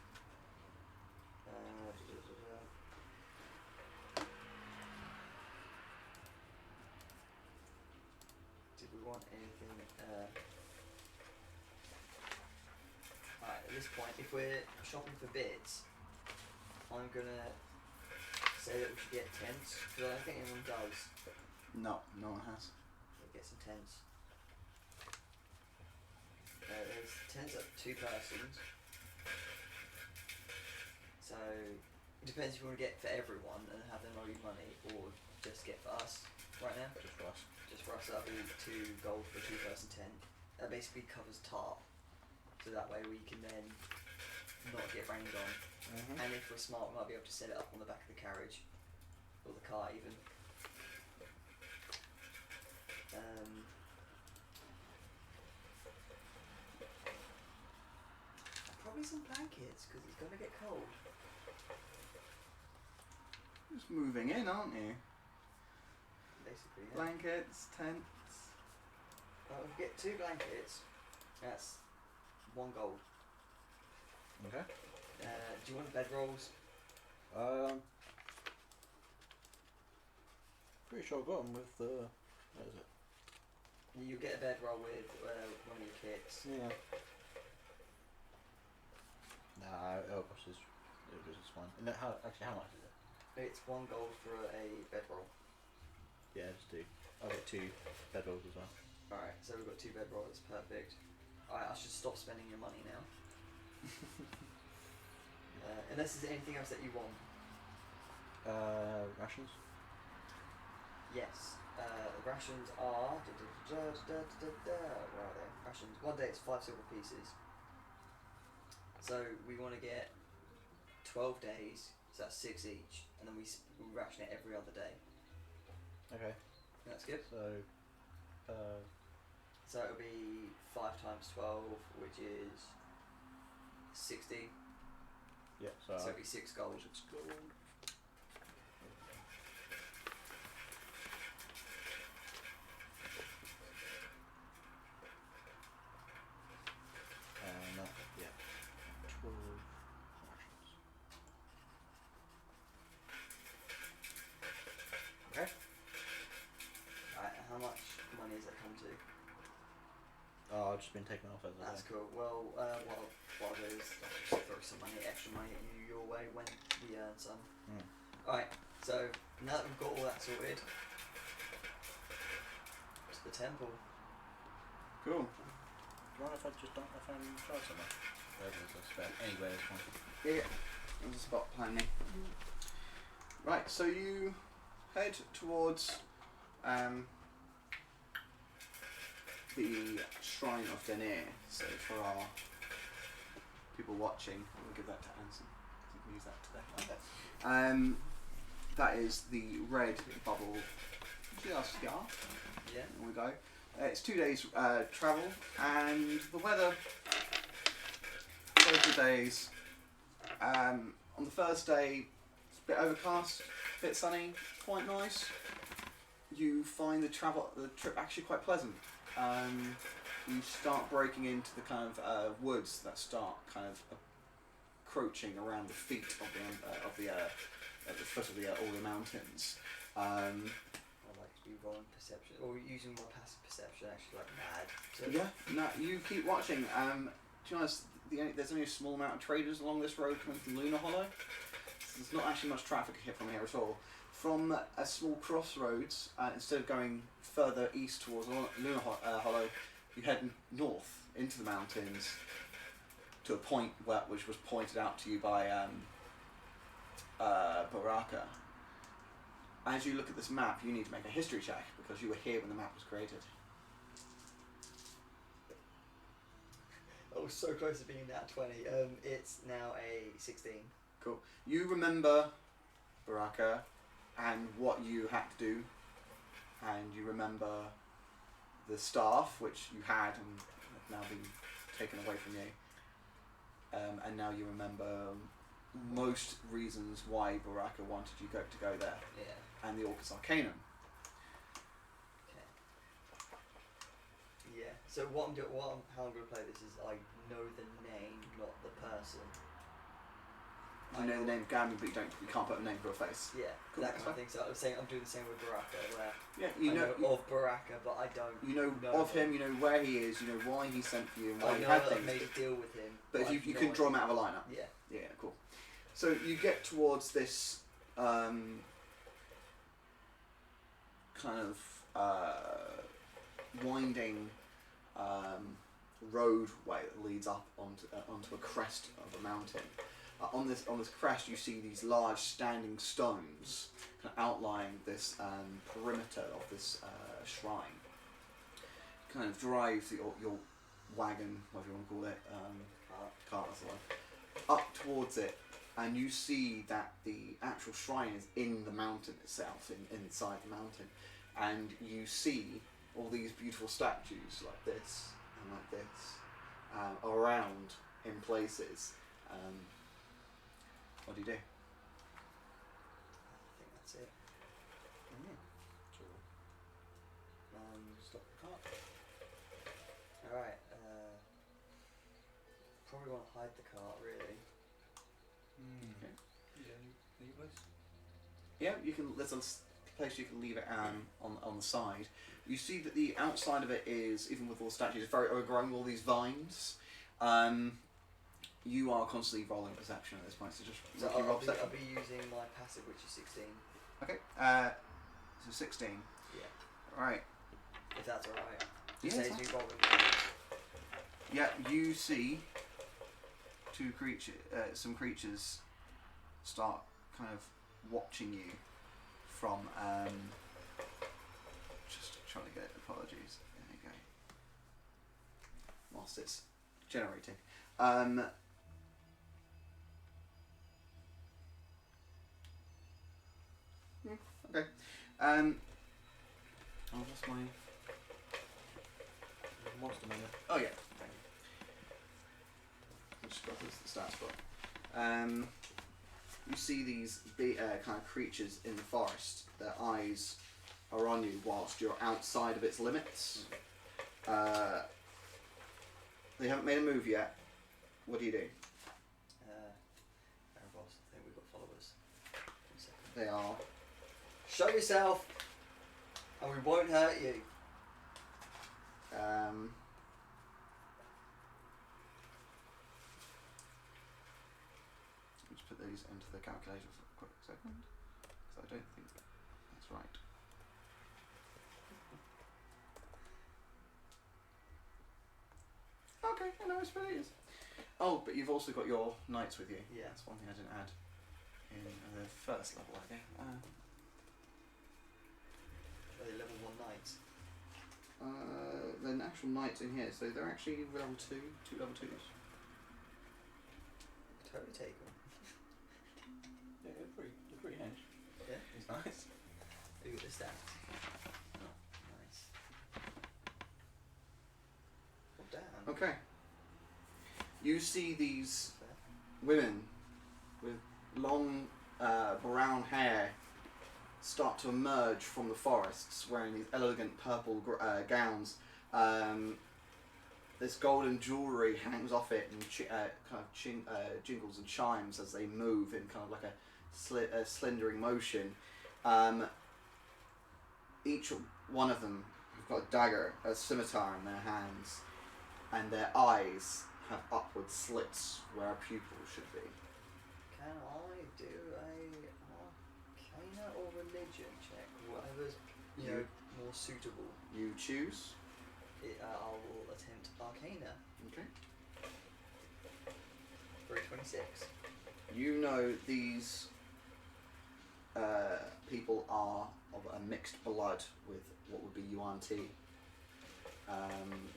Did we want anything? Alright, at this point, if we're shopping for bits, I'm gonna say that we should get tents, because I don't think anyone does. No, no one has. We'll get some tents. There's tents up to 2 persons. So it depends if you want to get for everyone and have them owe you money, or just get for us right now. just for us. Just for us, that'll be 2 gold for a 2-person tent. That basically covers tarp, so that way we can then not get rained on. Mm-hmm. And if we're smart, we might be able to set it up on the back of the carriage, or the car even. Probably some blankets, because it's going to get cold. Just moving in, aren't you? Basically, yeah. Blankets, tents. Well, if we get 2 blankets, that's 1 gold. Okay. Do you want bedrolls? Pretty sure I got them with the. What is it? You get a bedroll with one of your kits. Yeah. Nah, Erebos is fine. And how much is it? It's 1 gold for a bedroll. Yeah, just do. I'll get 2 bedrolls as well. Alright, so we've got 2 bedrolls, perfect. Alright, I should stop spending your money now. Unless there's anything else that you want. Rations? Yes. Rations are... Where are they? Rations. 1 day it's 5 silver pieces. So we want to get 12 days, so that's 6 each, and then we ration it every other day. Okay. That's good. So it'll be 5 times 12, which is 60. yeah, So it'll be 6 gold. 6 gold. And yeah, 12 rations. Okay. Alright, how much money has that come to? Oh, I've just been taken off as a That's cool. Well, what I'll do is I'll just throw some money, extra money at you your way when we earn some. Alright, so now that we've got all that sorted, to the temple. Cool. Do you mind if I just don't if I try somewhere? Wherever there's a spare. Anywhere there's one. Yeah, there's a spot plenty. Right, so you head towards the Shrine of Denir. So for our people watching, we'll give that to Ansem. You can use that today. Okay. That is the red bubble just here. Yeah. There we go. It's 2 days travel, and the weather, both the days. On the first day, it's a bit overcast, a bit sunny, quite nice. You find the trip actually quite pleasant. You start breaking into the kind of woods that start kind of encroaching around the feet of the at the foot of all the mountains. I'd like to be rolling perception, or using more passive perception, actually, like mad. So Yeah, no, you keep watching. To be honest, there's only a small amount of traders along this road coming from Lunar Hollow. There's not actually much traffic here from here at all. From a small crossroads, instead of going further east towards Lunar Hollow, you head north into the mountains to a point which was pointed out to you by Baraka. As you look at this map, you need to make a history check because you were here when the map was created. Oh, so close to being at 20. It's now a 16. Cool. You remember Baraka and what you had to do, and you remember the staff which you had and have now been taken away from you, and now you remember most reasons why Baraka wanted you to go there, Yeah. and the Orcus Arcanum. Okay. Yeah. So how I'm going to play this is I know the name, not the person. You know the name Gambling, but you can't put a name to a face. Yeah, Cool, that that's kind of thing. So I'm doing the same with Baraka, where Yeah, I know of Baraka, but I don't. You know of him. You know where he is. You know why he sent for you and why I you know had that I things. made a deal with him. But if I you have can no draw him idea. out of a lineup. Yeah. Yeah, cool. So you get towards this kind of winding roadway that leads up onto a crest of a mountain. On this crest, you see these large standing stones kind of outlining this perimeter of this shrine. You kind of drive your wagon, whatever you want to call it, cart, that's the one, up towards it, and you see that the actual shrine is in the mountain itself, inside the mountain, and you see all these beautiful statues like this and like this around in places. What do you do? I think that's it. Stop the cart. Alright, probably want to hide the cart, really. Okay. Yeah, any place? Yeah, you can. There's a place you can leave it on the side. You see that the outside of it is, even with all the statues, very overgrown with all these vines. You are constantly rolling perception at this point, so just So roll I'll perception. be using my passive, which is 16. Okay. So 16. Yeah. Right. If that's alright. Yeah, Saves it's me fine. rolling. Yeah, you see some creatures start kind of watching you from. Just trying to get it. Apologies. There you go. Whilst it's generating. Okay. Oh, that's my. Monster menu. Oh yeah. Just got this the stats book. You see these kind of creatures in the forest. Their eyes are on you whilst you're outside of its limits. They haven't made a move yet. What do you do? Erebos, I think we've got followers. 1 second. They are. Show yourself, and we won't hurt you. Let's put these into the calculator for a quick second, because I don't think that's right. Okay, I know it's what it is. Oh, but you've also got your knights with you. Yeah. That's one thing I didn't add in the first level, I think. Are they level 1 knights? The actual knights in here, so they're actually level 2 level 2s. Totally take them. Yeah, they're pretty hench. Yeah. It's nice. Look at the stats. Oh, nice. Well, damn. Okay. You see these Fair. women with long brown hair start to emerge from the forests wearing these elegant purple gowns. This golden jewellery hangs off it and jingles and chimes as they move in kind of like a slendering motion. Each one of them have got a dagger, a scimitar in their hands, and their eyes have upward slits where a pupil should be. Can I do a arcana or religion check. Whatever's more suitable. You choose. I'll attempt Arcana Okay. for a 26. You know these people are of a mixed blood with what would be Yuan Ti.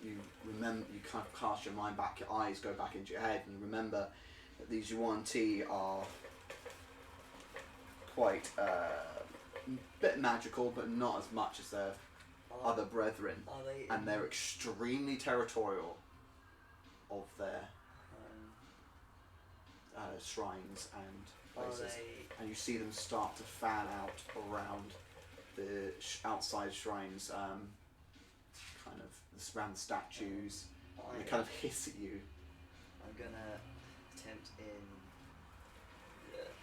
You remember, you kind of cast your mind back, your eyes go back into your head, and you remember that these Yuan Ti are quite a bit magical, but not as much as their other brethren, Are they? and they're extremely territorial of their shrines and Are places. they? And you see them start to fan out around the outside shrines, kind of around the statues, and they kind of hiss at you. I'm gonna attempt in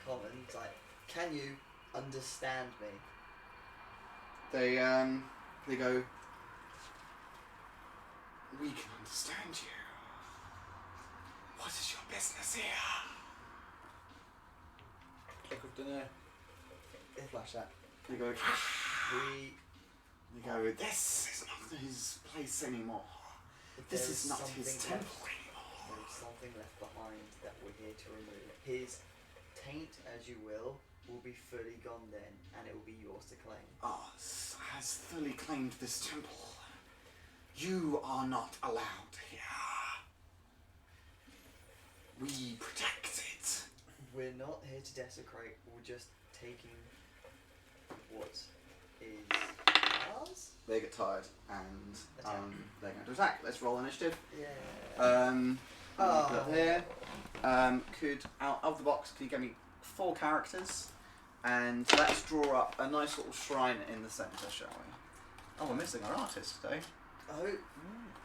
common. It's like, can you understand me? They go, we can understand you. What is your business here? Click of dinner. Flash that. They go, We. they go, this is not his place anymore. This is not his temple anymore. There's something left behind that we're here to remove. His taint, as you will be fully gone then, and it will be yours to claim. Oz has fully claimed this temple. You are not allowed here. We protect it. We're not here to desecrate, we're just taking what is ours? They get tired and they're going to attack. Let's roll initiative. Yeah. Put it up here. Could out of the box? Can you give me 4 characters? And let's draw up a nice little shrine in the centre, shall we? Oh, we're missing our artist today.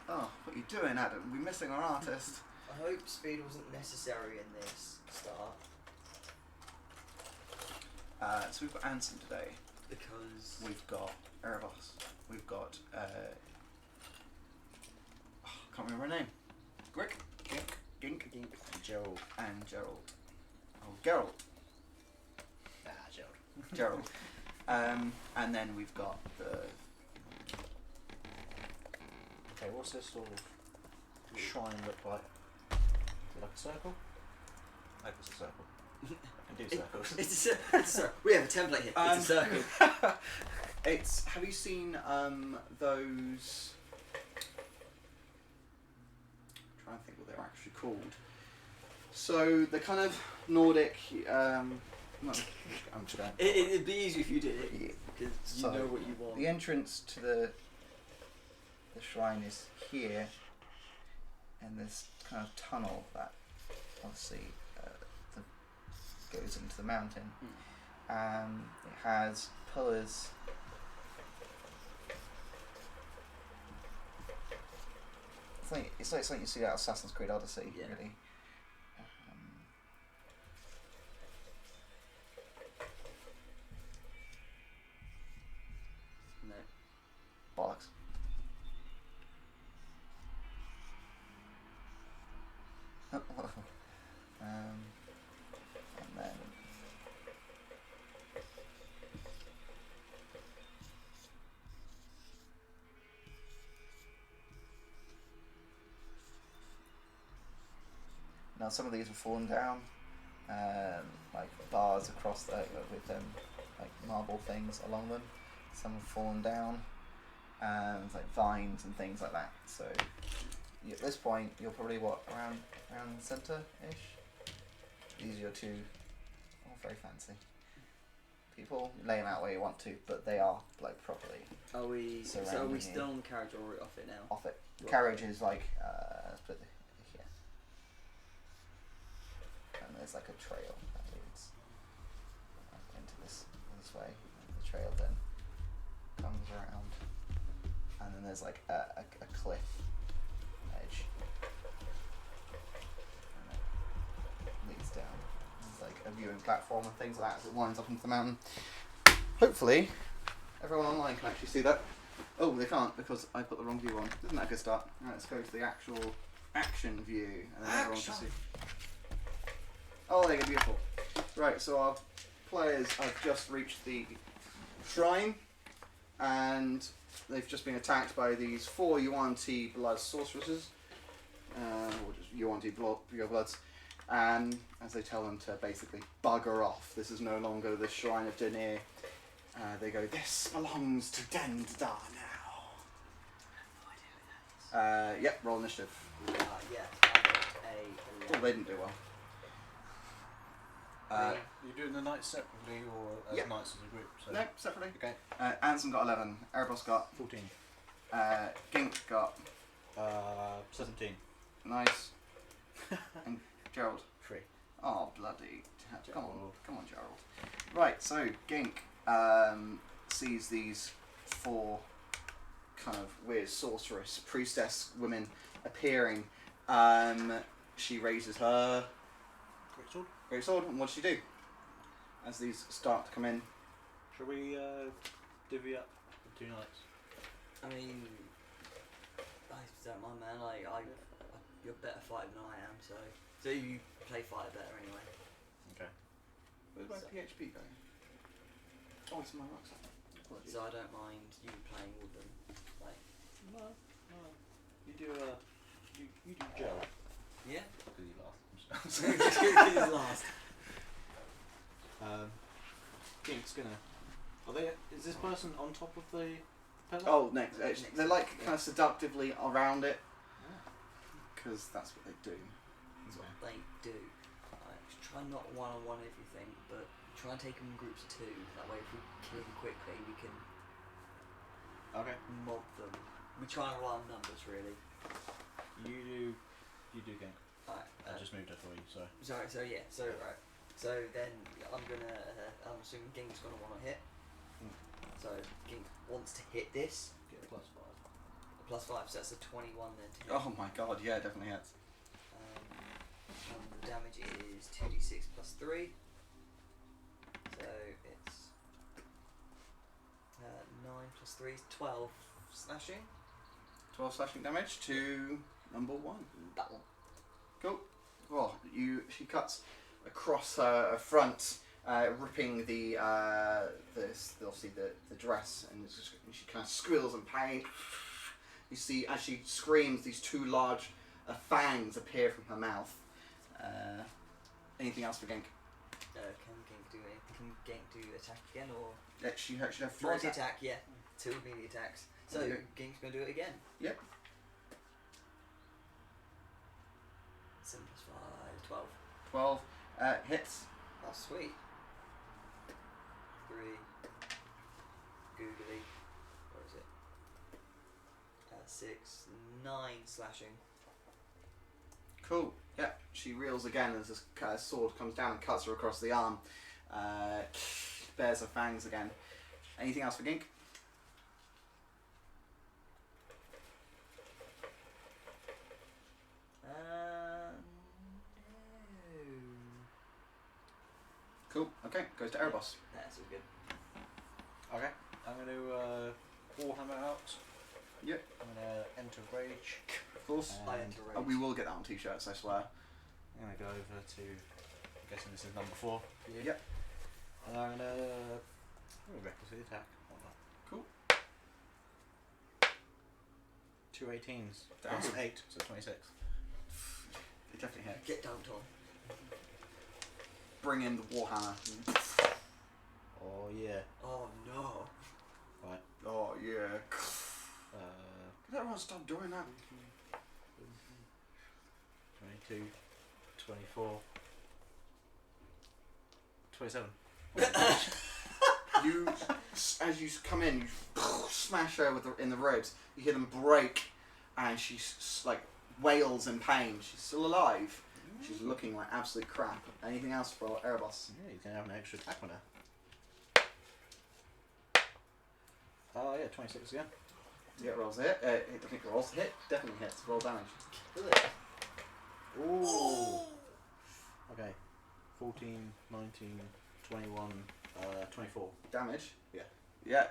Oh, what are you doing, Adam? We're missing our artist. I hope speed wasn't necessary in this start. So we've got Ansem today. Because We've got Erebos. We've got can't remember her name. Gink, Gerald. and Gerald. Oh, Gerald. Gerald. Gerald. And then we've got the Okay, what's this sort of shrine look like? Is it like a circle? I hope it's a circle. I can do circles. It's a we have a template here. It's a circle. It's. Have you seen those? I'm trying to think what they're actually called. So the kind of Nordic. No, I'm just going. It'd be easy if you did it because you So, know what you want. The entrance to the shrine is here, and this kind of tunnel that obviously goes into the mountain. It has pillars. It's like something you see out of Assassin's Creed Odyssey, Yeah. really. No. Bollocks. And then now some of these have fallen down, like bars across with like marble things along them. Some have fallen down, and like vines and things like that. So at this point, you're probably around the centre-ish. These are your two, all very fancy people. Lay them out where you want to, but they are like properly Are we? So are surrounding we you. still on the carriage or are we off it now? Off it. The Right. carriage is like let's put it here, and there's like a trail that leads into this way. And the trail then comes around, and then there's like a cliff edge, and it leads down. There's like a viewing platform and things like that as it winds up into the mountain. Hopefully, everyone online can actually see that. Oh, they can't because I put the wrong view on. Isn't that a good start? Right, let's go to the actual action view, and then everyone can see. Oh, there you go, beautiful. Right, so our players have just reached the shrine, and they've just been attacked by these 4 Yuan-Ti blood sorceresses, or just Yuan-Ti pure bloods, as they tell them to basically bugger off. This is no longer the Shrine of Denir. They go, this belongs to Dendar now. Yep, roll initiative. Yeah, I got a 11. Oh, they didn't do well. You're doing the knights separately or as Yeah. knights as a group? So. No, separately. Okay. Ansem got 11, Erebos got, 14. Gink got, 17. nice, and Gerald. 3. Oh, bloody. Come on, Gerald. come on, Gerald. Right, so Gink sees these 4 kind of weird sorceress, priestess women appearing. She raises her great sword, and what does she do? As these start to come in. Shall we divvy up the 2 knights? I mean, I don't mind, man. You're a better fighter than I am, so you play fighter better anyway. Okay. Where's my So- PHP going? Oh, it's my rucksack. Apologies. So I don't mind you playing with them. Like, No. You do you do gel. yeah. Because you Just give it last. Gink's gonna. Are they? Is this person on top of the pillar? Oh, next. They're like kind of seductively around it, because that's what they do. That's what they do. Like, try not one-on-one everything, but try and take them in groups of 2. That way, if we kill them quickly, we can Okay. mob them. We try and rely on numbers, really. You do Gink. Right. I just moved it for you, so. Sorry. So yeah. So right. So then I'm assuming Gink's gonna want to hit. So Gink wants to hit this. Get a +5. +5, so that's a 21 then to hit. Oh my god, yeah, definitely hits. And the damage is 2d6 plus 3. So it's 9 plus 3 is 12 slashing. 12 slashing damage to number 1. That one. Cool. Oh, she cuts across her front, ripping the obviously the dress, and she kind of squeals in pain. You see, as she screams, these 2 large fangs appear from her mouth. Anything else for Gink? Can Gink do anything? Can Gink do attack again, or She should have 3 multi attack? Yeah, 2 immediate attacks. So Okay. Gink's gonna do it again. Yep. 7 plus 5, 12. 12 hits. Oh, sweet. 3. Googly. Where is it? 6. 9 slashing. Cool. Yeah. She reels again as this sword comes down and cuts her across the arm. Bares her fangs again. Anything else for Gink? No. Cool. Okay. Goes to Erebos. That's all good. Okay. I'm going to Warhammer out. Yep. I'm going to enter rage. Of course. And I enter rage. We will get that on t-shirts, I swear. I'm going to go over to. I'm guessing this is number 4. for you. Yep. And I'm going to. Recklessly attack. Why not? Cool. 2 18s. Damn. Plus 8, so 26. It definitely hits. Get down, Tom. Bring in the Warhammer. Oh yeah. Oh no. Right. Oh yeah. Uh, Can everyone stop doing that? 22, 24, 27. You, as you come in, you smash her in the ribs. You hear them break, and she like wails in pain. She's still alive. She's looking like absolute crap. Anything else for Erebos? Yeah, you can have an extra attack on her. Oh yeah, 26 again. Yeah, rolls a hit. I think rolls a hit. Definitely hits. Roll damage. Ooh. Okay. 14, 19, 21, 24. Damage. Yeah. Yeah.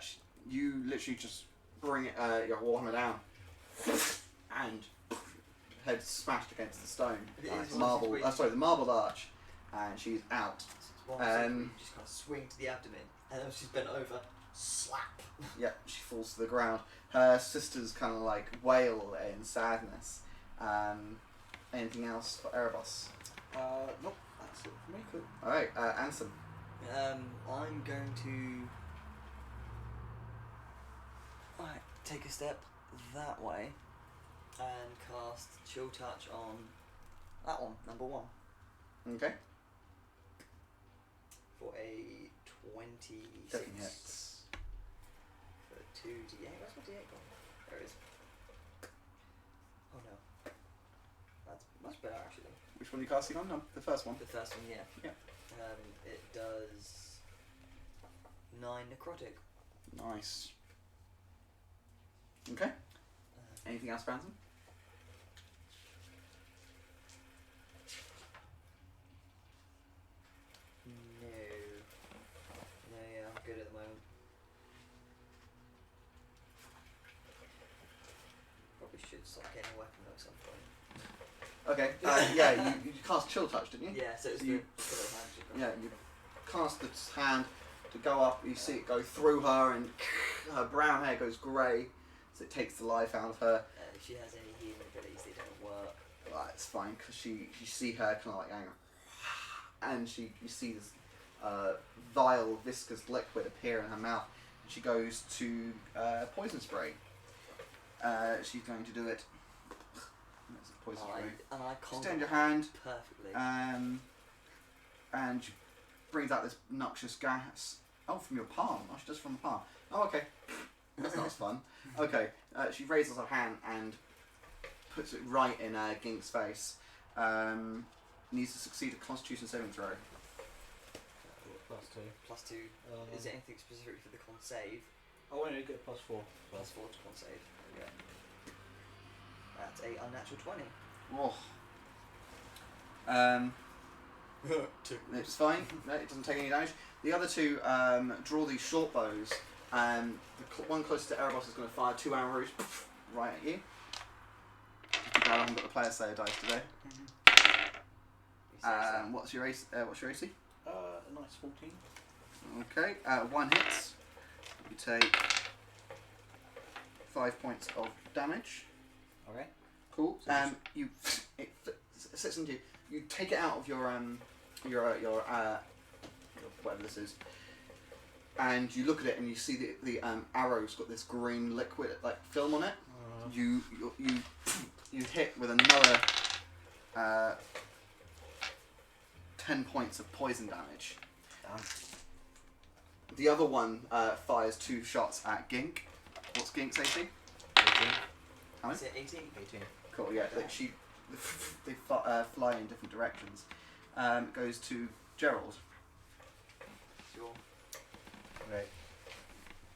You literally just bring your Warhammer down, and head smashed against the stone. It Like is marble. one of those Sorry, the marbled arch, and she's out. One Um, you just kind of swing to the abdomen, and then she's bent over. slap. Yep, she falls to the ground. Her sisters kind of like wail in sadness. Anything else for Erebos? Nope, that's it for me. Cool. Alright, Ansem. I'm going to take a step that way and cast Chill Touch on that one, number 1, Okay. for a 26. Definitely hits. For 2d8. Where's my d8 gone? There it is. Oh no. That's much better actually. Which one are you casting on? No, the first one. The first one, yeah. Yeah. It does 9 necrotic. Nice. Okay. Anything else, Ansem? No. No, yeah, I'm good at the moment. Probably should start getting a weapon though at some point. Okay. Yeah, you cast Chill Touch, didn't you? Yeah, so it's You- the little hand you've got. Yeah, you cast its hand to go up, you see it go through her, and her brown hair goes grey, so it takes the life out of her. If she has any healing abilities, they don't work. Well, it's fine, because you see her kind of like going, and you see this vile, viscous liquid appear in her mouth, and she goes to poison spray. She's going to do it. That's a poison spray. And I Extend your hand, perfectly. and she brings out this noxious gas. Oh, from your palm. Oh, she does from the palm. Oh, okay. That's not as fun. Okay, she raises her hand and puts it right in Gink's face. Needs to succeed a Constitution saving throw. +2. +2. Is it anything specific for the con save? Oh, wait, no, you get +4. +4 to con save. Yeah. That's a unnatural 20. Oh. It's fine. No, it doesn't take any damage. The other two draw these short bows. The one closest to Erebos is going to fire 2 arrows right at you. I haven't got the player slayer dice today. What's your AC? A nice 14. Okay, 1 hits. You take 5 points of damage. Okay. Cool. So It sits into you. You take it out of your whatever this is, and you look at it and you see the arrow's got this green liquid like film on it. You hit with another 10 points of poison damage. Damn. The other one fires 2 shots at Gink. What's Gink's AC? 18. How Is many? it 18? 18. Cool. Yeah, they fly in different directions. It goes to Gerald. Sure. Right.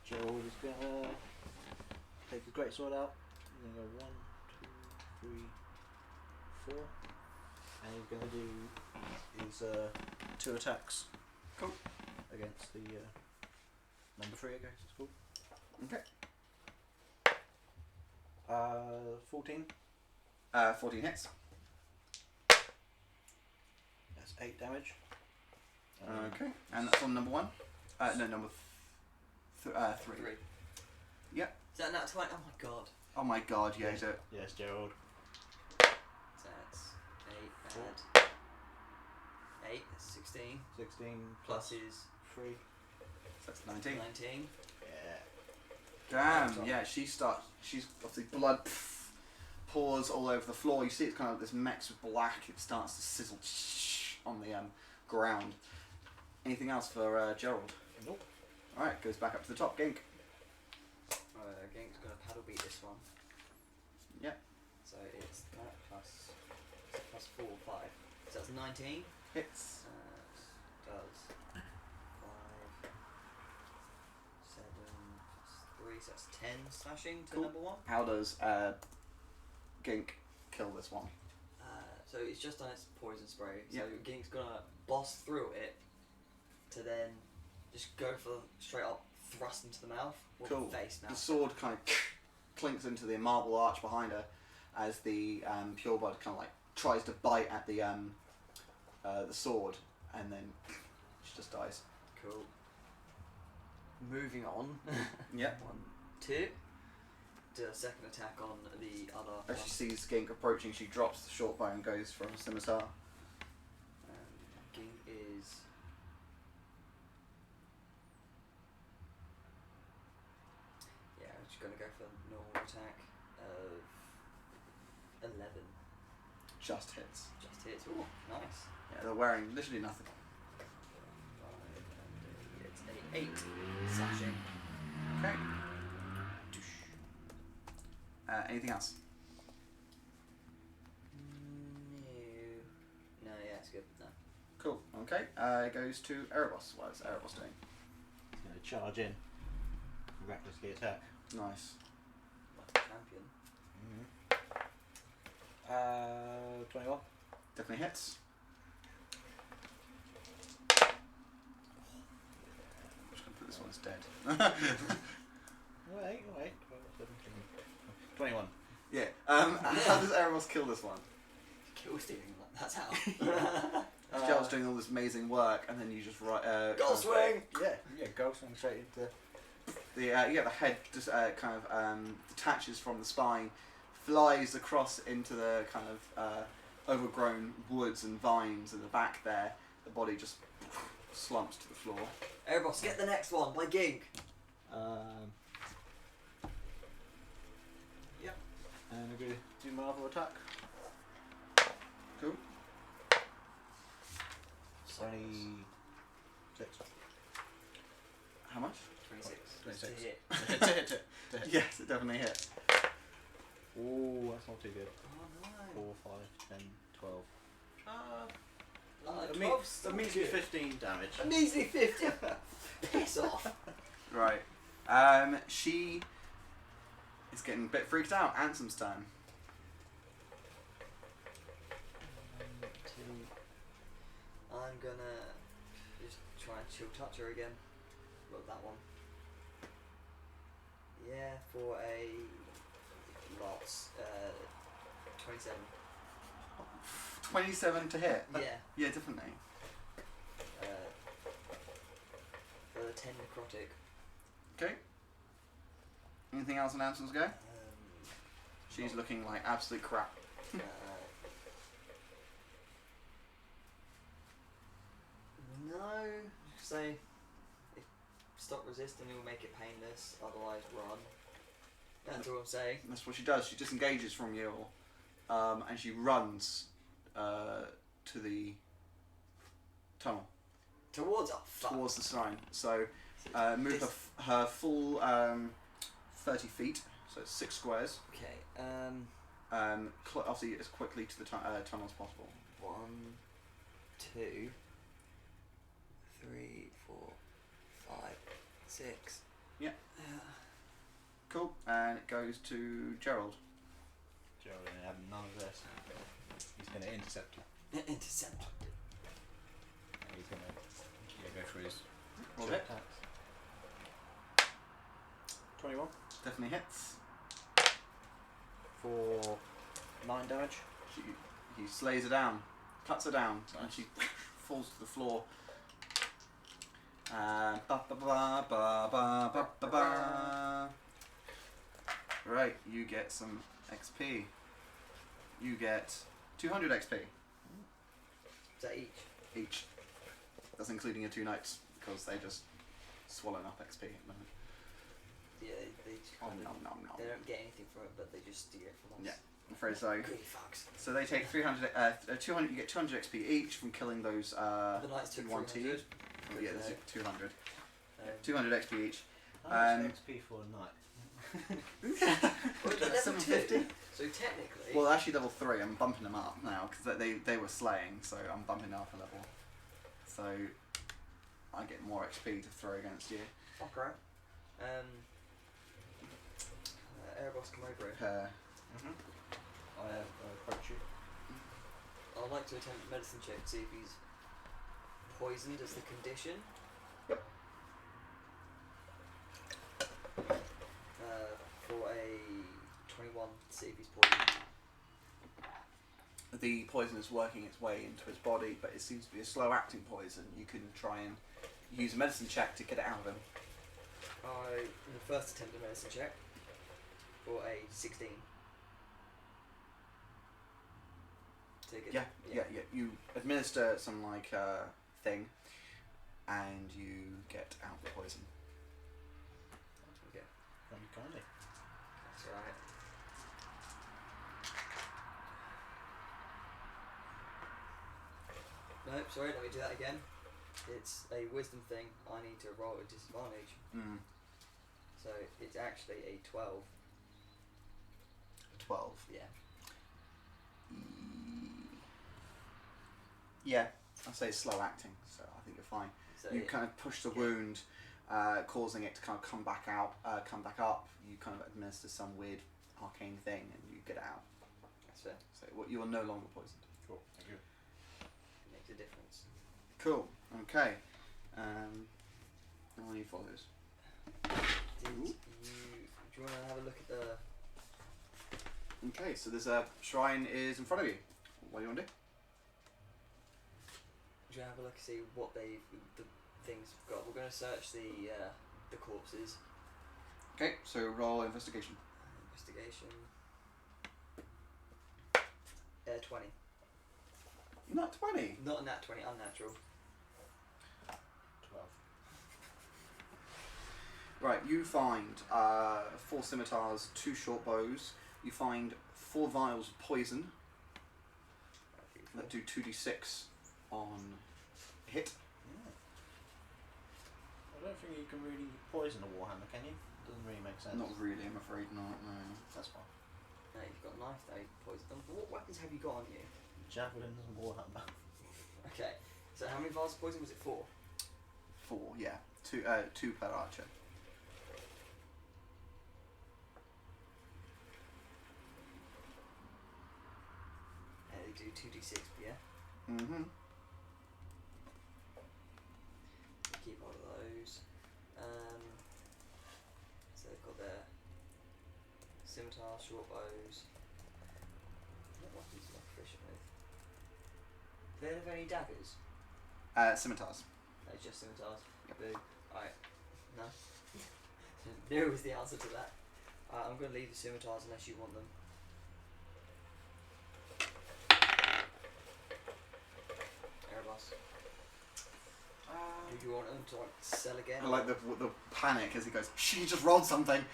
Gerald is gonna take his great sword out. He's gonna go 1, 2, 3, 4, and he's gonna do his 2 attacks. Cool. Against the number 3, I guess it's called. Okay. 14. 14 hits. That's 8 damage. Okay, and that's on number 1. No, number 3. 3. Yep. Is that nat 20? Oh my god. Oh my god, yeah, do it. Yes, Gerald. So that's 8 add 8, that's 16. 16 Plus his 3. So that's 19. 19. Yeah. Damn, yeah, she's obviously blood pours all over the floor. You see it's kind of this mix with black. It starts to sizzle on the ground. Anything else for Gerald? Nope. Alright, goes back up to the top. Gink. Gink's gonna paddle beat this one. Yep. So it's that plus 4, 5. So that's 19. Hits. Does 5, 7 plus 3, so that's 10 slashing to Cool. number 1. How does Gink kill this one? So it's just on its poison spray. So Yep. Gink's gonna boss through it to then just go for straight up thrust into the mouth or Cool. face now. The sword kind of clinks into the marble arch behind her as the pure blood kind of like tries to bite at the sword, and then she just dies. Cool. moving on. Yep. 1, 2. Do a second attack on the other As one. she sees Gink approaching, she drops the short bow and goes for a scimitar. Ging is... Yeah, I'm just going to go for a normal attack of 11. Just hits. Just hits. Ooh, nice. Yeah, they're wearing literally nothing. 5 and it's a 8 slashing. Okay. Anything else? No, yeah, it's good. No. Cool. Okay. It goes to Erebos. What is Erebos doing? He's going to charge in. Recklessly attack. Nice. Like a champion. 21. Definitely hits. I'm just going to put this one as dead. Wait. 21. Yeah. How does Erebos kill this one? Kill stealing, that's how. Gel's doing all this amazing work, and then you just Goal swing! Yeah, go swing straight into. The head just kind of detaches from the spine, flies across into the kind of overgrown woods and vines at the back there. The body just slumps to the floor. Erebos, get the next one by Gink. Yep. And I'm going to do my other attack. Cool. 26. How much? 26. 26. To hit. to hit. Yes, it definitely hit. Oh, that's not too good. Oh, 4, 5, 10, 12. no. A 12's measly good. 15 damage. A measly 50. Piss off. Right. She is getting a bit freaked out. Ansem's turn. I'm gonna just try and chill touch her again. Well, that one. Yeah, for a lots. 27. 27 to hit. Yeah. Yeah, definitely. For the 10 necrotic. Okay. Anything else on Ansem's go? She's looking like absolute crap. No, say stop resisting, it will make it painless. Otherwise, run. That's all I'm saying. That's what she does. She disengages from you, and she runs to the tunnel Towards fuck. towards the sign. So move her full 30 feet, so it's 6 squares. Okay. Obviously, as quickly to the tunnel as possible. 1, 2, 3, 4, 5, 6. Yeah. Cool. And it goes to Gerald. Gerald going to have none of this. He's going to intercept her. Intercept. And he's going to go for his Roll short it. attacks. 21 Definitely hits. for 9 damage. He slays her down, cuts her down, and she falls to the floor. Ba ba ba ba ba ba ba ba. Right, you get some XP. You get 200 XP Is that each? each. That's including your 2 knights, because they just swallow up XP at the moment. Yeah, they just Nom kind nom of, nom they nom. don't get anything from it, but they just steal it from us. Yeah, I'm afraid so. Greedy fucks. So they take 300, 200. You get 200 XP each from killing those. The knights took one 300. Yeah, there's 200. 200 200. XP each. How much XP for a knight? Well, they're level 750. 2. So technically. Well, actually, level 3. I'm bumping them up now because they were slaying, so I'm bumping up a level. So I get more XP to throw against you. Fuck right. Erebos, come over here. I approach you. I'd like to attempt a medicine check to see if he's poisoned as the condition. Yep. For a 21 to see if he's poisoned. The poison is working its way into his body, but it seems to be a slow-acting poison. You can try and use a medicine check to get it out of him. first attempt at medicine check for a 16. Take it. Yeah. You administer some like thing, and you get out the poison. Okay, Thank you kindly. that's alright. Nope, sorry, let me do that again. It's a wisdom thing. I need to roll at disadvantage. So it's actually a 12. 12. Yeah. Yeah, I'd say it's slow acting, so I think you're fine. So You kind of push the wound, causing it to kind of come back up. You kind of administer some weird arcane thing, and you get it out. That's fair. So you are no longer poisoned. Cool. Thank you. It makes a difference. Cool. Okay. Now any follows. Do you want to have a look at the... Okay, so there's a shrine is in front of you. What do you want to do? Do you want to have a look and see what the things we've got? We're going to search the corpses. Okay, so roll investigation. Investigation. 20. Not 20. Not a nat 20, unnatural. 12. Right, you find 4 scimitars, 2 short bows. You find 4 vials of poison that do 2d6 on hit. I don't think you can really poison a warhammer, can you? Doesn't really make sense. Not really, I'm afraid not. No. That's fine. No, you've got knife though, poison them. What weapons have you got on you? Javelins and warhammer. Okay, so how many vials of poison was it? 4? 4, yeah. 2 per archer. They do 2d6, yeah? Mm-hmm. Keep hold of those. So they've got their scimitar, short bows. What weapons am I proficient with? Do they have any daggers? Scimitars. No, just scimitars. Yep. Boo. Alright. No. No is the answer to that. I'm going to leave the scimitars unless you want them. Erebos. Do you want them to like sell again? I like the panic as he goes, she just rolled something.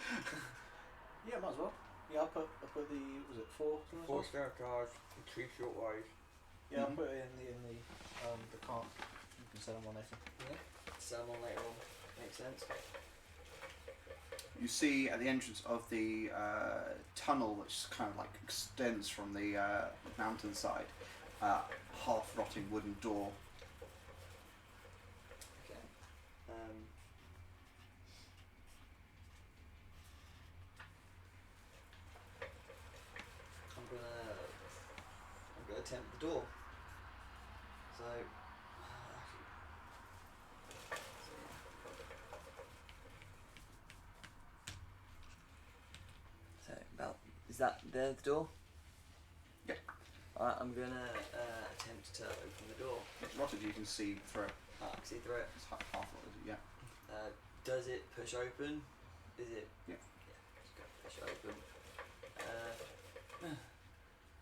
Yeah, might as well. Yeah, I'll put the, was it 4? 4 scimitars and 2 short bows. Yeah, I'll Mhm. put it in the cart. You can sell them on later. Yeah. Sell them on later on. Makes sense. You see at the entrance of the tunnel, which kind of like extends from the mountainside, half-rotting wooden door. Okay. I'm gonna attempt the door. So, so about is that there the door? Yep. Alright, I'm gonna attempt to open the door. It's rotted, you can see through it. I can see through it. It's half-rotted, yeah. Does it push open? Is it? Yeah. Yeah, just go push it open.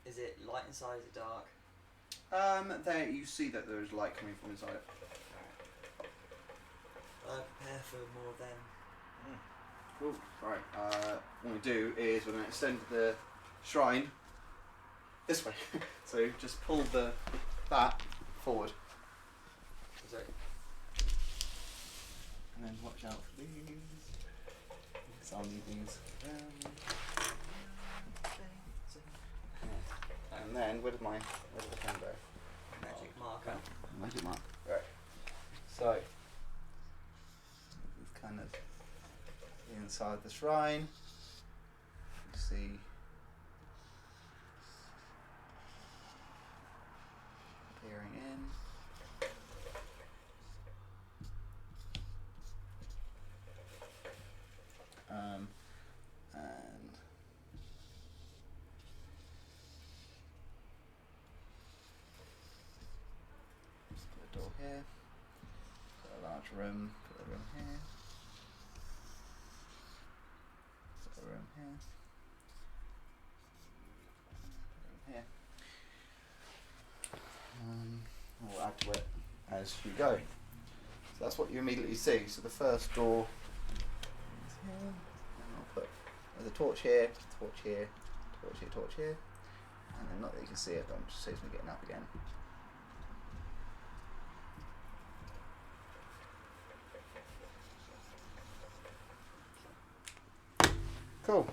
Is it light inside? Is it dark? There you see that there is light coming from inside it. Prepare for more of them. Cool. Right. What we do is we're going to extend the shrine this way. So just pull that forward. Sorry. And then watch out for these. Because I'll need these. And then where did the pen go? Magic marker. Magic mark. Right. So We've kind of inside the shrine. You see peering in. And just put a door here. Put a large room. Put a room here. here. We'll add to it as you go. So that's what you immediately see. So the first door is here. And I'll put there's a torch here, torch here, torch here, torch here. And then not that you can see it, but I'm just saves me getting up again. Cool.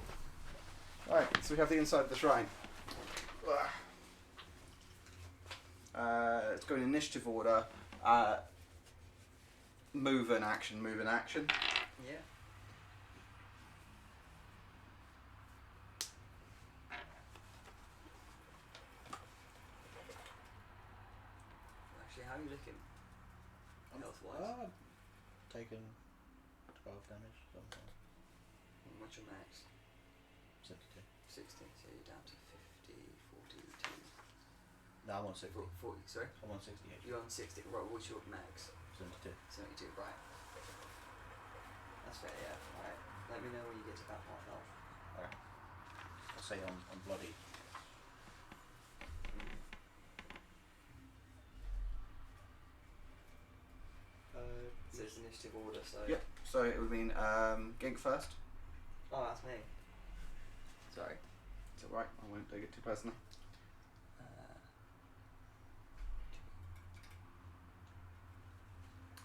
Alright, so we have the inside of the shrine. Let's go in initiative order. Move and action, move and action. Yeah. Actually, how are you looking? Health-wise? Taken 12 damage. Something. What's your max? 62. 60, so you're down to 50, 42. No, I'm on 60. 40, sorry? I'm on 68. You're on 60, right, what's your max? 72. 72, right. That's fair, yeah. Alright, let me know when you get to about half health. Alright. I'll say on bloody. So it's initiative order, so... Yep, so it would mean Gink first. Oh, that's me. Sorry. It's alright, I won't take it too personally.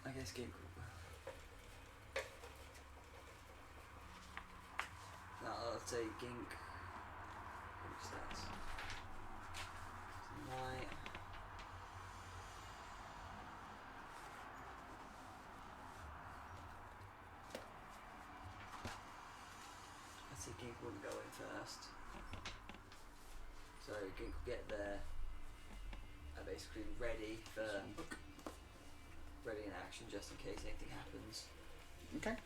I guess Gink. No, I'll say Gink. Which stats? Might. I'd say Gink wouldn't go in first. So Gink will get there. Basically ready in action just in case anything happens. Okay.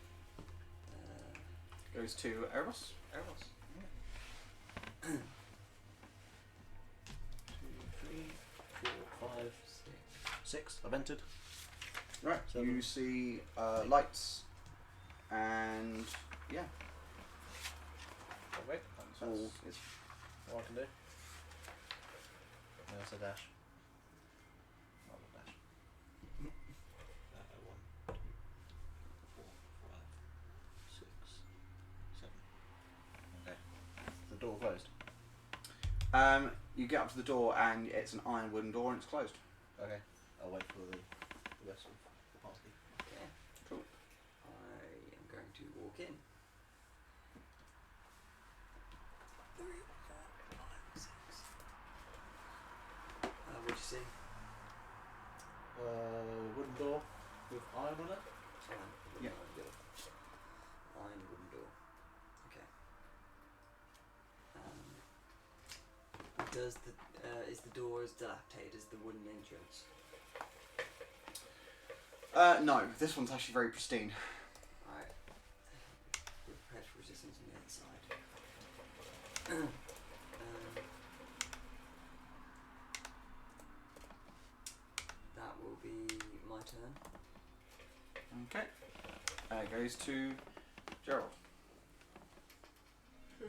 Goes to Erebos. Erebos. 2, 3, 4, 5, 6. I've entered. Right, Seven. you see lights and yeah, Oh, wait. it's all it's What I can do. There's a dash. Not a dash. 1, 2, 3, 4, 5, 6, 7. Okay. The door closed. you get up to the door and it's an iron wooden door and it's closed. Okay. I'll wait for the rest of the party. Okay. Cool. I am going to walk in. 3, 4, 5, 6. What'd you see? Wooden door with iron on it. Iron. Yeah. Iron wooden door. Okay. Does the is the door as dilapidated as the wooden entrance? No, this one's actually very pristine. Alright. We're prepared for resistance on the inside. That will be my turn. Okay. Goes to Gerald. 1, 2,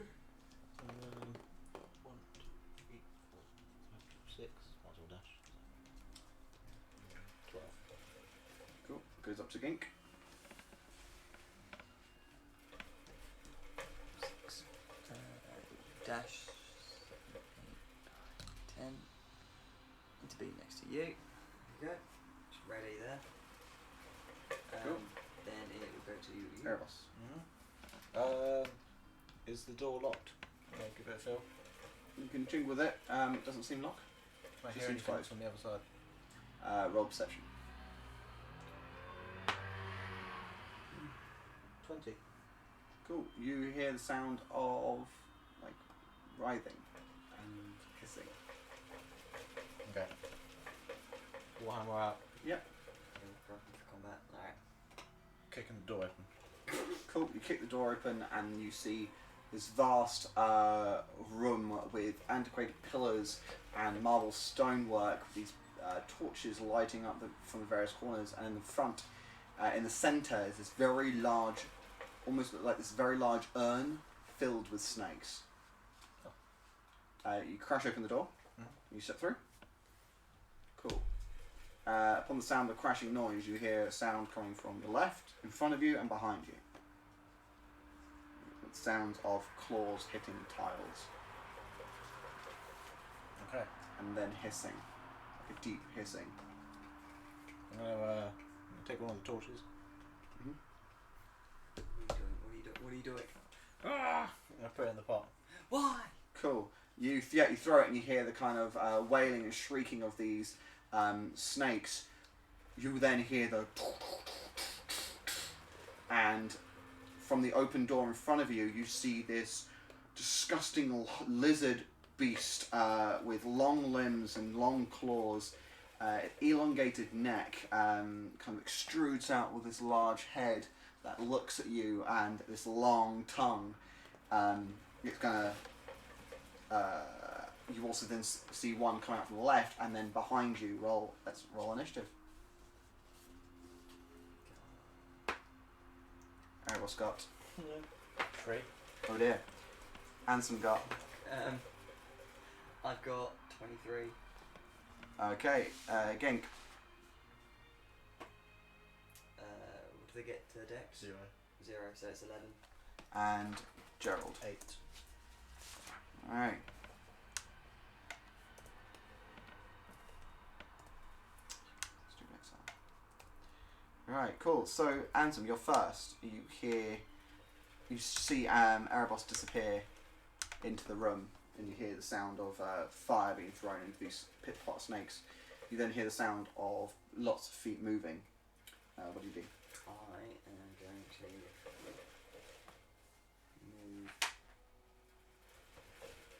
3, 4, 5, 6. Might as well dash. 12. Cool. Goes up to Gink. 6. Dash. 10. And to be next to you. There you go. Just ready there. Cool. Then it will go to you. Erebos. Is the door locked? Okay, give it a feel. You can jingle with it. It doesn't seem locked. Can I Just hear seems anything closed. from the other side? Roll perception. 20. Cool. You hear the sound of like writhing and kissing. Okay. Warhammer out. Yep. For combat. Alright. Kicking the door open. Cool. You kick the door open and you see this vast room with antiquated pillars and marble stonework with these torches lighting up from the various corners, and in the front, in the centre, is this very large, almost like this very large urn filled with snakes. You crash open the door. You step through. Cool. Upon the sound of crashing noise, you hear a sound coming from your left, in front of you, and behind you. It's sounds of claws hitting tiles, Okay. and then hissing, like a deep hissing. I'm gonna take one of the torches. What are you doing? Ah! And I put it in the pot. Why? Cool. You throw it, and you hear the kind of wailing and shrieking of these snakes. You then hear the and from the open door in front of you, you see this disgusting lizard beast with long limbs and long claws, elongated neck, kind of extrudes out with this large head that looks at you, and this long tongue. It's gonna. You also then see one coming out from the left, and then behind you. Let's roll initiative. Erebos got 3. Oh dear. Ansem got. I've got 23. Okay. Genk. What do they get to the dex? 0. 0, so it's 11. And Gerald. 8. Alright. Let's do next one. Alright, cool. So, Ansem, you're first. You see Erebos disappear into the room, and you hear the sound of fire being thrown into these pit pot snakes. You then hear the sound of lots of feet moving. What do you do? I am going to move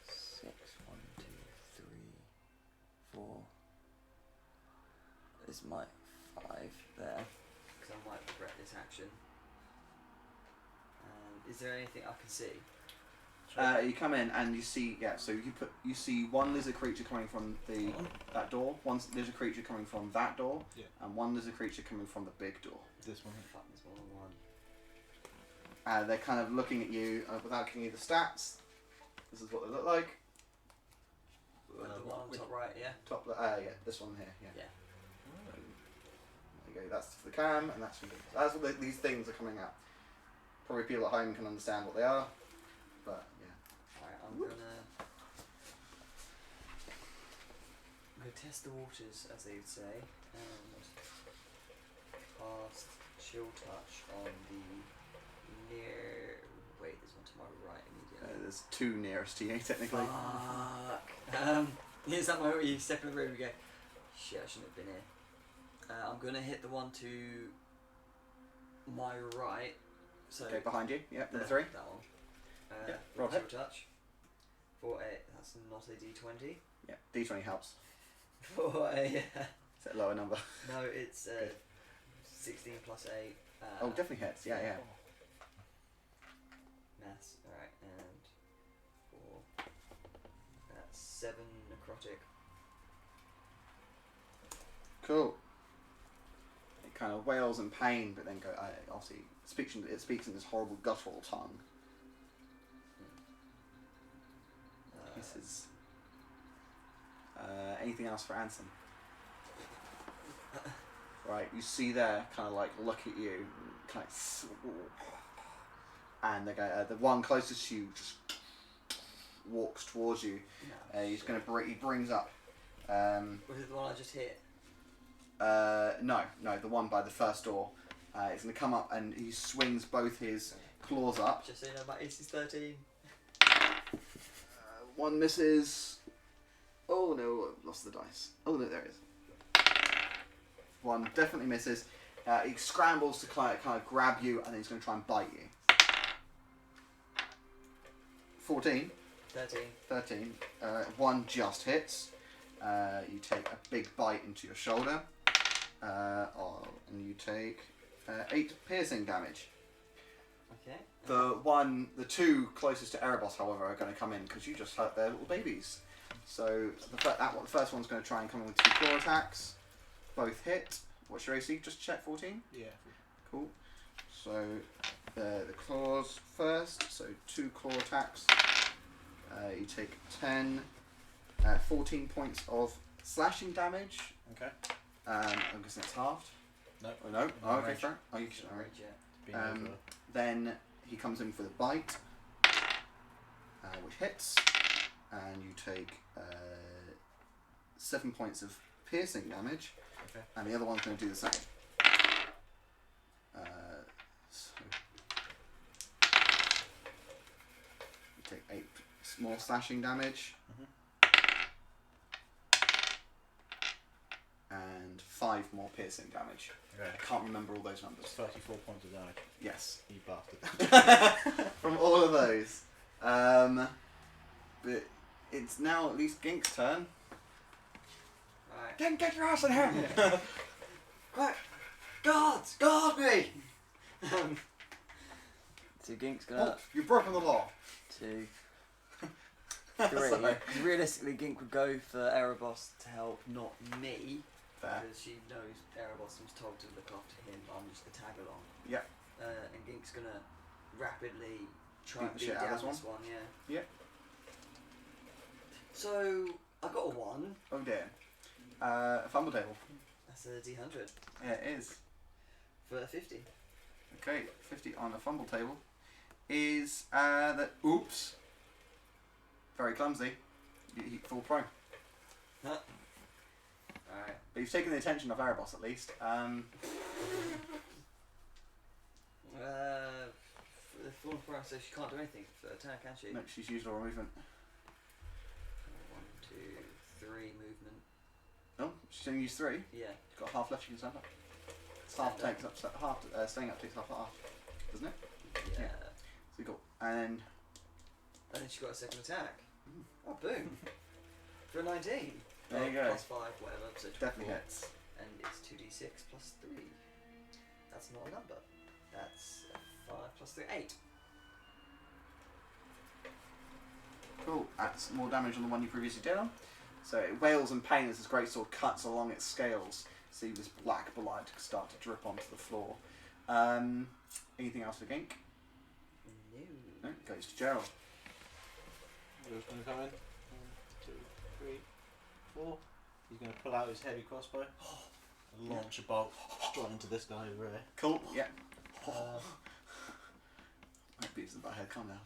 6, 1, 2, 3, 4. There's my 5 there, because I might regret this action. Is there anything I can see? You come in and you see, so you see one lizard creature coming from that door, one lizard creature coming from that door, and one lizard creature coming from the big door. This one. Fuck, there's more than one. They're kind of looking at you without giving you the stats. This is what they look like. The one on top right, yeah? This one here, yeah. Yeah. There you go, that's for the cam, and that's for you. So that's what these things are coming out. Probably people at home can understand what they are, but yeah. Alright, I'm gonna test the waters, as they would say, and cast Chill Touch on the near. Wait, there's one to my right immediately. There's two nearest to you, technically. Fuck. Here's that moment where you step in the room and go, shit, I shouldn't have been here. I'm gonna hit the one to my right. So Okay, behind you. Yeah, number 3. That one. Yeah, roll Chill hit. Touch. For a, that's not a D20. Yeah, D20 helps. For a, It's a lower number. no, it's 16 plus 8. Oh, definitely hits. Yeah, yeah. Maths. Alright, and 4. That's 7 necrotic. Cool. It kind of wails in pain, but then obviously it speaks in this horrible guttural tongue. This is. Anything else for Ansem? Right, you see there, kind of like look at you, kind of, and they go. The one closest to you just walks towards you. He's going to he brings up. Was it the one I just hit? No, the one by the first door. He's going to come up and he swings both his claws up. Just so you know, my AC is 13. One misses. Oh no, I've lost the dice. Oh no, there it is. One definitely misses. He scrambles to kind of grab you, and then he's going to try and bite you. 14. 13. One just hits. You take a big bite into your shoulder. And you take 8 piercing damage. Okay. The two closest to Erebos, however, are going to come in because you just hurt their little babies. So the first one's going to try and come in with 2 claw attacks. Both hit. What's your AC? Just check 14. Yeah. Cool. So the claws first. So 2 claw attacks. You take 14 points of slashing damage. Okay. I'm guessing it's halved. No. Oh, no. Oh, okay, Range. fair. Oh, you It's can not alright. range yet. Being over. Then he comes in for the bite, which hits, and you take 7 points of piercing damage, Okay. and the other one's going to do the same. So you take 8 more slashing damage, and 5 more piercing damage. Okay. I can't remember all those numbers. 34 points of damage. Yes. You bastard. From all of those. But it's now at least Gink's turn. Alright. Gink, get your ass in here! Quick! Guards! Guard me! So Gink's gonna... Oh, you've broken the law. 2, 3. Sorry. Realistically, Gink would go for Erebos to help, not me. Fair. Because she knows Erebos was told to look after him. I'm just a tag along. Yep. And Gink's gonna rapidly try Beat and the beat shit out down of this this one, yeah. Yep. So, I got a 1. Oh dear. A fumble table. That's a D100 Yeah, it is. for 50. Okay, 50 on a fumble table is that. Oops. Very clumsy. You fall prone. Huh. Alright. But you've taken the attention of Erebos at least. For the full price, so she can't do anything for attack, can she? No, she's used all her movement. 1, 2, 3 movement. Oh, she's only used 3. Yeah. She's got half left, she can stand up. Stand Half up. takes up, staying up takes half, doesn't it? Yeah. So you got, and And then she got a second attack. Oh, boom. For a 19. There you go. Plus 5, whatever, so 24. definitely hits. And it's 2d6 plus 3. That's not a number. That's 5 plus 3, 8. Cool. That's more damage on the one you previously did on. So it wails in pain as this great sword cuts along its scales. See this black blood start to drip onto the floor. Anything else for Gink? No. No, it goes to Gerald. Who's going to come in? 1, 2, 3, 4. He's going to pull out his heavy crossbow. And launch a bolt straight into this guy over here. Cool. Yeah. My beats in my head. Calm down.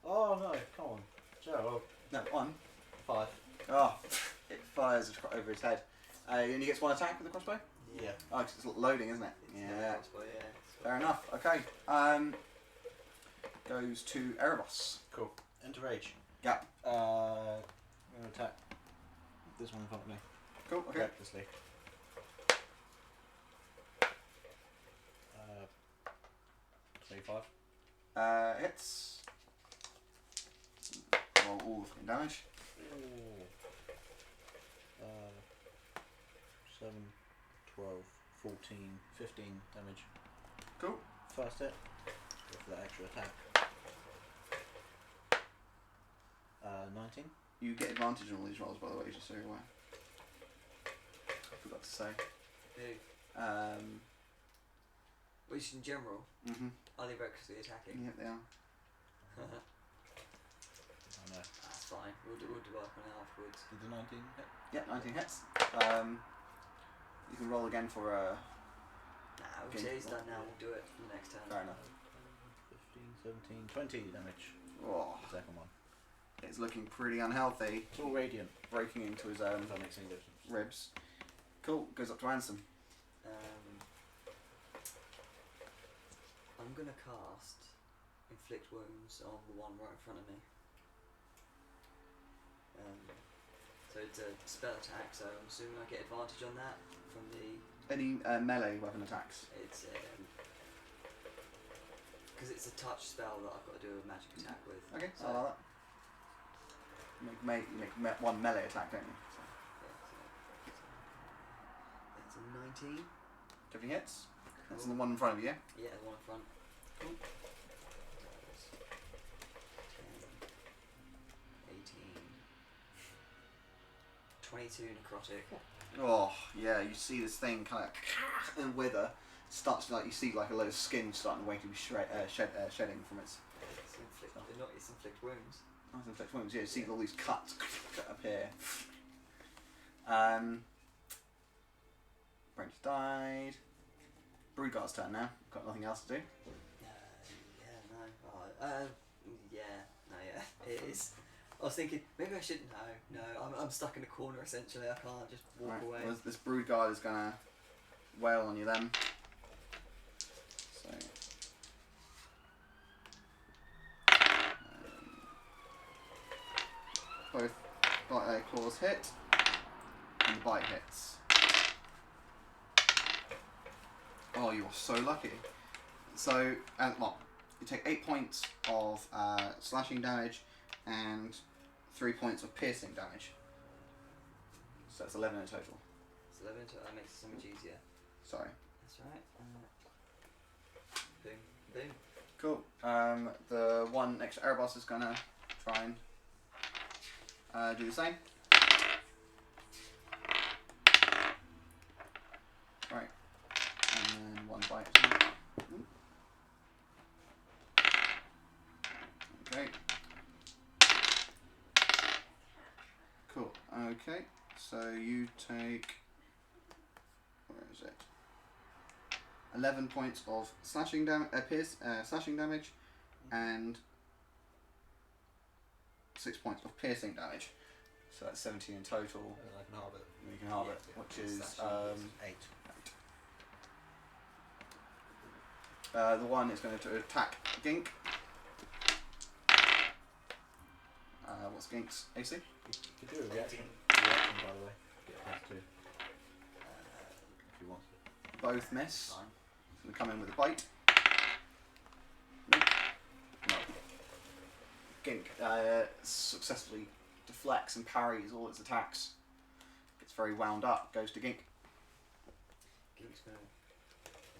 Oh no, come on. Gerald. No, 1. 5. Oh, it fires over his head. He only gets 1 attack with the crossbow. Yeah. Oh, 'cause it's loading, isn't it? It's Yeah. not possible, yeah. Fair enough. Okay. Goes to Erebos. Cool. Enter rage. Yeah. I'm going to attack this one in front of me. Cool. Okay. Recklessly. 25. Hits. Roll all the fucking damage. Ooh. 7, 12, 14, 15 damage. Cool. First hit. Go for that extra attack. 19. You get advantage on all these rolls, by the way, just so you're aware. I forgot to say. Which in general, are they recklessly attacking? Yeah, they are. Oh no. That's fine. We'll do work on it afterwards. Did the 19 hit? Yeah, 19 hits. You can roll again for Nah, we'll Okay. say he's done now. We'll do it for the next turn. fair enough. 15, 17, 20 damage. Oh, The second one. it's looking pretty unhealthy. It's all radiant. Breaking into his If that makes any difference. ribs. Cool. Goes up to Ansem. I'm gonna cast inflict wounds on the one right in front of me. So it's a spell attack, so I'm assuming I get advantage on that from the. Any melee weapon attacks? It's because it's a touch spell that I've got to do a magic attack with. Okay, So, I like that. You make one melee attack, don't you? So, that's a 19. Everything hits. That's Cool. the one in front of you, yeah? Yeah, the one in front. Cool. 10, 18, 22 necrotic. Oh, yeah, you see this thing kind of and wither, starts to, like, you see like a load of skin starting to shedding from its. It's inflict wounds. Oh, it's inflict wounds. Yeah, you see all these cuts appear. Branch died. Broodguard's turn now. Got nothing else to do. It is. I was thinking maybe I shouldn't. No, I'm stuck in a corner essentially. I can't just walk away. Well, this Broodguard is gonna wail on you then. So. Both claws hit, and the bite hits. Oh, you are so lucky. So, you take 8 points of slashing damage and 3 points of piercing damage. So that's 11 in total. It's 11 in total. That makes it so much easier. Sorry. That's right. Boom, boom. Cool. The one next to Erebos is gonna try and do the same. Right. And then one bite. Okay. Cool. Okay. So you take. Where is it? 11 points of slashing slashing damage, and 6 points of piercing damage. So that's 17 in total. And I can halve it. You can halve it, which is 8. the one is going to attack Gink. What's Gink's AC? You could do a reaction, by the way. Get a +2. If you want to. Both miss. Fine. Going to come in with a bite. No. Gink successfully deflects and parries all its attacks. Gets very wound up. Goes to Gink. Gink's gonna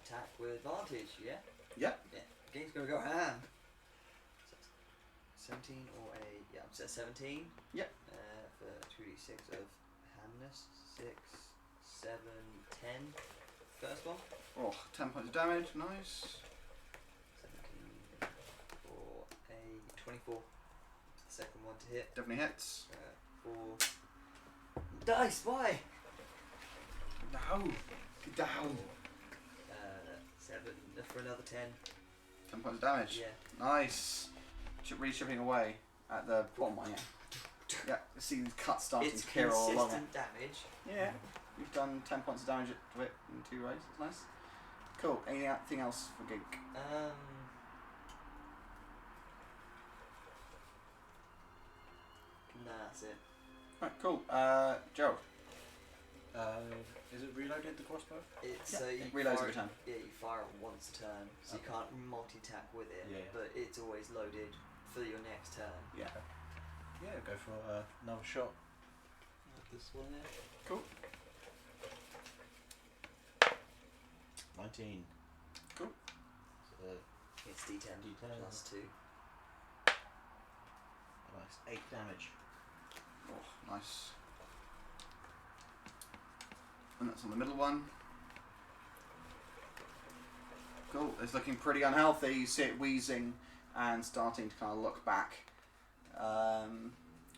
attack with advantage. Yeah. Yep. Yeah. Gink's gonna go ham. 17 or a I'm set 17. Yep. For 2d6 of hamness. 6, 7, 10. First one. Oh, 10 points of damage. Nice. 17 for a 24. Second one to hit. Definitely hits. 4. Dice. Why? No. Get down. 7 for another 10. 10 points of damage. Yeah. Nice. Really chipping away at the bottom one, yeah. Yeah, you see these cuts starting It's to appear all along it. consistent damage. Yeah, you've done 10 points of damage to it in 2 ways. That's nice. Cool. Anything else for Gink? Nah, that's it. Right, cool. Gerald. Is it reloaded, the crossbow? It's Yeah, you it reloads fire every time. Yeah, you fire it once a turn, so Okay. you can't multi-attack with it. Yeah. But it's always loaded for your next turn. Yeah. Yeah, go for another shot at this one there. Cool. 19. Cool. So, It's D10 D10. plus 2. nice. 8 damage. Oh, nice. And that's on the middle one. Cool. It's looking pretty unhealthy. You see it wheezing and starting to kind of look back.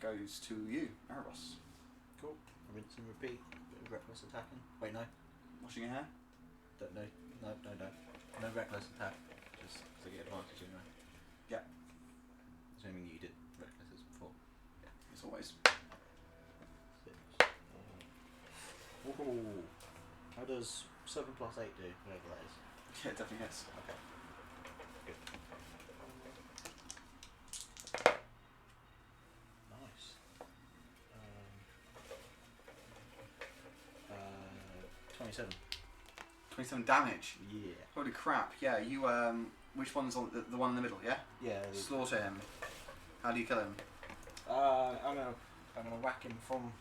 Goes to you, Erebos. Cool. Rinse and repeat. Bit of reckless attacking. Wait, no. Washing your hair. Don't know. No. No reckless attack. Just because I get advantage anyway. Yeah. Assuming you did recklesses before. As always. 6. Ooh. How does 7 plus 8 do? Whatever that is. Yeah, it definitely hits. Okay. Good. Nice. 27. 27 damage. Yeah. Holy crap. Yeah, you, which one's on the one in the middle, yeah? Yeah. Slaughter him. How do you kill him? I'm gonna whack him from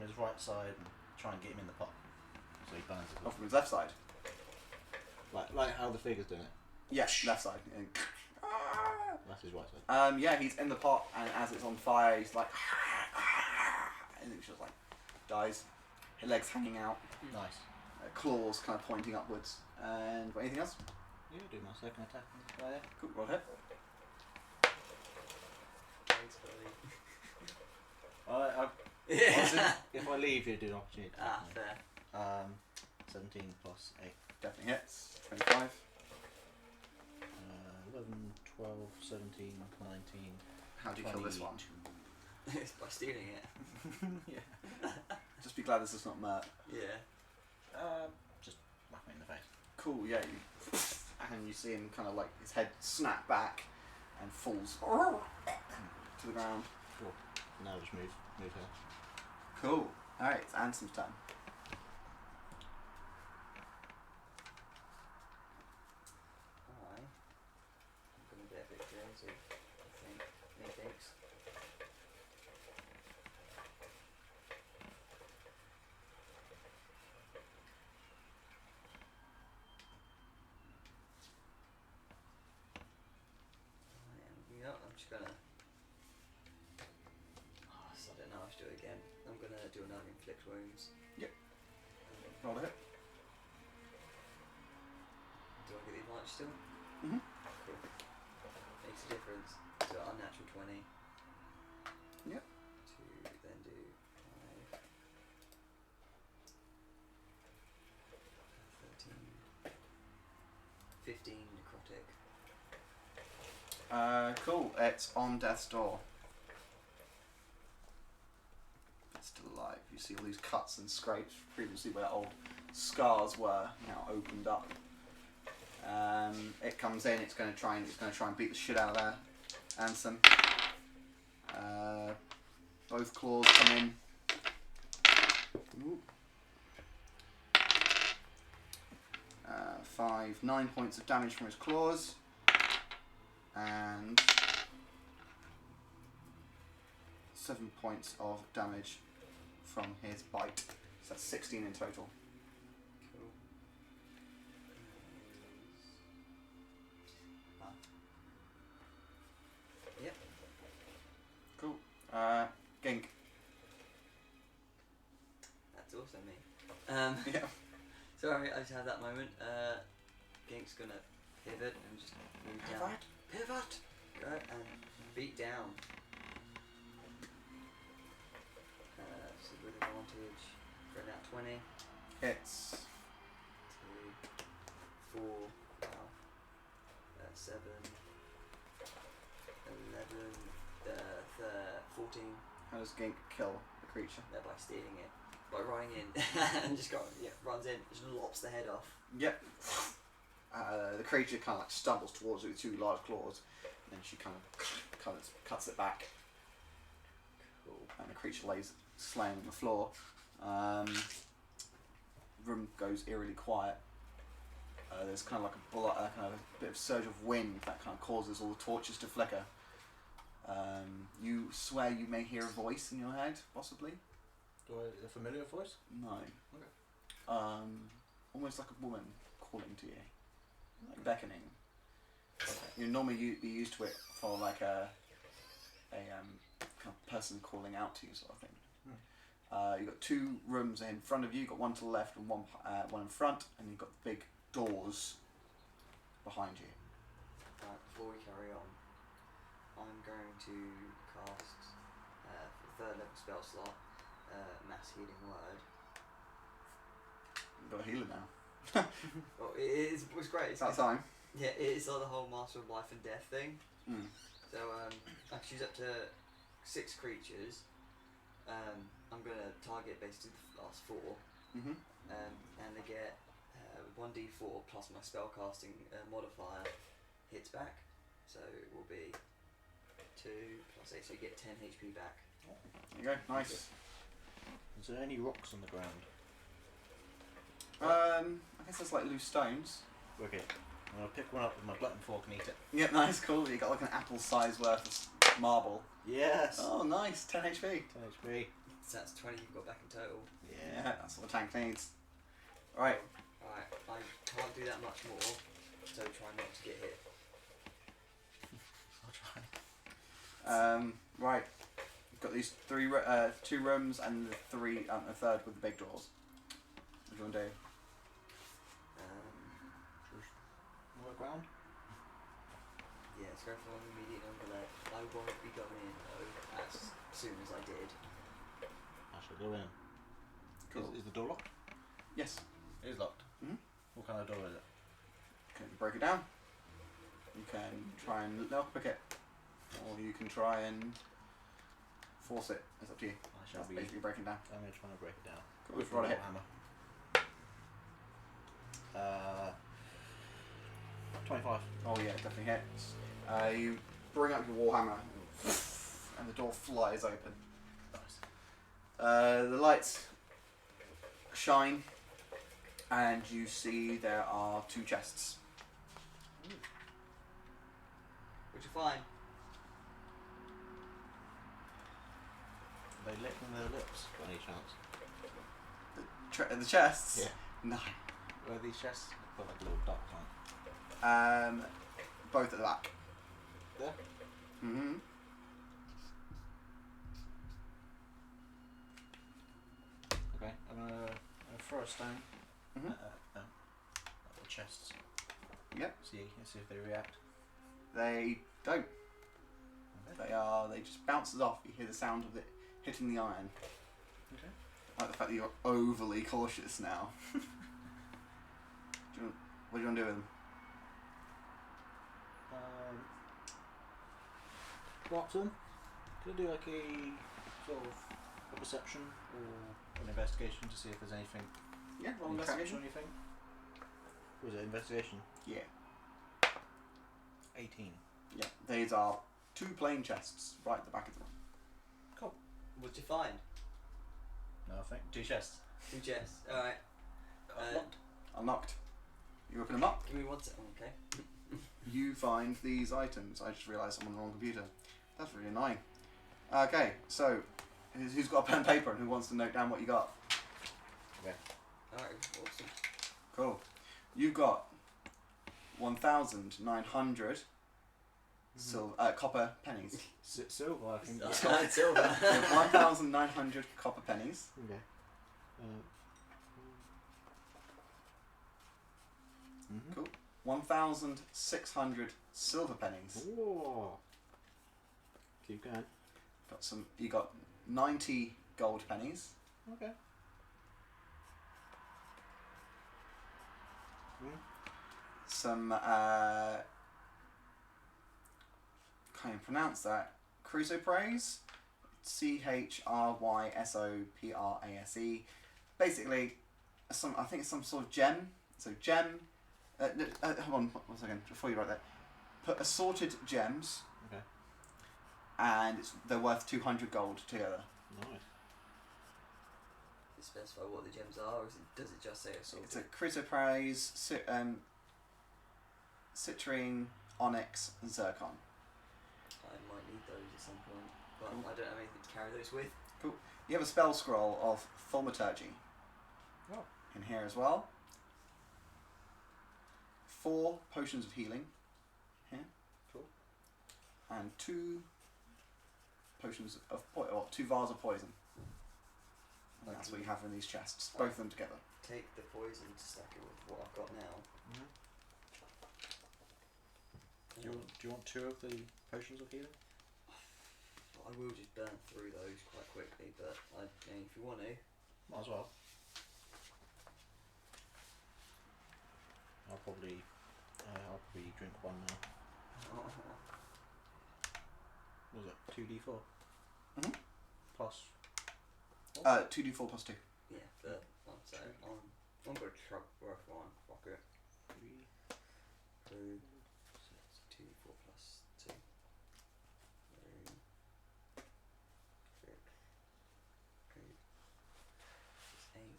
his right side and try and get him in the pot, so he burns it. Oh, from his left side? Like how the figure's doing it. Yes, left side. That's his right side. Yeah, he's in the pot, and as it's on fire, he's like, and he just like dies. His legs hanging out. Nice. claws kind of pointing upwards. And anything else? Yeah, do my second attack on this player. Cool, roll ahead. Thanks, buddy. If I leave, you do an opportunity. Ah, fair. 17 plus 8. Definitely hits. 25. 11, 12, 17, 19. How do you kill this one? It's by stealing it. Yeah. Just be glad this is not Mert. Yeah. Just whack me in the face. Cool, yeah. And you see him kind of like his head snap back and falls to the ground. Cool. Now just move here. Cool. Alright, it's Ansem's turn. I'm going to get a bit creative, I think. Methinks. I'm just gonna. Oh, so I don't know. I should do it again. I'm gonna do another inflict wounds. Yep. Roll a hit. Do I get the advantage still? Mhm. Cool. Makes a difference. So unnatural 20. Yep. To then do 5. 13. 15 necrotic. Cool. It's on death's door. It's still alive. You see all these cuts and scrapes previously where old scars were now opened up. It comes in. It's going to try and beat the shit out of there. Ansem. Both claws come in. Ooh. 9 points of damage from his claws. And 7 points of damage from his bite. So that's 16 in total. Cool. Yep. Cool. Gink. That's also me. Yeah. Sorry, I just had that moment. Gink's gonna pivot and just move down. Pivot! Go and beat down. So with advantage for a nat 20. Hits. 2, 4, wow. 7, 11, 14. How does Gink kill the creature? By stealing it. By running in and just runs in, just lops the head off. Yep. The creature kind of like stumbles towards it with 2 large claws, and then she kind of cuts it back. Cool. And the creature lays slain on the floor. Room goes eerily quiet. There's kind of like kind of a bit of surge of wind that kind of causes all the torches to flicker. You swear you may hear a voice in your head, possibly. A familiar voice? No. Okay. Almost like a woman calling to you, like beckoning. You normally be used to it for like a kind of person calling out to you, sort of thing. You've got 2 rooms in front of you. You've got one to the left and one in front, and you've got big doors behind you. Before we carry on, I'm going to cast for the 3rd level spell slot, Mass Healing Word. You've got a healer now. Well, it was great. It's that time. Yeah, it's like the whole Master of Life and Death thing. Mm. So I can choose up to 6 creatures. I'm going to target basically the last 4. Mhm. And they get 1d4 plus my spellcasting modifier hits back. So it will be 2 plus 8, so you get 10 HP back. There you go. Nice. Is there any rocks on the ground? I guess there's like loose stones. Okay. I'm going to pick one up with my glutton fork and eat it. Yeah, nice, cool. You got like an apple size worth of marble. Yes! Oh, nice. 10 HP. 10 HP. So that's 20 you've got back in total. Yeah, that's what the tank needs. Alright. Alright, I can't do that much more, so try not to get hit. I'll try. Right. You've got these 2 rooms and the 3 and the 3rd with the big doors. What do you want to do? to go for an immediate number there. I won't be going in though as soon as I did. I shall go in. Cool. Is the door locked? Yes. It is locked. Mhm. What kind of door is it? Can break it down. You can try and lockpick it, or you can try and force it. It's up to you. I shall That's be. basically breaking down. I'm going to try and break it down. Cool. With Roll a the hit. hammer. 25. Oh yeah, it definitely hits. You bring up your warhammer, and the door flies open. Nice. The lights shine, and you see there are 2 chests. Which you find. Are they licking their lips by any chance? The chests? Yeah. No. Where are these chests? They've got like little ducks on. Both at the back. There? Mm-hmm. Okay, I'm gonna throw a stone Mhm. at the chests. Yep. See if they react. They don't. Okay. They just bounces off. You hear the sound of it hitting the iron. Okay. I like the fact that you're overly cautious now. What do you want to do with them? Go up to them. Can I do like a sort of a perception or an investigation to see if there's anything? Yeah, roll Any traps or investigation. anything? Was it investigation? Yeah. 18. Yeah. These are 2 plain chests right at the back of the room. Cool. What'd you find? Nothing. 2 chests. 2 chests. Alright. Locked. Unlocked. You open them up. Give me 1 second, okay? You find these items. I just realised I'm on the wrong computer. That's really annoying. Okay, so who's got a pen and paper and who wants to note down what you got? Okay. Alright, awesome. Cool. You've got 1,900 copper pennies. Silver, I think. It's silver. 1,900 copper pennies. Okay. Cool. 1,600 silver pennies. Whoa. Keep going. You got 90 gold pennies. Okay. Some can't even pronounce that. Chrysoprase. CHRYSOPRASE. Basically, I think it's some sort of gem. So gem. Hold on 1 second before you write that. Put assorted gems. Okay. And they're worth 200 gold together. Nice. Does it specify what the gems are, or does it just say assorted? It's a chrysoprase, citrine, onyx, and zircon. I might need those at some point, but Cool. I don't have anything to carry those with. You have a spell scroll of thaumaturgy. Oh. In here as well. 4 potions of healing. Here. Cool. And 2 potions of 2 vials of poison. And that's what you have in these chests. Both of them together. Take the poison to stack it with what I've got now. Do you want 2 of the potions of healing? I will just burn through those quite quickly, but I mean, if you want to. Might as well. I'll probably drink 1 now. What was it? 2d4? Mhm. Plus? 2d4 plus 2. Yeah, but so I'm going to truck worth 1. Fuck it. 3. 2, 2d4 plus 2. 3, 6, 8, 8.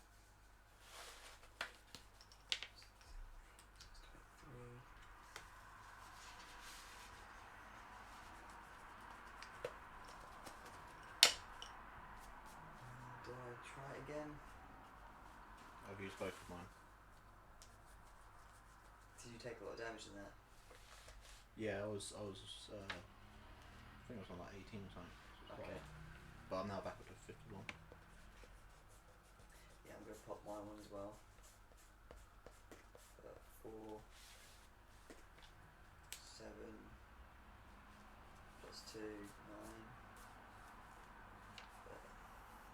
3. Do I try it again? I've used both of mine. Did you take a lot of damage in that? Yeah, I think I was on like 18 or something. So it's quite a Okay. lot. But I'm now back up to 51. Yeah, I'm going to pop my one as well. 4, 7, That's 2, 9,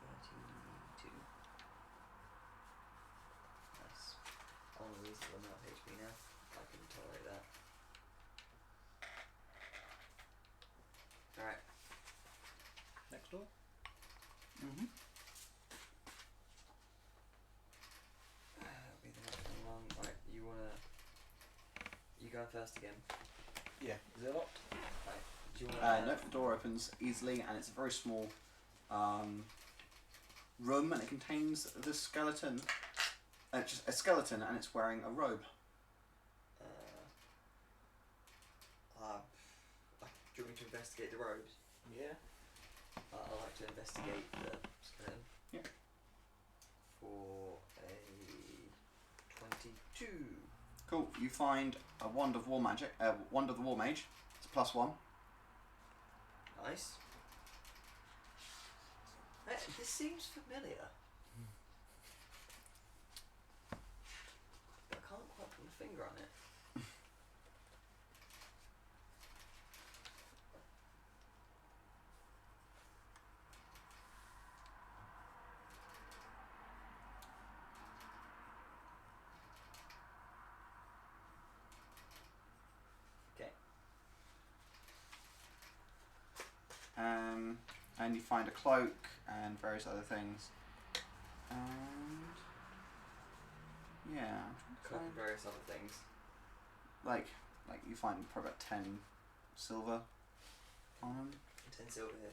32. Nice. I'm on a reasonable amount of HP now. I can tolerate that. Alright. Next door. Mm-hmm. That'll be the next one. Right, you wanna... You go first again. Yeah. Is it locked? Right. Do you wanna... No, the door opens easily, and it's a very small room, and it contains the skeleton. Just a skeleton, and it's wearing a robe. Do you want me to investigate the robes? Yeah. I'd like to investigate the skeleton. Yeah. For a 22. Cool. You find a wand of war magic. Wand of the war mage. It's +1. Nice. This seems familiar. But I can't quite put my finger on it. Okay. And you find a cloak and various other things. And yeah, I'm Cloak trying and to various other things. find like you find probably about 10 silver on them. 10 silver here.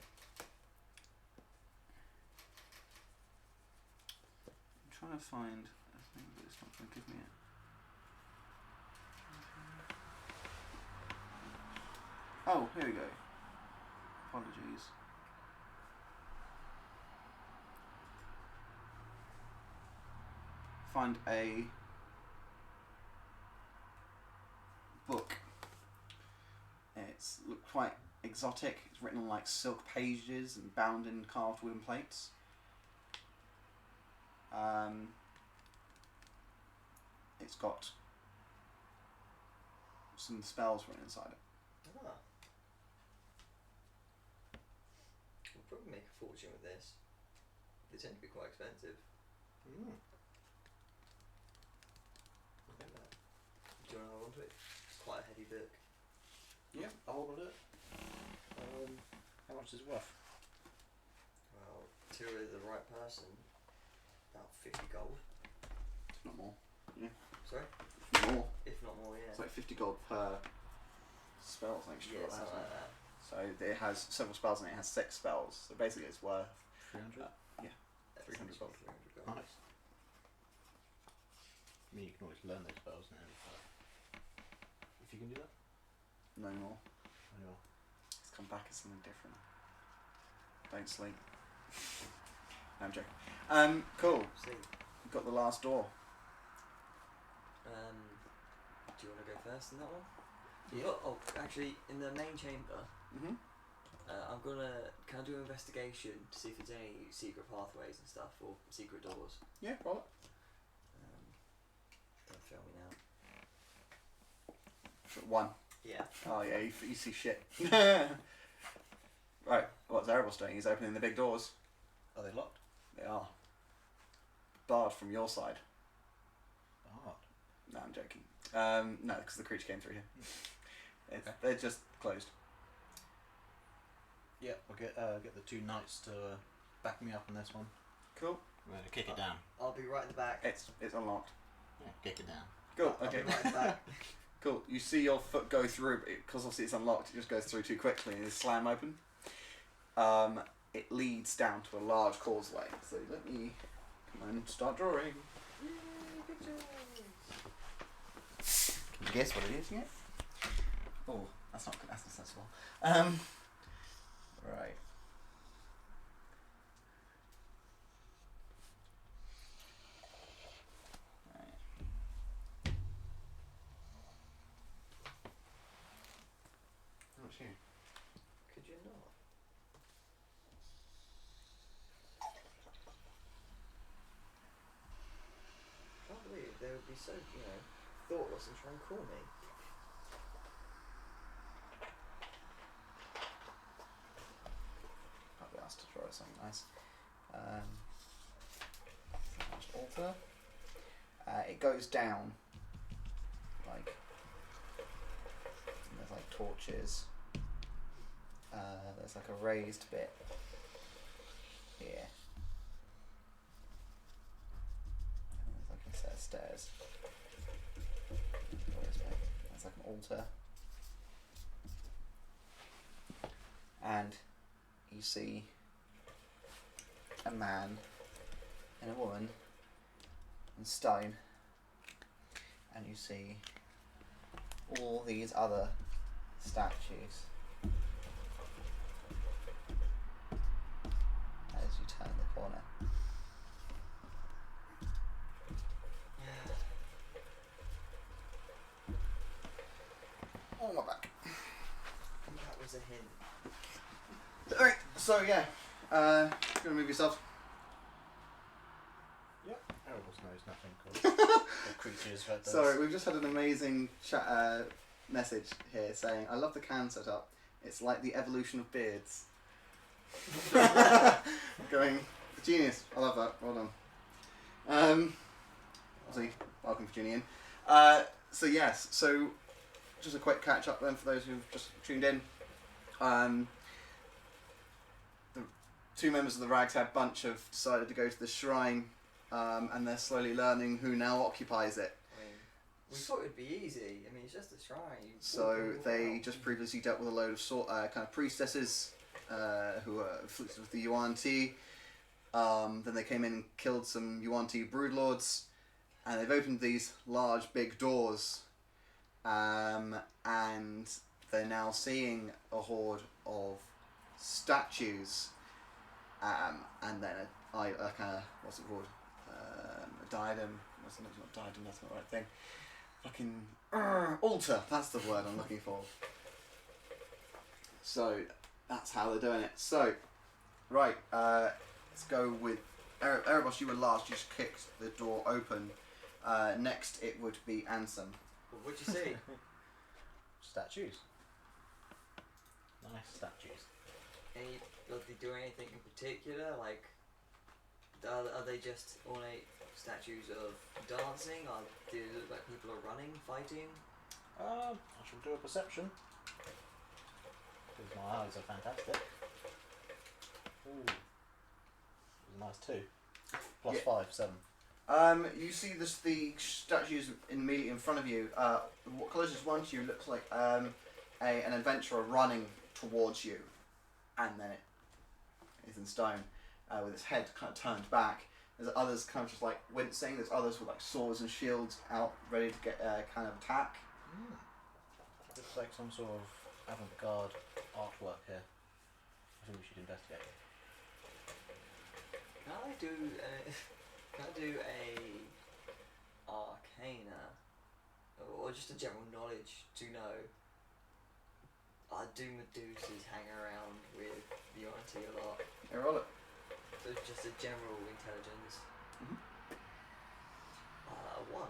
I'm trying to find a thing, but it's not going to give me it. Oh, here we go. Apologies. Find a book. It's looked quite exotic. It's written on like silk pages and bound in carved wooden plates. It's got some spells written inside it. Ah. We'll probably make a fortune with this. They tend to be quite expensive. Mm. Do you want to hold on to it? It's quite a heavy book. Yeah. I'll hold on to it. How much is it worth? Well, to the right person, about 50 gold. If not more. Sorry? More. If not more, yeah. It's like 50 gold per spell, I think. Yeah, something like that. So it has several spells and it has 6 spells. So basically it's worth 300. That's 300 gold. 300 gold. Nice. I mean, you can always learn those spells now. If you can do that. no more. Anyway. It's come back as something different. Don't sleep. No, I'm joking. Cool. See. We've got the last door. Do you want to go first in that one? Yeah. Oh, actually, in the main chamber, Mm-hmm. I'm gonna. Can I do an investigation to see if there's any secret pathways and stuff or secret doors? Yeah, roll it. Don't fail me now. 1. Yeah. Oh yeah, you see shit. Right, what's Erebos doing? He's opening the big doors. Are they locked? They are. Barred from your side. Oh. No, I'm joking. No, because the creature came through here. Okay. They're just closed. Yeah, I'll get the 2 knights to back me up on this one. Cool. I'm gonna kick it down. I'll be right in the back. It's unlocked. Yeah, kick it down. Cool. I'll Okay. be right in the back. Cool. You see your foot go through, because obviously it's unlocked. It just goes through too quickly and it's slam open. It leads down to a large causeway. So let me come and start drawing. Yay, pictures! Can you guess what it is yet? Oh, that's not good. That's not sensible. Right. What's here? Could you not? I can't believe they would be so, thoughtless and try and call me. something nice. Altar. It goes down. Like, and there's like torches. There's like a raised bit here. And there's like a set of stairs. There's like an altar. And you see a man and a woman in stone, and you see all these other statues as you turn the corner. Oh, my back. That was a hint. Alright, so yeah, gonna move yourself. Yep. Erebos knows nothing called creatures. Sorry, we've just had an amazing message here saying, I love the can setup. It's like the evolution of beards. Going, genius. I love that. Well done. Obviously, welcome Virginian. So yes, so just a quick catch up then for those who've just tuned in. The two members of the Ragtag Bunch have decided to go to the shrine, and they're slowly learning who now occupies it. I mean, we thought it'd be easy. I mean, it's just a shrine. So they just previously dealt with a load of kind of priestesses who were afflicted with the Yuan Ti. Then they came in and killed some Yuan Ti broodlords, and they've opened these large, big doors, and they're now seeing a horde of statues, and then a kind of, what's it called? A diadem. It's not diadem. That's not the right thing. Fucking altar. That's the word I'm looking for. So that's how they're doing it. So, right. Let's go with Erebos. You were last. You just kicked the door open. Next, it would be Ansem. What'd you see? Statues. Nice statues. Are they doing anything in particular? Like, are they just ornate statues of dancing? Or do they look like people are running, fighting? I shall do a perception. Because my eyes are fantastic. Ooh. It was a nice 2. Plus 5, 7. You see the statues immediately in front of you. What closest one to you looks like an adventurer running towards you, and then it is in stone with its head kind of turned back. There's others kind of just like wincing. There's others with like swords and shields out, ready to get kind of attack. Looks like some sort of avant-garde artwork here. I think we should investigate. Can I do a arcana, or just a general knowledge to know? Do Medusas hang around with the Yuan-Ti a lot? Yeah, roll it. So it's just a general intelligence. Mhm. 1.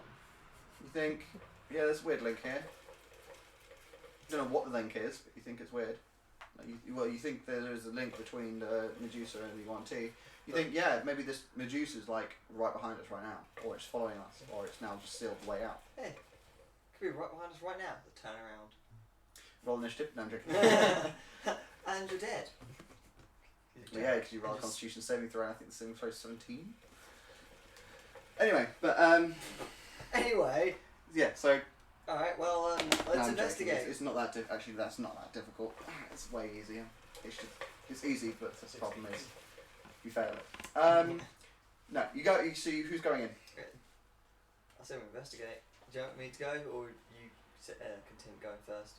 You think, yeah, there's a weird link here. You don't know what the link is, but you think it's weird. Like you think there is a link between the Medusa and the Yuan-Ti. You think, yeah, maybe this Medusa's like right behind us right now, or it's following us, or it's now just sealed the way out. Hey, could be right behind us right now. The turn around. Roll initiative. No, I'm joking. And you're dead. Yeah, because you roll a Constitution saving throw, and I think the saving throw is 17. Anyway, but Anyway. yeah. So All right. Well, let's I'm investigate. joking. It's not that actually. That's not that difficult. It's way easier. It's easy, but the problem is you fail it. No, you go. You see who's going in. I say we investigate. Do you want me to go, or you continue going first?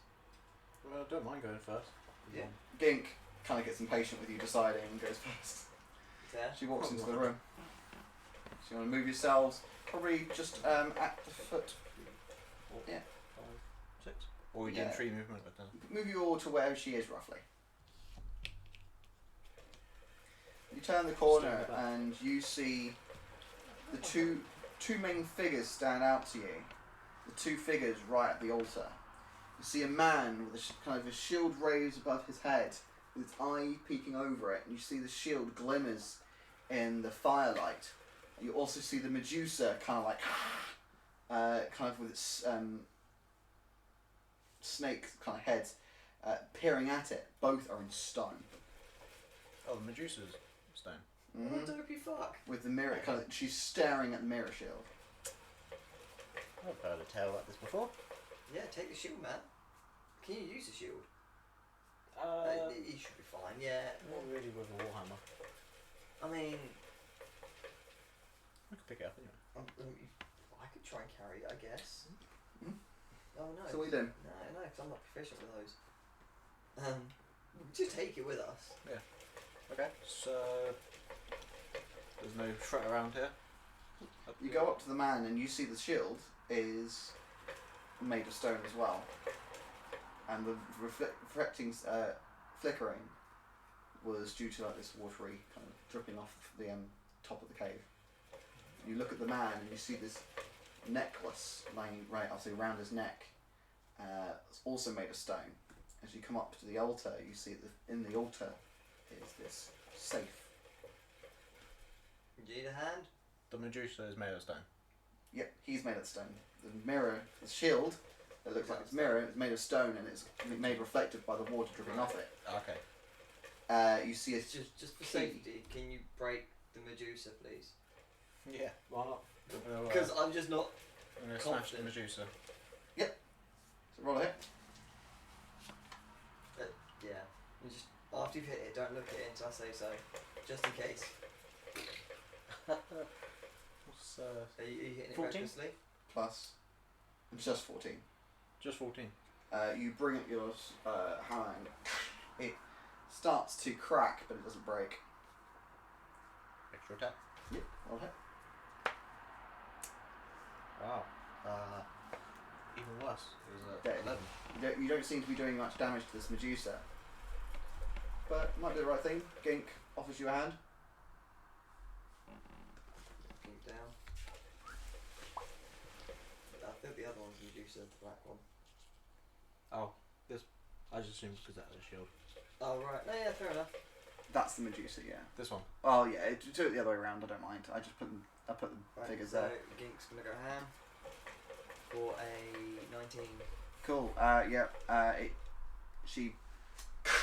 Well, I don't mind going first. Yeah. Gink kind of gets impatient with you deciding and goes first. There. She walks into the room. So you want to move yourselves, probably just at the foot. 4, Yeah. 5, 6. Or we Yeah. did 3 movement, but then. Move you all to where she is roughly. You turn the corner Stand back. and you see the two main figures stand out to you. The 2 figures right at the altar. You see a man with kind of a shield raised above his head, with its eye peeking over it, and you see the shield glimmers in the firelight. You also see the Medusa kind of like, kind of with its snake kind of head peering at it. Both are in stone. Oh, the Medusa's stone. What a dopey fuck. With the mirror, kind of, she's staring at the mirror shield. I've heard a tale like this before. Yeah, take the shield, man. Can you use the shield? You should be fine, yeah. Not really with a warhammer. I mean, I could pick it up anyway. I could try and carry it, I guess. Hmm? Oh no. So what are you doing? No, because I'm not proficient with those. Just take it with us. Yeah. Okay. So there's no threat around here. You go up to the man and you see the shield is made of stone as well. And the reflecting flickering was due to like this watery kind of dripping off the top of the cave. You look at the man and you see this necklace lying right obviously around his neck. It's also made of stone. As you come up to the altar, you see that in the altar is this safe. Do you need a hand? The Medusa is made of stone. Yep, he's made of stone. The mirror, the shield, it looks like it's mirror, it's made of stone and it's made reflective by the water dripping off it. Okay. You see a Just for safety, can you break the Medusa, please? Yeah. Why not? Because I'm just not. I'm gonna smash the Medusa. so roll a hit. Yeah. You just after you've hit it, don't look at it until I say so, just in case. What's Are you hitting it 14? recklessly? Plus, it's just 14. just 14? You bring up your hammer and it starts to crack, but it doesn't break. Extra attack. Yep, roll a hit. Wow. Even worse. It was Okay. 11. You don't seem to be doing much damage to this Medusa. But might do the right thing. Gink offers you a hand. Keep down. I think the other one's Medusa, the black one. Oh, this. I just assumed because that was a shield. Oh right, no, yeah, fair enough. That's the Medusa, yeah. This one. Oh yeah, do it the other way around. I don't mind. I just put them. I put the Right, figures so there. Gink's gonna go ham for a 19. Cool. She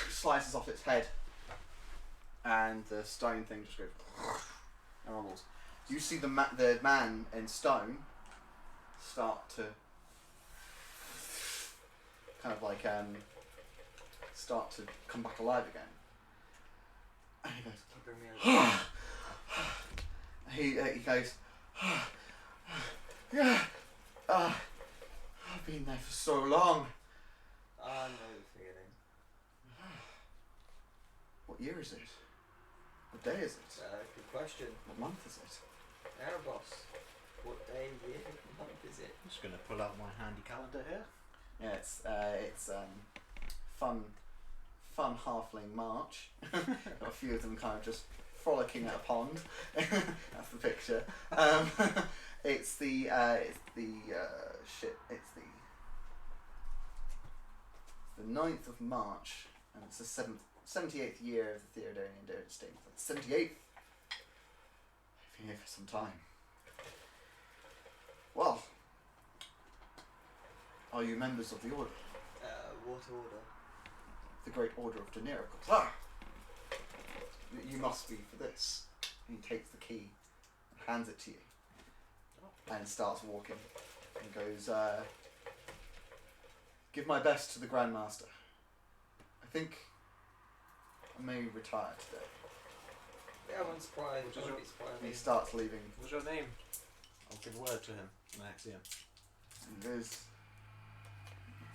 slices off its head, and the stone thing just goes and rumbles. You see the man in stone start to kind of like start to come back alive again. And he goes. Can you bring me over? He goes. Yeah. I've been there for so long. I know the feeling. What year is it? What day is it? Good question. What month is it? Erebos. What day, year, month is it? I'm just gonna pull out my handy calendar here. Yeah, it's fun halfling March. Got a few of them kind of just frolicking at a pond. That's the picture. It's the 9th of March, and it's the 78th year of the Theodonian dynasty. 78th. I've been here for some time. Well, are you members of the order? What order? The Great Order of Daenerys, of course. Ah! You must be for this. And he takes the key and hands it to you. And starts walking. And goes, give my best to the Grandmaster. I think I may retire today. Yeah, I'm surprised. Which is Wouldn't your- be surprised. And he starts leaving. What's your name? I'll give word to him when I see him. And goes,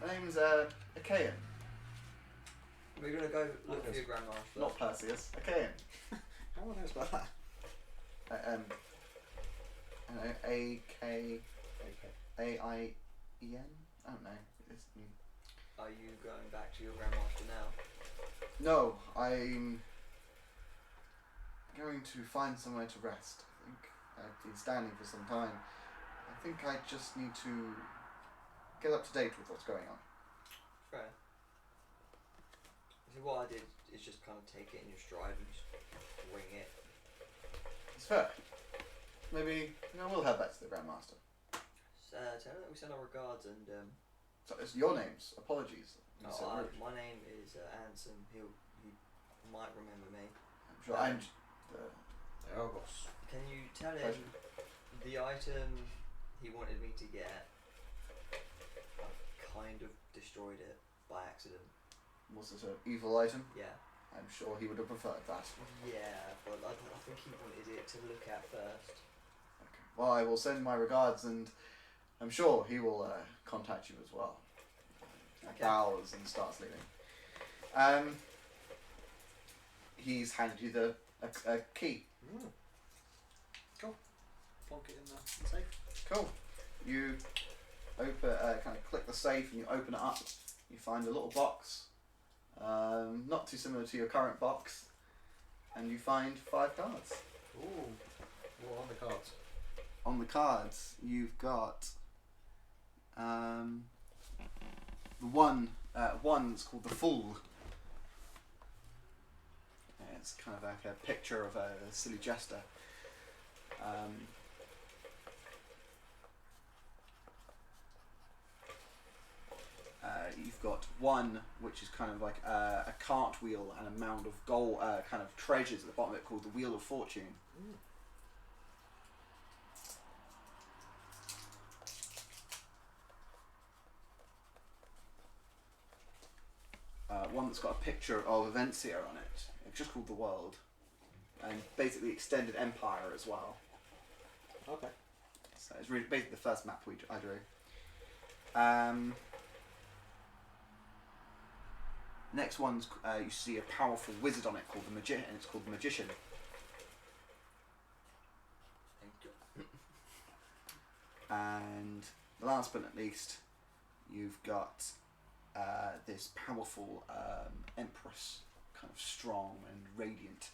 my name's Achaean. We're gonna go look for your grandma first. Not Perseus. Achaean. How do I know about that? A-K-A-I-E-N? Okay. I don't know. Are you going back to your grandmaster now? No, I'm going to find somewhere to rest, I think. I've been standing for some time. I think I just need to get up to date with what's going on. Fair. So what I did is just kind of take it in your stride and just wing it. It's fair. Maybe we'll head back to the Grandmaster. Tell her that we send our regards and So it's your names. Apologies. You said rude. my name is Ansem. He might remember me. I'm sure I'm the Erebos. Can you tell him Pleasure. the item he wanted me to get? I kind of destroyed it by accident. Was this an evil item? Yeah. I'm sure he would have preferred that. Yeah, but I think he wanted it to look at first. Okay. Well, I will send my regards, and I'm sure he will contact you as well. Okay. Bows and starts leaving. He's handed you a key. Cool. Plonk it in the safe. Cool. You open, kind of click the safe, and you open it up. You find a little box, not too similar to your current box, and you find 5 cards. Ooh. What on the cards? On the cards, you've got the one that's called the Fool. It's kind of like a picture of a silly jester. You've got one which is kind of like a cartwheel and a mound of gold, kind of treasures at the bottom of it, called the Wheel of Fortune. One that's got a picture of Avencia on it. It's just called The World. And basically extended empire as well. Okay. So it's really basically the first map I drew. Next one's you see a powerful wizard on it called the Magician, and it's called the Magician. Thank you. And last but not least, you've got this powerful Empress, kind of strong and radiant.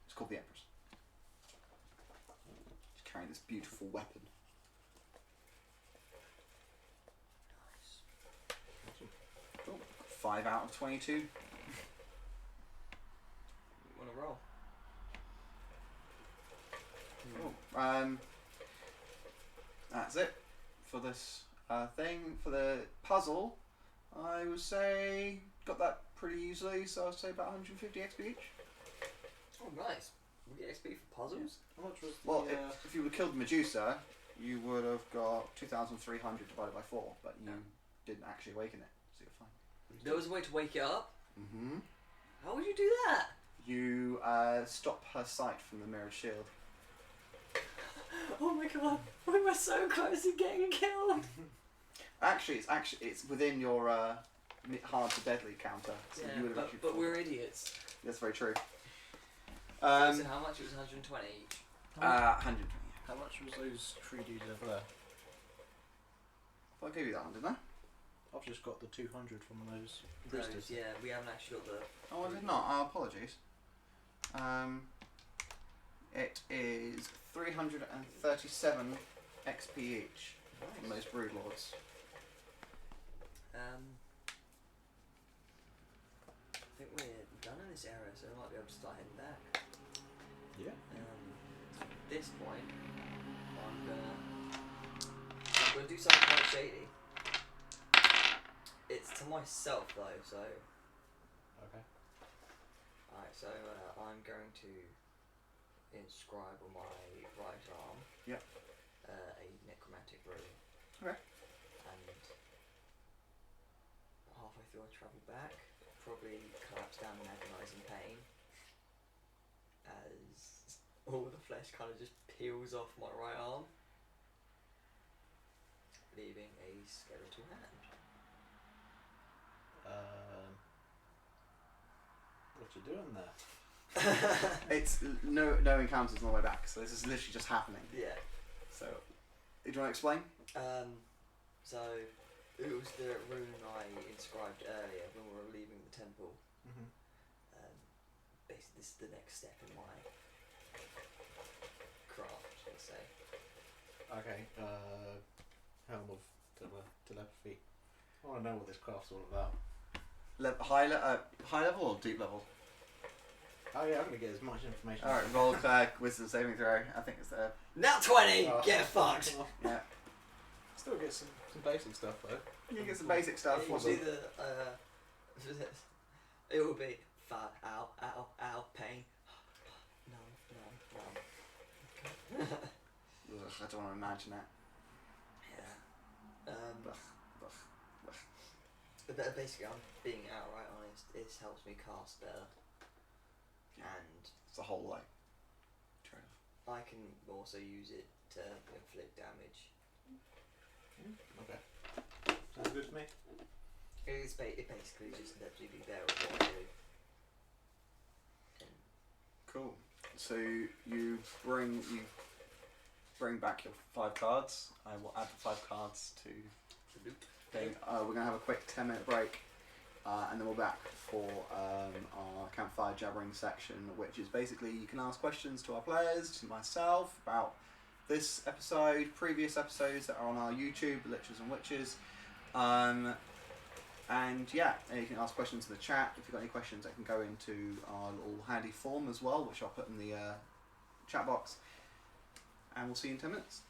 It's called the Empress. She's carrying this beautiful weapon. Nice. Cool. 5 out of 22. You want to roll? Cool. That's it for this thing. For the puzzle, I would say got that pretty easily, so I'd say about 150 XP each. Oh, nice. We get XP for puzzles? How much was the... Well, if you would have killed Medusa, you would have got 2,300 divided by 4, but you didn't actually awaken it, so you're fine. There was a way to wake it up? Mm-hmm. How would you do that? You stop her sight from the mirrored shield. Oh my god, we were so close to getting killed! Actually, it's within your hard to deadly counter. So you would have actually but fought. we're idiots. That's very true. So how much? It was 120 each. 120. How much was those 3D over there? I gave you that one, didn't I? I've just got the 200 from those Those, boosters. yeah, we haven't actually got the... Oh, I did not. Apologies. It is 337 XP each from those brood lords. I think we're done in this area, so we might be able to start heading back. Yeah. At this point, I'm gonna do something quite shady. It's to myself though, so. Okay. Alright, so I'm going to inscribe on my right arm. Yep. A necromantic rune. Okay. And halfway through I travel back, probably collapse down in agonising pain as all the flesh kind of just peels off my right arm, leaving a skeletal hand. What you doing there? It's no encounters on the way back, so this is literally just happening. Yeah. So, do you want to explain? So it was the rune I inscribed earlier when we were leaving the temple. Mm-hmm. Basically, this is the next step in my craft, let's say. Okay. Helm of telepathy. I want to know what this craft's all about. high level or deep level? Oh yeah, I'm gonna get as much information. All right, roll wisdom saving throw. I think it's there. Now 20! Oh. Get fucked! Yeah. Still get some basic stuff though. You get some basic stuff. It will be the, it will be fat, ow, ow, ow, pain. No. Ugh, I don't want to imagine that. Yeah. Ugh, ugh, ugh. But basically, I'm being outright honest. It helps me cast better. And It's a whole like trade off. I can also use it to inflict damage. Okay. Sounds good to me. It basically just lets me be better at what I do. And Cool. So you bring back your 5 cards. I will add the 5 cards to the thing. We're gonna have a quick 10-minute break, and then we're back for our campfire jabbering section, which is basically you can ask questions to our players, to myself about this episode, previous episodes that are on our YouTube, Liches and Witches. And yeah, you can ask questions in the chat. If you've got any questions, that can go into our little handy form as well, which I'll put in the chat box. And we'll see you in 10 minutes.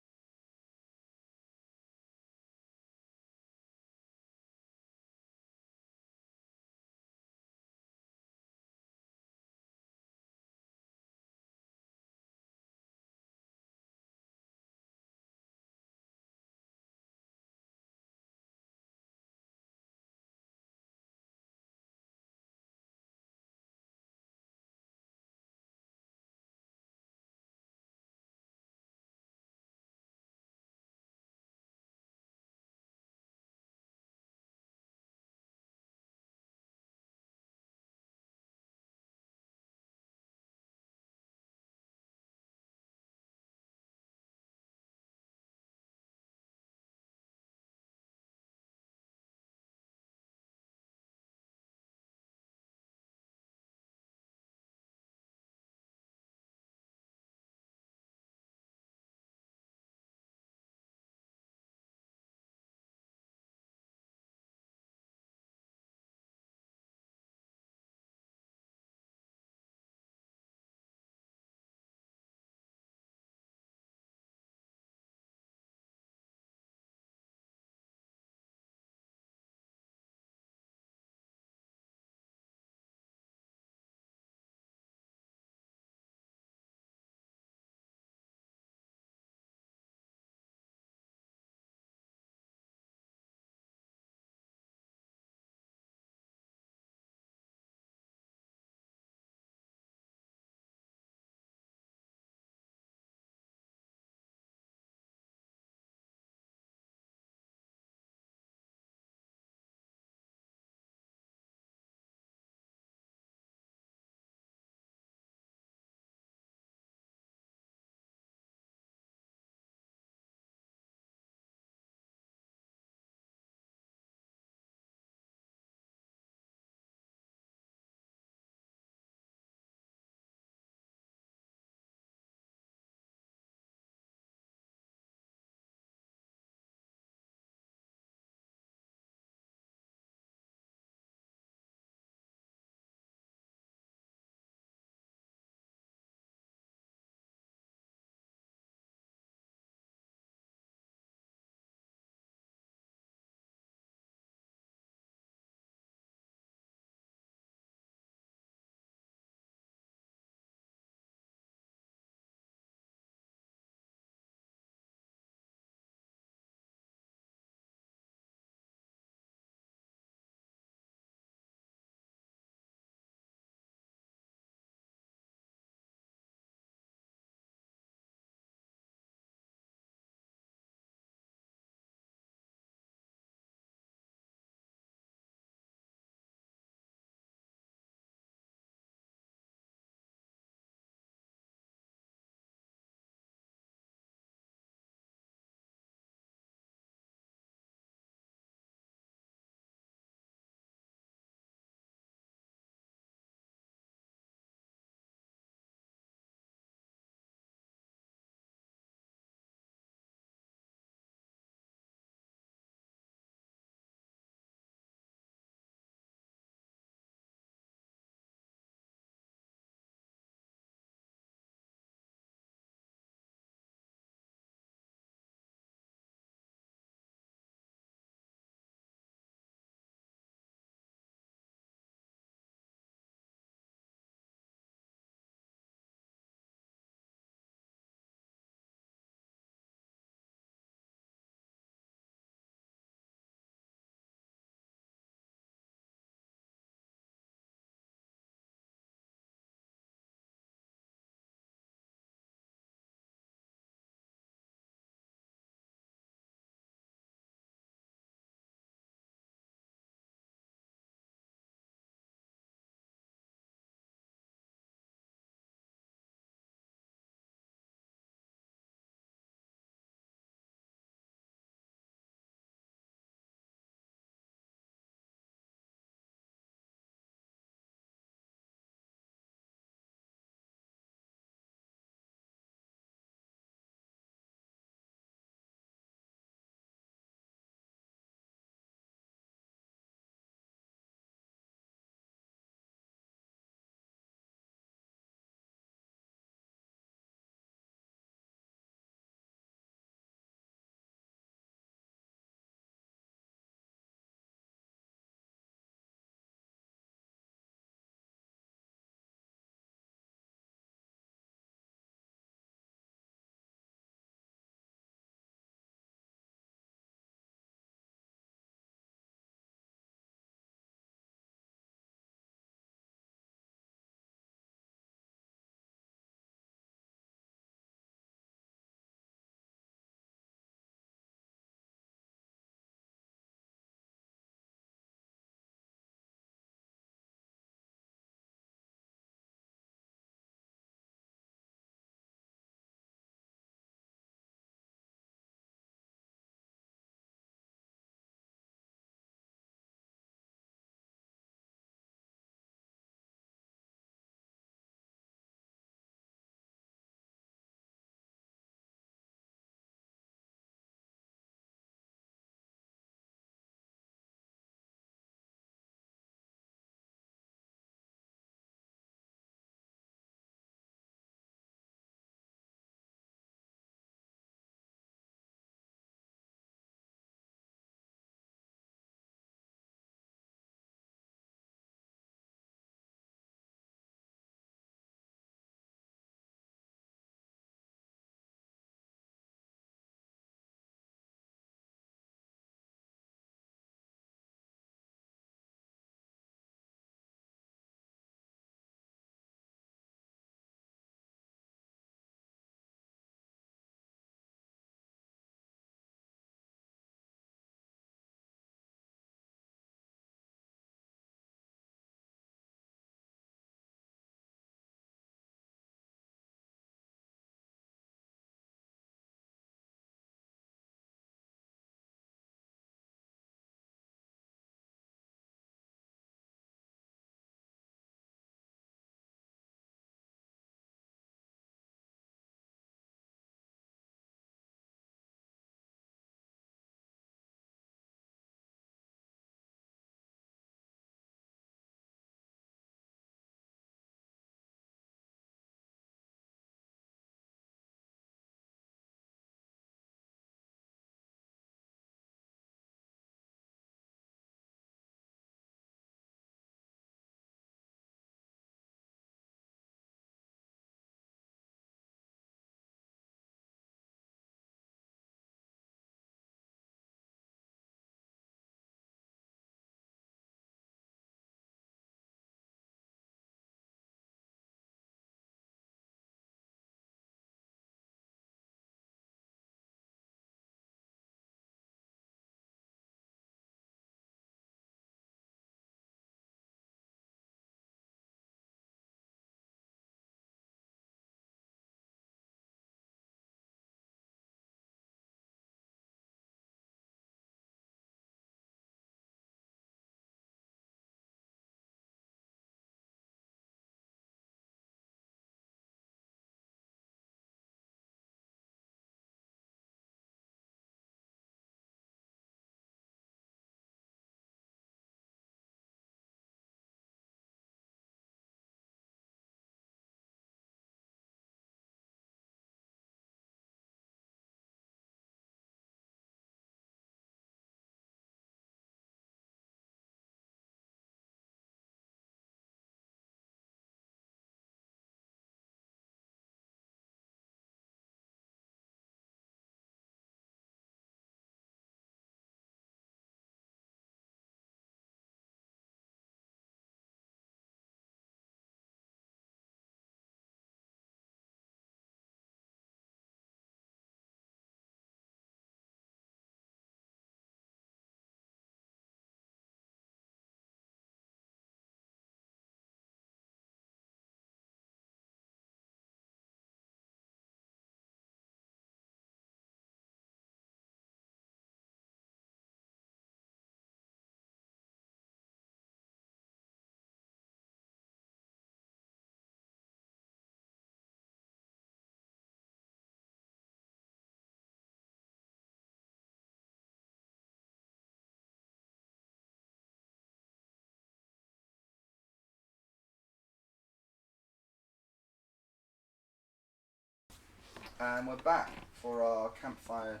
And we're back for our campfire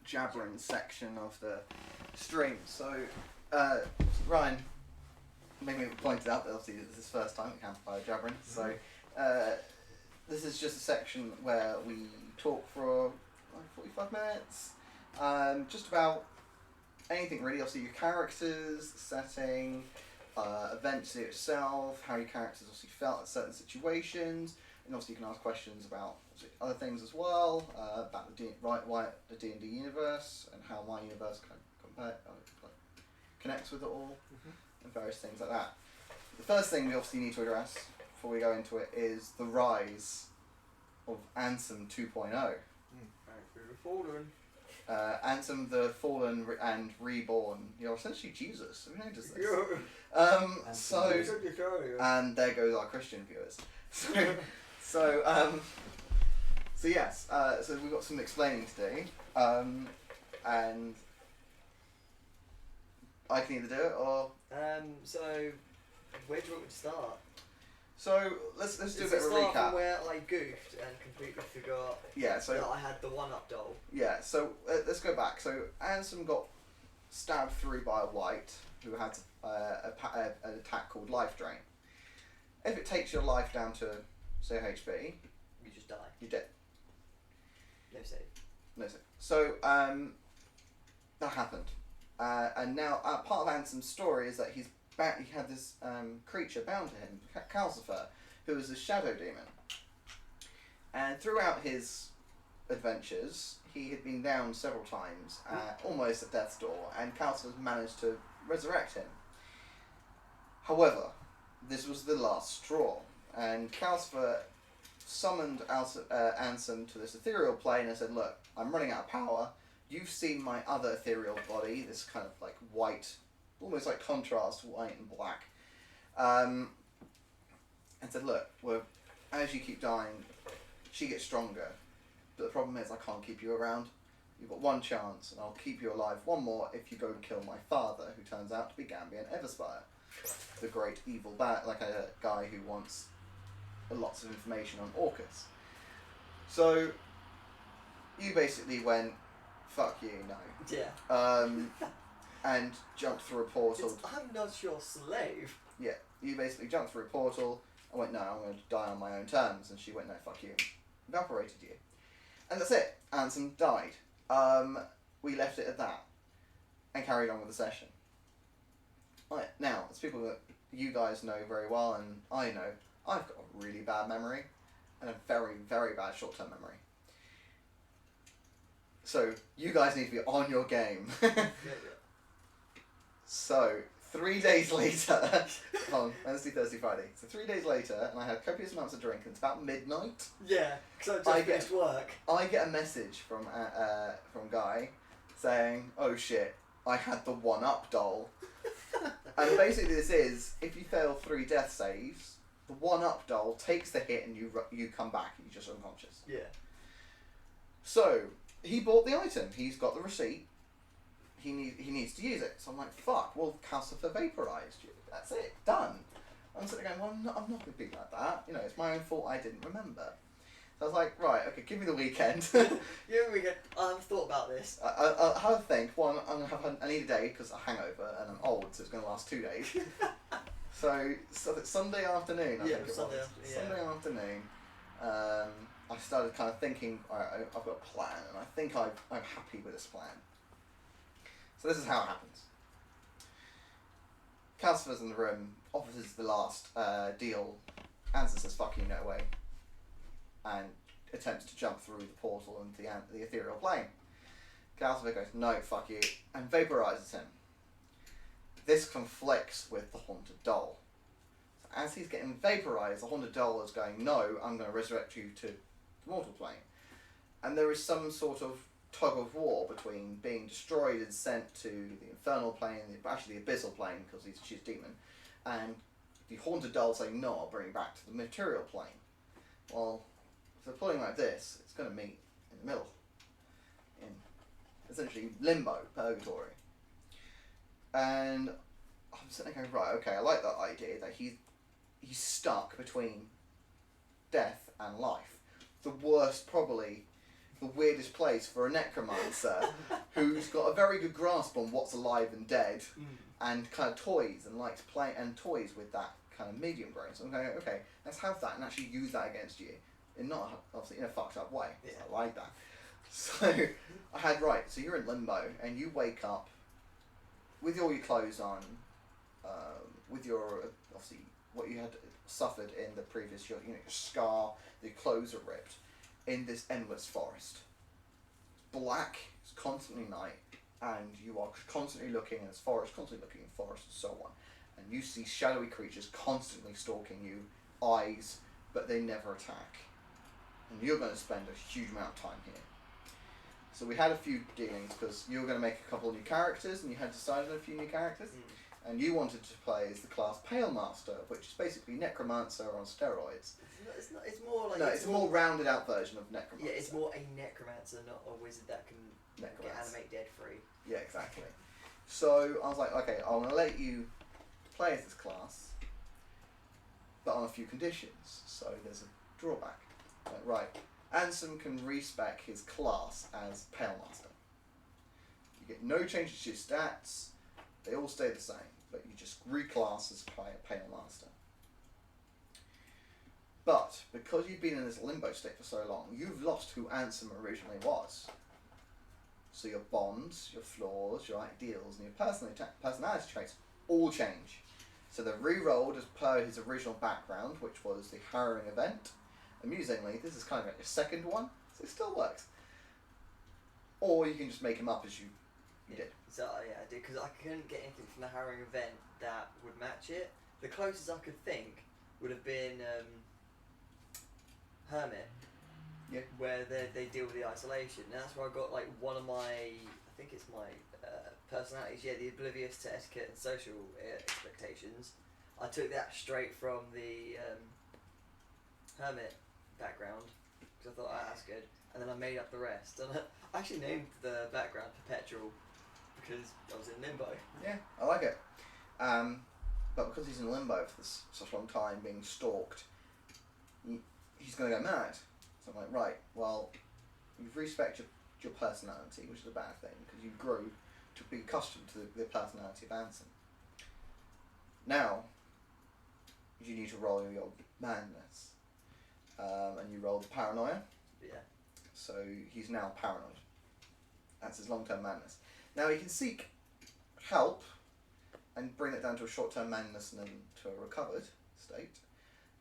jabbering section of the stream. So, Ryan maybe pointed out that obviously this is his first time at campfire jabbering. So, this is just a section where we talk for like 45 minutes, just about anything really. Obviously, your characters, the setting, events itself, how your characters obviously felt at certain situations. And obviously you can ask questions about other things as well, about the D&D universe and how my universe connects with it all, and various things like that. The first thing we obviously need to address before we go into it is the rise of Ansem 2.0. Fallen. Ansem the Fallen and Reborn. You're essentially Jesus. Who noticed this? And there goes our Christian viewers. So yes, so we've got some explaining to do, and I can either do it or. So where do you want me to start? So let's do a bit of a Start recap. from where I goofed and completely forgot Yeah. So that I had the one-up doll. yeah. So let's go back. So Ansem got stabbed through by a wight who had an attack called Life Drain. If it takes your life down to say HP, You just die. you're dead. No save. No, sir. So that happened, and now part of Ansem's story is that he had this creature bound to him, Calcifer, who was a shadow demon. And throughout his adventures, he had been down several times, almost at death's door, and Calcifer managed to resurrect him. However, this was the last straw, and Calcifer summoned Ansem to this ethereal plane and said, look, I'm running out of power. You've seen my other ethereal body, this kind of like white, almost like contrast white and black. And said, look, as you keep dying, she gets stronger. But the problem is I can't keep you around. You've got one chance, and I'll keep you alive one more if you go and kill my father, who turns out to be Gambian Everspire. The great evil like a guy who wants lots of information on Orcus. So you basically went, fuck you, no. Yeah. And jumped through a portal. I'm not your slave. Yeah, you basically jumped through a portal. I went, no, I'm going to die on my own terms. And she went, no, fuck you. Evaporated you. And that's it. Ansem died. We left it at that. And carried on with the session. Right, now, as people that you guys know very well, and I know, I've got a really bad memory. And a very, very bad short-term memory. So, you guys need to be on your game. So, 3 days later, on Wednesday, Thursday, Friday. So 3 days later, and I had copious amounts of drink, and it's about midnight. Yeah, because I just finished work. I get a message from Guy saying, oh shit, I had the one-up doll. And basically this is, if you fail 3 death saves, the one-up doll takes the hit and you come back and you're just unconscious. Yeah. So, he bought the item. He's got the receipt. He needs to use it. So I'm like, fuck, well, Calcifer vaporized you. That's it, done. I'm sitting there going, well, I'm not going to be like that. You know, it's my own fault I didn't remember. So I was like, right, okay, give me the weekend. I haven't thought about this. I'll have a think. One, I need a day because I hangover and I'm old, so it's going to last 2 days. so it's Sunday afternoon, I think it was. Sunday afternoon. I started kind of thinking, alright, I've got a plan, and I think I'm happy with this plan. So this is how it happens. Calcifer's in the room, offers the last deal. Ansem says, fuck you, no way. And attempts to jump through the portal into the ethereal plane. Calcifer goes, no, fuck you, and vaporizes him. This conflicts with the haunted doll. So as he's getting vaporized, the haunted doll is going, no, I'm going to resurrect you to the mortal plane. And there is some sort of tug of war between being destroyed and sent to the infernal plane, actually the abyssal plane, because she's a demon, and the haunted doll saying, no, I'll bring you back to the material plane. Well, if they're pulling like this, it's going to meet in the middle, in essentially limbo, purgatory. And I'm sitting there going, right, okay, I like that idea, that he's stuck between death and life. the worst, probably the weirdest place for a necromancer who's got a very good grasp on what's alive and dead and kind of toys and likes play and toys with that kind of medium brain. So I'm going, okay, let's have that and actually use that against you in not obviously in a fucked up way. Yeah. I like that. So I had so you're in limbo and you wake up with all your clothes on, with your obviously what you had suffered in the previous your scar, your clothes are ripped, in this endless forest. Black, it's constantly night, and you are constantly looking in this forest, constantly looking in forest and so on. And you see shadowy creatures constantly stalking you, eyes, but they never attack. And you're going to spend a huge amount of time here. So we had a few dealings because you were going to make a couple of new characters and you had decided on a few new characters. And you wanted to play as the class Pale Master, which is basically Necromancer on steroids. It's more like... No, it's a more rounded out version of Necromancer. Yeah, it's more a Necromancer, not a wizard that can get animate dead free. Yeah, exactly. So I was like, okay, I'm going to let you play as this class, but on a few conditions. So there's a drawback. Right, Ansem can respec his class as Pale Master. You get no changes to your stats, they all stay the same, but you just reclass as Pale Master. But because you've been in this limbo state for so long, you've lost who Ansem originally was. So your bonds, your flaws, your ideals, and your personality traits all change. So they're re-rolled as per his original background, which was the harrowing event. Amusingly, this is kind of like your second one, so it still works. Or you can just make him up as you did. So yeah, I did, because I couldn't get anything from the harrowing event that would match it. The closest I could think would have been Hermit. Yeah. Where they deal with the isolation. And that's where I got like one of my, I think it's my personalities, the oblivious to etiquette and social expectations. I took that straight from the Hermit background, because I thought, that's good. And then I made up the rest. And I actually named the background Perpetual, because I was in limbo. Yeah, I like it. But because he's in limbo for such a long time, being stalked, he's going to go mad. So I'm like, right, well, you've respected your personality, which is a bad thing, because you grew to be accustomed to the personality of Ansem. Now, you need to roll your madness. And you roll the paranoia. Yeah. So he's now paranoid. That's his long-term madness. Now he can seek help and bring it down to a short-term madness and then to a recovered state.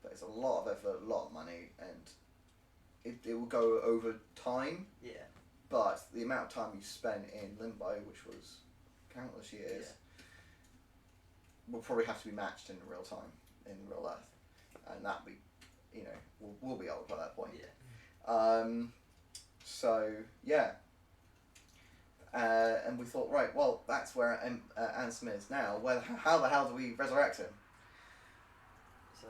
But it's a lot of effort, a lot of money, and it will go over time. Yeah. But the amount of time you spent in limbo, which was countless years, will probably have to be matched in real time, in real Earth. And that be, we'll be old by that point. Yeah. So, yeah. And we thought, right, well, that's where Ansem is now. How the hell do we resurrect him? So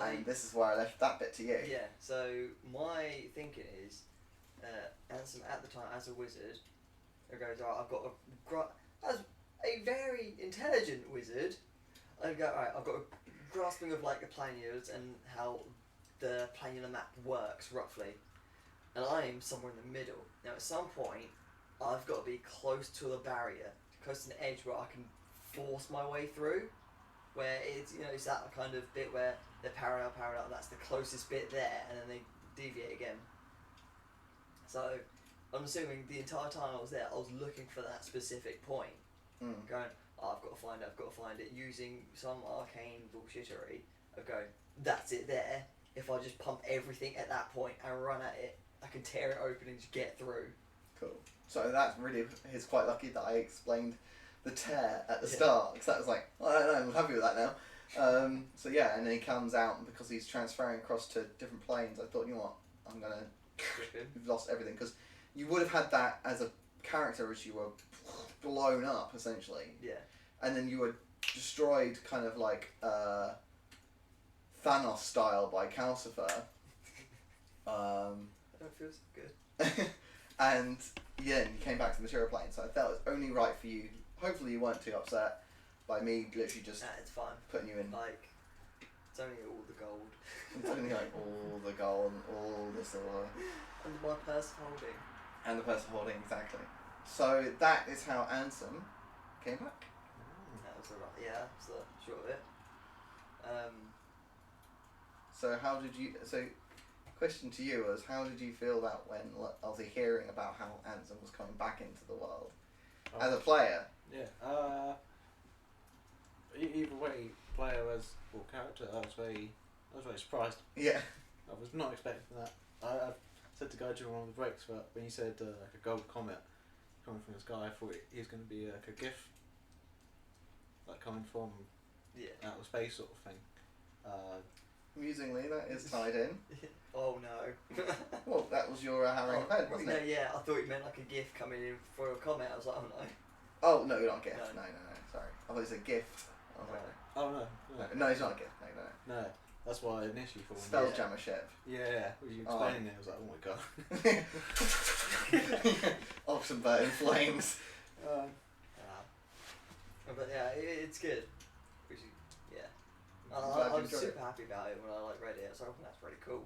And this is where I left that bit to you. Yeah, so my thinking is, Ansem at the time, as a wizard, goes, I've got as a very intelligent wizard, I'd go, alright, I've got a grasping of like the planards and how the planar map works roughly, and I'm somewhere in the middle. Now at some point, I've got to be close to a barrier, close to an edge where I can force my way through, where it's, it's that kind of bit where they're parallel, that's the closest bit there, and then they deviate again. So, I'm assuming the entire time I was there, I was looking for that specific point. Going, I've got to find it, using some arcane bullshittery of going, that's it there. If I just pump everything at that point and run at it, I can tear it open and just get through. Cool. So that's really, it's quite lucky that I explained the tear at the start, because that was like, I'm happy with that now. So yeah, and then he comes out, and because he's transferring across to different planes, I thought, you know what, I'm going to, you've lost everything, because you would have had that as a character as you were blown up, essentially. Yeah. And then you were destroyed kind of like Thanos style by Calcifer. That feels good. And yeah, you came back to the material plane, so I felt it was only right for you. Hopefully you weren't too upset by me literally just it's fine. putting you in. Like, It's only all the gold. It's only like all the gold and all the silver. And my purse holding. And the person holding, exactly. So that is how Ansem came back. That was the that's the short of it. So how did you... So, question to you was, how did you feel about when, obviously, hearing about how Ansem was coming back into the world? As a player? Yeah. Either way, player or character, I was very surprised. Yeah. I was not expecting that. I said to Guy during one of the breaks, but when you said like a gold comet coming from the sky, I thought he was going to be like a gift, like coming from outer space sort of thing. Amusingly, that is tied in. Oh no. Well, that was your Harry Head, wasn't it? Yeah, I thought you meant like a gift coming in for a comment. I was like, oh no. Oh, no, not a gift. No. No, sorry. I thought it was a gift. I was like, Oh no. no, it's not a gift. No. No, that's why I initially thought. Spelljammer ship. Yeah, when you explaining it, I was like, oh my god. Oxenbird in flames. But yeah, it's good. Which is, yeah. Glad I you was enjoyed super happy about it when I read it. So I thought that's pretty cool.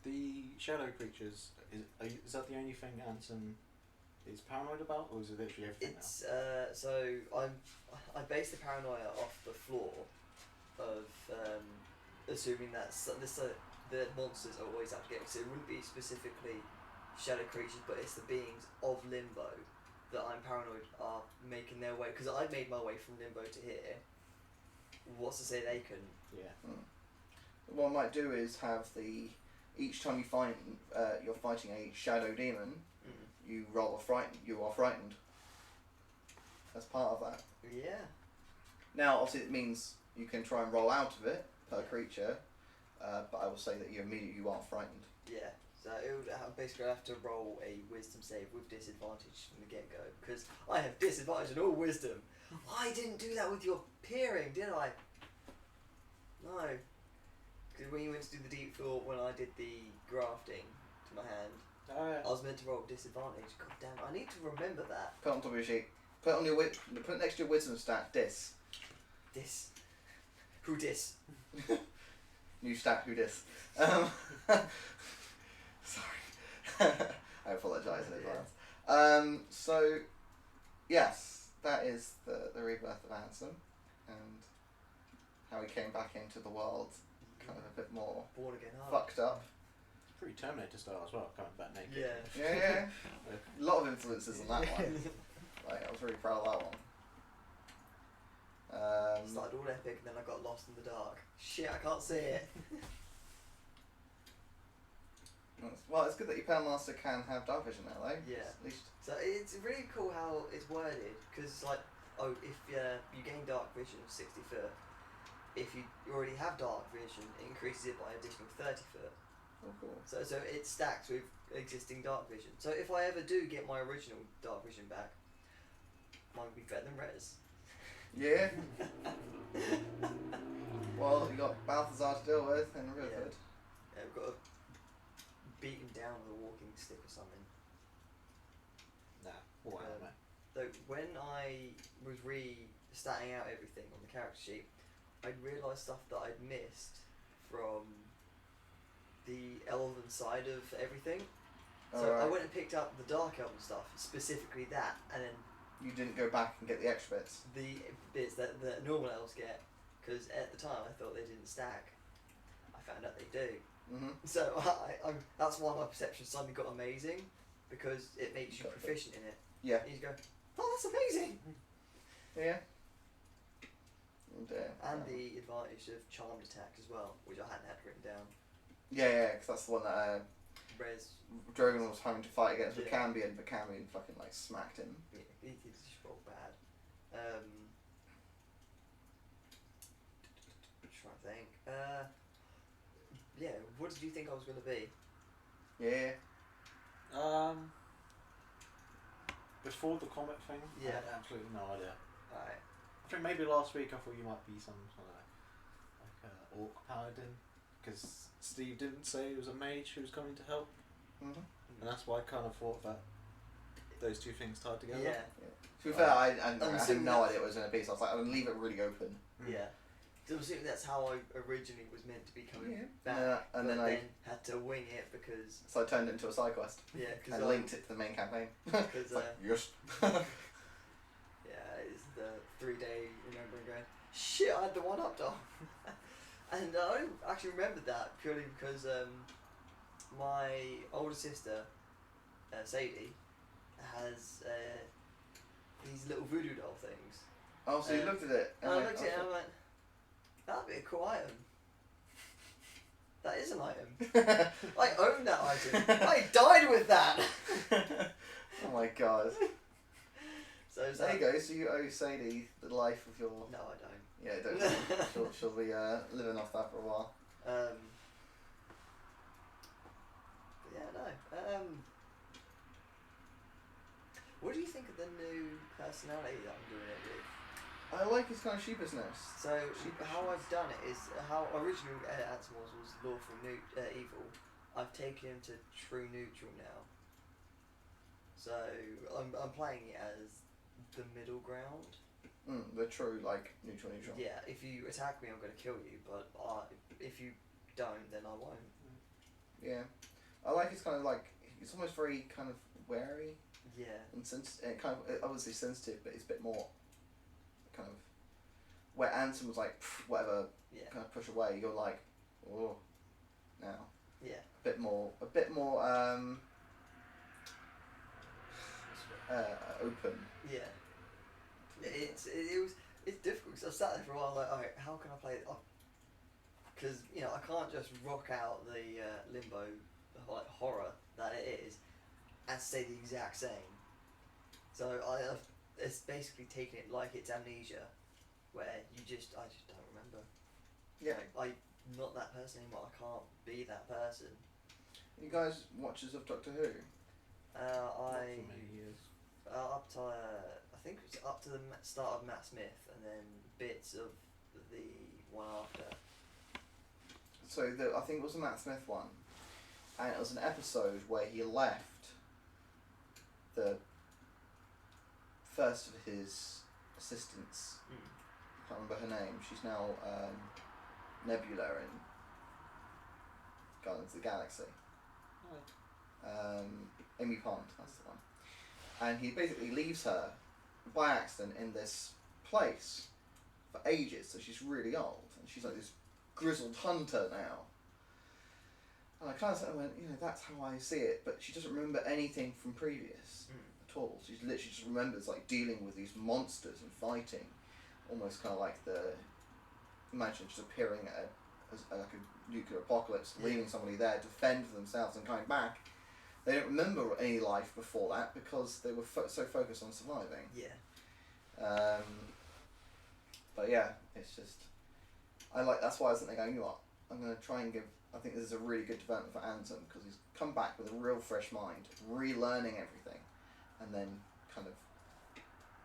The shadow creatures, is that the only thing Ansem is paranoid about, or is it literally everything It's so I base the paranoia off the flaw of assuming that the monsters are always out to get. So it wouldn't be specifically shadow creatures, but it's the beings of Limbo that I'm paranoid are making their way. Because I made my way from Limbo to here. What's to say they couldn't? Yeah. What I might do is have each time you find you're fighting a shadow demon, you roll a frightened. You are frightened. As part of that. Yeah. Now, obviously, it means you can try and roll out of it per creature, but I will say that you are frightened. Yeah. So it would basically have to roll a wisdom save with disadvantage from the get-go, because I have disadvantage in all wisdom. I didn't do that with your peering, did I? No. Because when you went to do the deep thought, when I did the grafting to my hand, I was meant to roll disadvantage. God damn it, I need to remember that. Put it on top of your sheet. Put it next to your wisdom stat. Dis. Who dis? New stat. Who dis? Sorry. I apologise in advance. So, yes, that is the rebirth of Ansem, and how he came back into the world, kind of a bit more born again. fucked up. Pretty Terminator style as well, coming back naked. Yeah. A lot of influences on that one. Like, I was really proud of that one. Started all epic, and then I got lost in the dark. Shit, I can't see it. Well, it's good that your Master can have dark vision now, though. Yeah. At least. So it's really cool how it's worded, because it's like, if you gain dark vision of 60 foot, if you already have dark vision, it increases it by an additional 30 foot. Oh, cool. So it stacks with existing dark vision. So if I ever do get my original dark vision back, mine would be better than Res. Yeah. Well, you got Balthazar to deal with and Rutherford. Yeah, we've got to beat him down with a walking stick or something. Nah, whatever, mate. So when I was statting out everything on the character sheet, I'd realised stuff that I'd missed from the elven side of everything. So I went and picked up the dark elven stuff, specifically that, and then You didn't go back and get the extra bits. the bits that the normal elves get, because at the time I thought they didn't stack. I found out they do. Mm-hmm. So that's why my perception suddenly got amazing, because it makes you proficient in it. Yeah. You just go, oh, that's amazing! Yeah. Yeah. And the advantage of charmed attack as well, which I hadn't had written down. Yeah, because that's the one that Res, Drogon was having to fight against Yeah. Cambion, but Cambion fucking like smacked him. he just rolled bad. Just trying to think. Yeah, what did you think I was going to be? Yeah. Before the comet thing, I Yeah. had absolutely no idea. Alright. I think maybe last week I thought you might be some sort of like orc paladin, because Steve didn't say it was a mage who was coming to help, Mm-hmm. and that's why I kind of thought that those two things tied together. Yeah. To be fair, I had assuming no that's- idea what it was going to be, so I was like, I'm going to leave it really open. Yeah. So I'm assuming that's how I originally was meant to be coming Yeah. back, And but then I had to wing it because so I turned it into a side quest because and linked it to the main campaign. Because Yes. yeah, it's the 3-day remembering going. Shit, I had the 1-up doll, and I only actually remembered that purely because my older sister, Sadie, has these little voodoo doll things. Oh, so you looked at it. And I looked at it and I went, that'd be a cool item. That is an item. I own that item. I died with that. Oh my god. So is There that... you go. So you owe Sadie the life of your. No, I don't. Yeah, don't. she'll be living off that for a while. But yeah, no. What do you think of the new personality that I'm doing it with? I like his kind of sheepishness. So how I've done it is how original Ansem was lawful evil. I've taken him to true neutral now. So I'm playing it as the middle ground. The true neutral. Yeah, if you attack me, I'm going to kill you. But if you don't, then I won't. Yeah, I like his kind of he's almost very kind of wary. Yeah. And kind of obviously sensitive, but it's a bit more kind of where Ansem was like whatever, Yeah. kind of push away. You're like, oh, now. Yeah. A bit more open. Yeah. It's difficult because I sat there for a while like, alright, how can I play it? Because I can't just rock out the limbo horror that it is and stay the exact same. So it's basically taking it like it's Amnesia, where I just don't remember. Yeah. I'm not that person anymore. I can't be that person. You guys watchers of Doctor Who? Not for many years. Up to I think it was up to the start of Matt Smith, and then bits of the one after. So I think it was the Matt Smith one, and it was an episode where he left the first of his assistants. I can't remember her name. She's now Nebula in Guardians of the Galaxy. Amy Pond, that's the one. And he basically leaves her by accident in this place for ages, so she's really old, and she's like this grizzled hunter now. And I kind of went, that's how I see it, but she doesn't remember anything from previous at all. She literally just remembers dealing with these monsters and fighting, almost kind of like imagine just appearing at a nuclear apocalypse, leaving somebody there to fend for themselves and coming back. They don't remember any life before that because they were so focused on surviving. Yeah. But yeah, it's just that's why I was thinking, you know what, I'm going to try and I think this is a really good development for Ansem because he's come back with a real fresh mind, relearning everything, and then kind of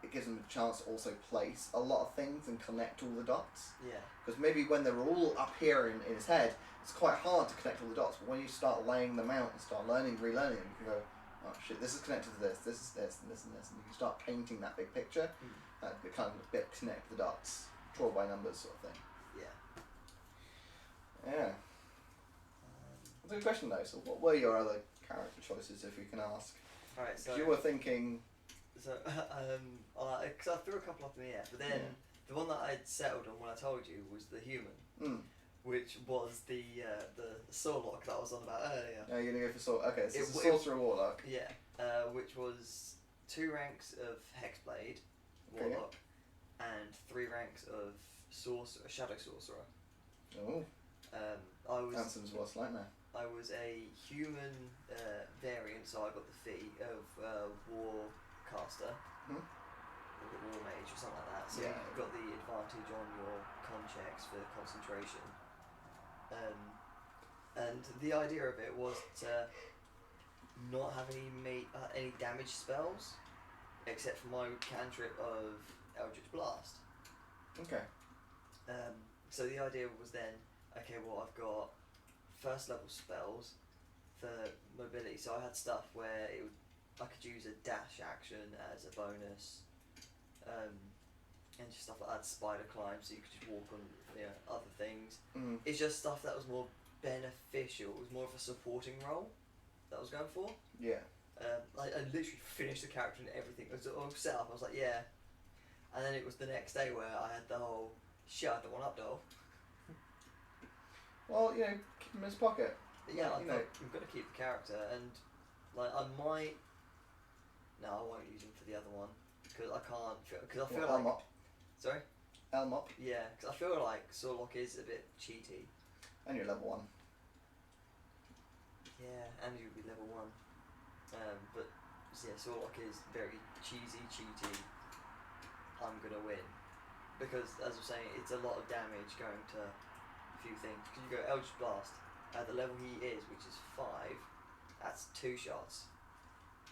it gives him a chance to also place a lot of things and connect all the dots. Yeah. Because maybe when they're all up here in his head, it's quite hard to connect all the dots. But when you start laying them out and start relearning them, you can go, oh shit, this is connected to this is this, and this, and this, and you can start painting that big picture. It kind of connect the dots, draw by numbers sort of thing. Yeah. Yeah. That's a good question though. So what were your other character choices, if we can ask? Alright, so You were thinking. So, because I threw a couple up in the air, but then the one that I'd settled on when I told you was the human, which was the Sorlock that I was on about earlier. Oh, you're gonna go for Okay, so it's a It- sorcerer warlock. Yeah, which was 2 ranks of Hexblade, Okay, Warlock, and 3 ranks of Shadow Sorcerer. Oh, I was Ansem's worst nightmare. I was a human variant, so I got the feat of Warcaster, Hmm? or the War Mage or something like that. So Yeah. you've got the advantage on your con checks for concentration. And the idea of it was to not have any damage spells, except for my cantrip of Eldritch Blast. Okay. So the idea was then, okay, well I've got first level spells for mobility, so I had stuff where I could use a dash action as a bonus, and just stuff like that. Spider climb, so you could just walk on other things. Mm. It's just stuff that was more beneficial. It was more of a supporting role that I was going for. Yeah. I literally finished the character and everything. It was all set up. I was like, yeah. And then it was the next day where I had the whole shit. I don't want up doll. Well, you know, keep him in his pocket. But yeah, you like, know. I'm gonna keep the character, and like I might. No, I won't use him for the other one because I can't. Because I feel Well, like. Elmop. Sorry. Elmop. Yeah, because I feel like Sorlock is a bit cheaty. And you're level 1. Yeah, and you would be level 1. But yeah, Sorlock is very cheesy, cheaty. I'm gonna win because, as I'm saying, it's a lot of damage going to a few things. Because you go Eldritch Blast at the level he is, which is 5. That's 2 shots,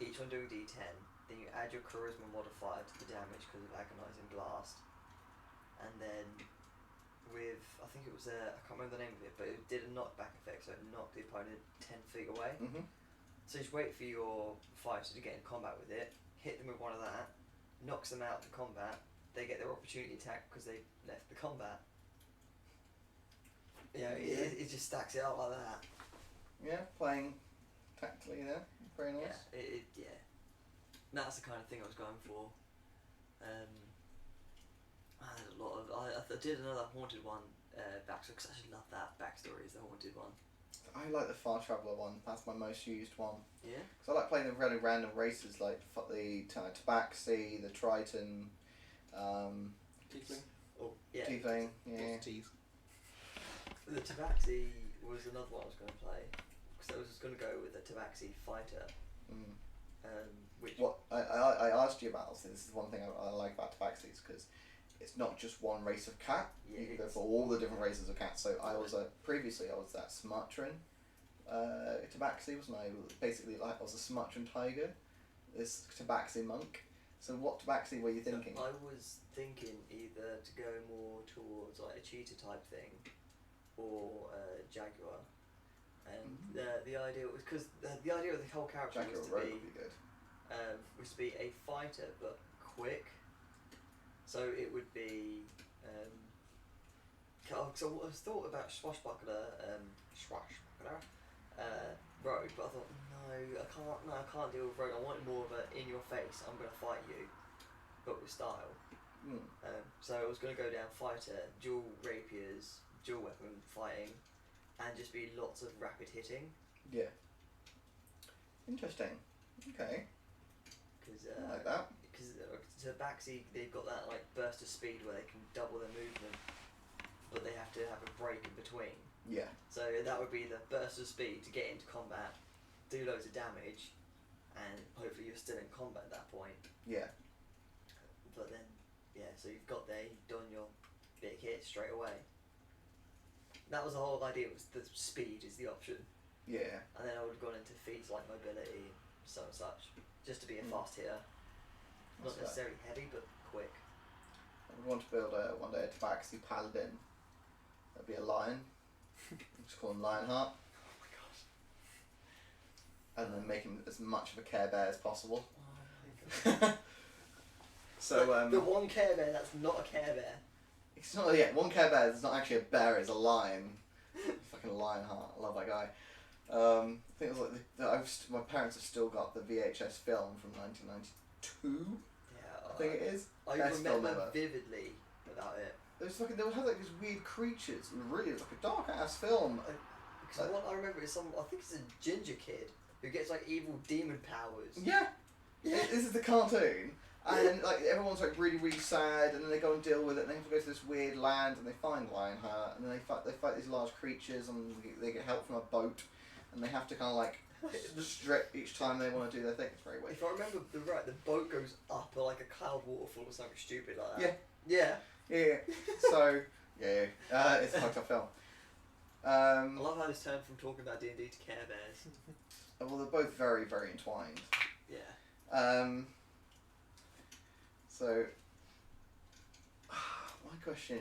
each one doing D10. Then you add your Charisma modifier to the damage because of Agonizing Blast, and then with I think it was I can't remember the name of it, but it did a knockback effect, so it knocked the opponent 10 feet away. Mm-hmm. So just wait for your fighters to get in combat with it, hit them with one of that, knocks them out of the combat, they get their opportunity attack because they left the combat. You know, it just stacks it up like that. Yeah, playing tactically there. Very nice. Yeah, yeah. That's the kind of thing I was going for. I had a lot of. I did another haunted one backstory because I actually love that backstory. Is the haunted one. I like the Far Traveller one. That's my most used one. Yeah. Because I like playing the really random races like the Tabaxi, the Triton, Tiefling. Oh yeah. Tiefling. Yeah. Teeth. The Tabaxi was another one I was going to play because I was just going to go with a Tabaxi fighter. Mm. Which. What I asked you about. So this is one thing I like about Tabaxis because it's not just one race of cat. Yeah, You can go for all the different races of cats. So I was previously I was that Sumatran Tabaxi, wasn't I? Basically, like I was a Sumatran tiger, this Tabaxi monk. So what Tabaxi were you thinking? I was thinking either to go more towards like a cheetah type thing, or jaguar. And the idea was because the idea of the whole character Jaguar was to Rogue be would be good. a fighter but quick. So it would be. So I thought about swashbuckler, rogue, but I thought I can't deal with rogue. I want more of a in your face. I'm gonna fight you, but with style. Mm. So I was gonna go down fighter, dual rapiers, dual weapon fighting, and just be lots of rapid hitting. Yeah. Interesting. Okay. Because I like that. Because Tabaxi, they've got that like burst of speed where they can double their movement, but they have to have a break in between. Yeah. So that would be the burst of speed to get into combat, do loads of damage, and hopefully you're still in combat at that point. Yeah. But then, yeah, so you've got there, you've done your big hit straight away. That was the whole idea, was the speed is the option. Yeah. And then I would have gone into feats like mobility and so and such, just to be a fast hitter. Not That's necessarily heavy, but quick. I would want to build one day a Tabaxi paladin. That'd be a lion. Just call him Lionheart. Oh my gosh. And then make him as much of a Care Bear as possible. Oh my god. So the one Care Bear that's not a Care Bear. it's not one Care Bear. It's not actually a bear. It's a lion. Fucking Lionheart. I love that guy. I think it was like my parents have still got the VHS film from 1992. Yeah. I think it is. I Best film remember ever. vividly about it. They would have like these weird creatures. Really, it was like a dark ass film. Because what I remember is I think it's a ginger kid who gets like evil demon powers. Yeah. Yeah. This is the cartoon, and like everyone's like really really sad, and then they go and deal with it. And they have to go to this weird land, and they find Lionheart, and then they fight these large creatures, and they get help from a boat, and they have to kind of like strip each time they want to do their thing. It's very weird. If I remember the boat goes up like a cloud waterfall or something stupid like Yeah. that. Yeah. Yeah. So yeah, it's a fucked up film. I love how this turned from talking about D&D to Care Bears. Well, they're both very very entwined. Yeah. So my question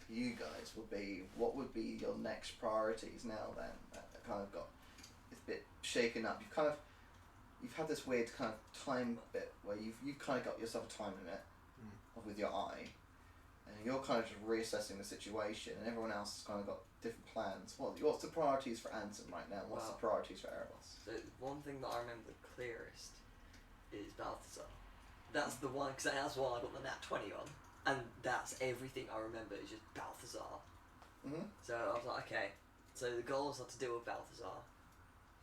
for you guys would be, what would be your next priorities now then? That kind of got it's a bit shaken up. You've had this weird kind of time bit where you've kind of got yourself a time limit. with your eye, and you're kind of just reassessing the situation, and everyone else has kind of got different plans. What's the priorities for Ansem right now? What's the priorities for Erebos? So one thing that I remember the clearest is Balthazar. That's the one, because that's why I got the nat 20 on, and that's everything I remember is just Balthazar. Mm-hmm. So I was like, okay, so the goals are to deal with Balthazar.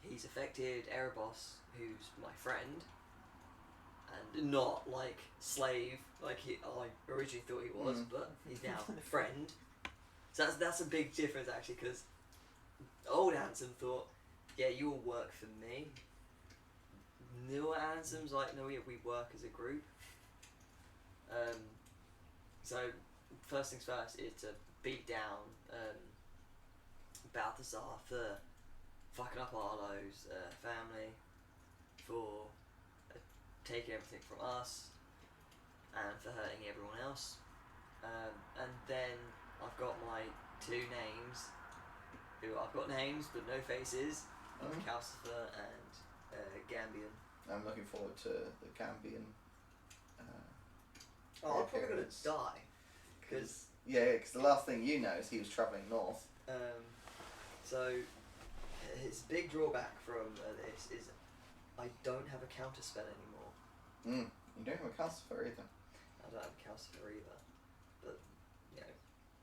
He's affected Erebos, who's my friend, and not like slave, like I originally thought he was, but he's now a friend. So that's a big difference actually, because old Ansem thought, yeah, you'll work for me. Newer Ansem's like, no, we work as a group. So first things first is to beat down Balthazar for fucking up Arlo's family, for taking everything from us, and for hurting everyone else. And then I've got my two names, who I've got names but no faces, of Calcifer and Gambian. I'm looking forward to the Gambian. I'm probably gonna die, because because the last thing you know is he was travelling north. so his big drawback from this is I don't have a counter spell anymore. You don't have a Calcifer either. I don't have a Calcifer either, but you know,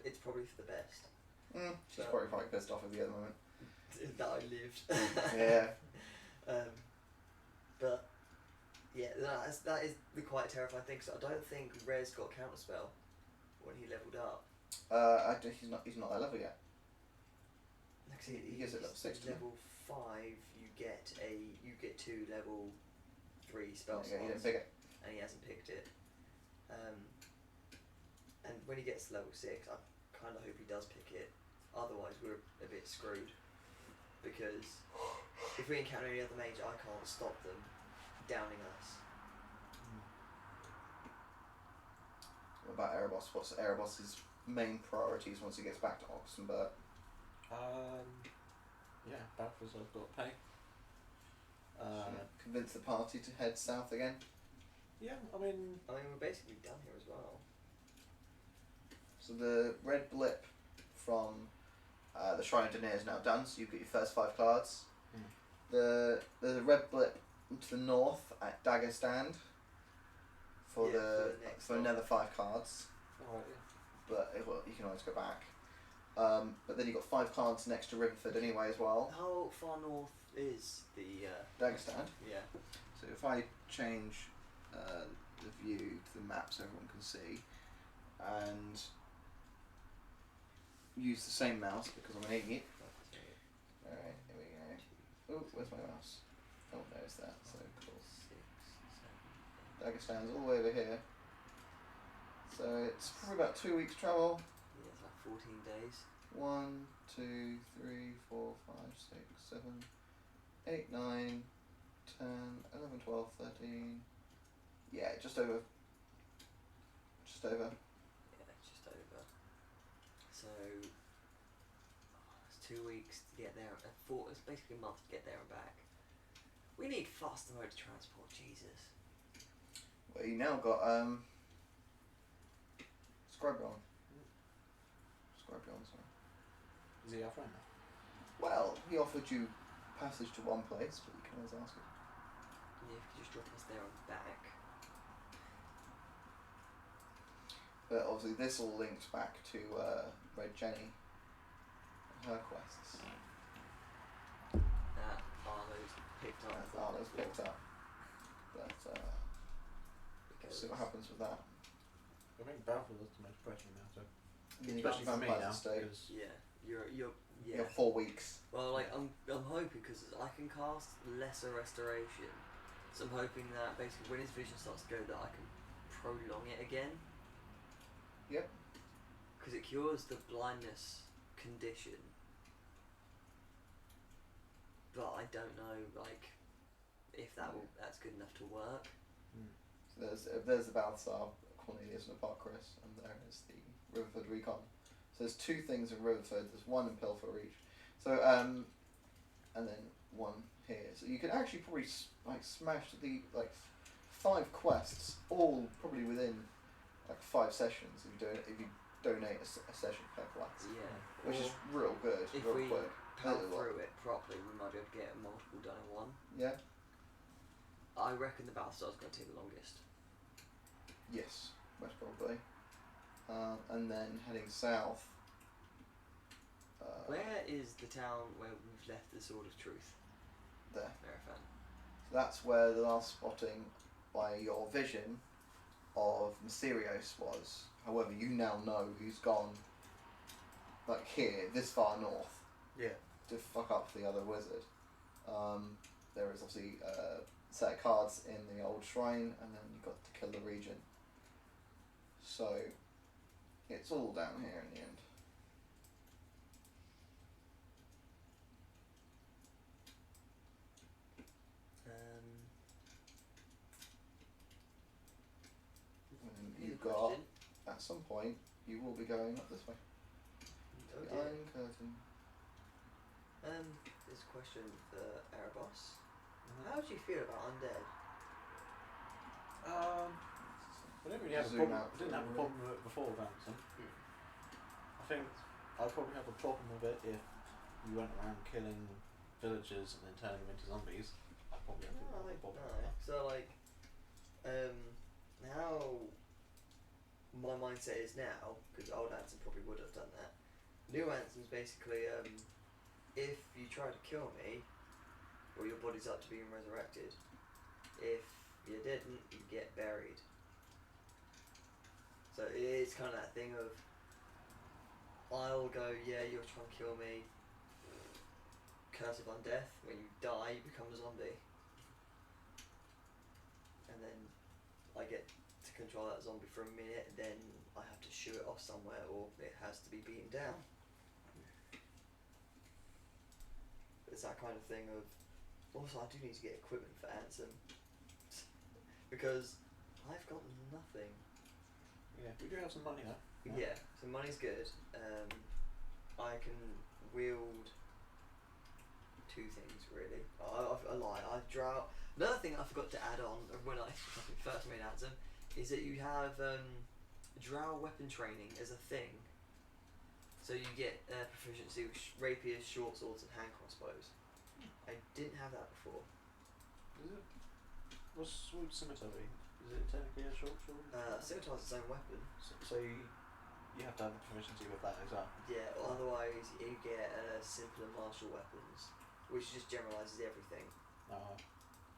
it's probably for the best. She's probably quite pissed off at the other moment. That I lived. Yeah. But yeah, that is the quite terrifying thing. So I don't think Rez got a counterspell when he leveled up. He's not that level yet. Actually, He gets it level 6. Level 5, you get 2 level 3 spell slots. Yeah, he didn't pick it. And he hasn't picked it. And when he gets to level 6, I kind of hope he does pick it. Otherwise, we're a bit screwed. Because if we encounter any other mage, I can't stop them downing us. What about Erebos? What's Erebos' main priorities once he gets back to Oxenburt? Yeah, Balthazar's got to pay. Convince the party to head south again? Yeah, I mean, we're basically done here as well. So the red blip from the Shrine of Denier is now done, so you've got your first 5 cards. There's a red blip to the north at Dagger Stand for another 5 cards. alright, But you can always go back. But then you've got 5 cards next to Riverford anyway as well. How far north is the... Dagger Stand. Yeah. So if I change the view to the map so everyone can see, and use the same mouse because I'm an idiot. Alright, here we go. Oh, where's my mouse? Oh, there's that. So cool. 6, 7, 8. Dagger Stand's all the way over here. So it's probably about 2 weeks travel. Yeah, it's like 14 days. 1, 2, 3, 4, 5, 6, 7, 8, 9, 10, 11, 12, 13. Yeah, just over. Just over. Yeah, just over. So it's 2 weeks to get there. It's basically a month to get there and back. We need faster mode of transport, Jesus. Well, you now got Scribron. Scribron, sorry. is he our friend now? Well, he offered you passage to one place, but you can always ask it. Yeah, if you just drop us there and back. But obviously this all links back to Red Jenny and her quests. That Arlo's picked up. That Arlo's picked up. But Because see what happens with that. I think Balthazar's the most pressing now, so You especially got for me Vampires now. to stay. Because yeah, you're You yeah. have 4 weeks. Well, like I'm hoping because I can cast lesser restoration, so I'm hoping that basically when his vision starts to go, that I can prolong it again. Yep. Because it cures the blindness condition, but I don't know like if that's good enough to work. So there's the Balthazar, Cornelius and Apocryphus, and there is the Riverford Recon. So there's 2 things in Riverford. There's 1 in Pilfer each. So and then 1 here. So you can actually probably smash the 5 quests all probably within like 5 sessions if you donate a session per class, Yeah. which Or is real good, if real we quick. power Really well. through it properly, we might be able to get multiple done in one. Yeah. I reckon the battle star's going to take the longest. Yes, most probably. And then heading south. Where is the town where we've left the Sword of Truth? There. Marathon. So that's where the last spotting by your vision of Mysterios was. However, you now know who's gone, like here, this far north, Yeah. to fuck up the other wizard. There is obviously a set of cards in the old shrine, and then you've got to kill the region. So, it's all down here in the end. And Any you've other got, question? at some point, you will be going up this way. Oh The dear. Iron Curtain. There's a question for Erebos. Mhm. How do you feel about undead? I don't really have a Zoom problem. out I didn't have a for a problem with it before Ansem. I think I'd probably have a problem with it if you went around killing villagers and then turning them into zombies. I'd probably have a bit more of a problem with that. So like, how my mindset is now, because old Ansem probably would have done that. New Ansem's basically, if you try to kill me, well, your body's up to being resurrected. If you didn't, you get buried. So it's kind of that thing of, I'll go, yeah, you're trying to kill me. Curse of undeath. When you die, you become a zombie. And then I get to control that zombie for a minute, then I have to shoo it off somewhere, or it has to be beaten down. It's that kind of thing of. Also, I do need to get equipment for Ansem because I've got nothing. Yeah, we do have some money though. Yeah, so money's good. I can wield 2 things really. I lie. I drow. Another thing I forgot to add on when I first made Ansem is that you have drow weapon training as a thing. So you get proficiency with rapiers, short swords, and hand crossbows. I didn't have that before. Is it? What's scimitar be? Is it technically a short sword? Scimitar's its own weapon. So you have to have a proficiency with that as well. Yeah, otherwise you get simpler martial weapons, which just generalises everything.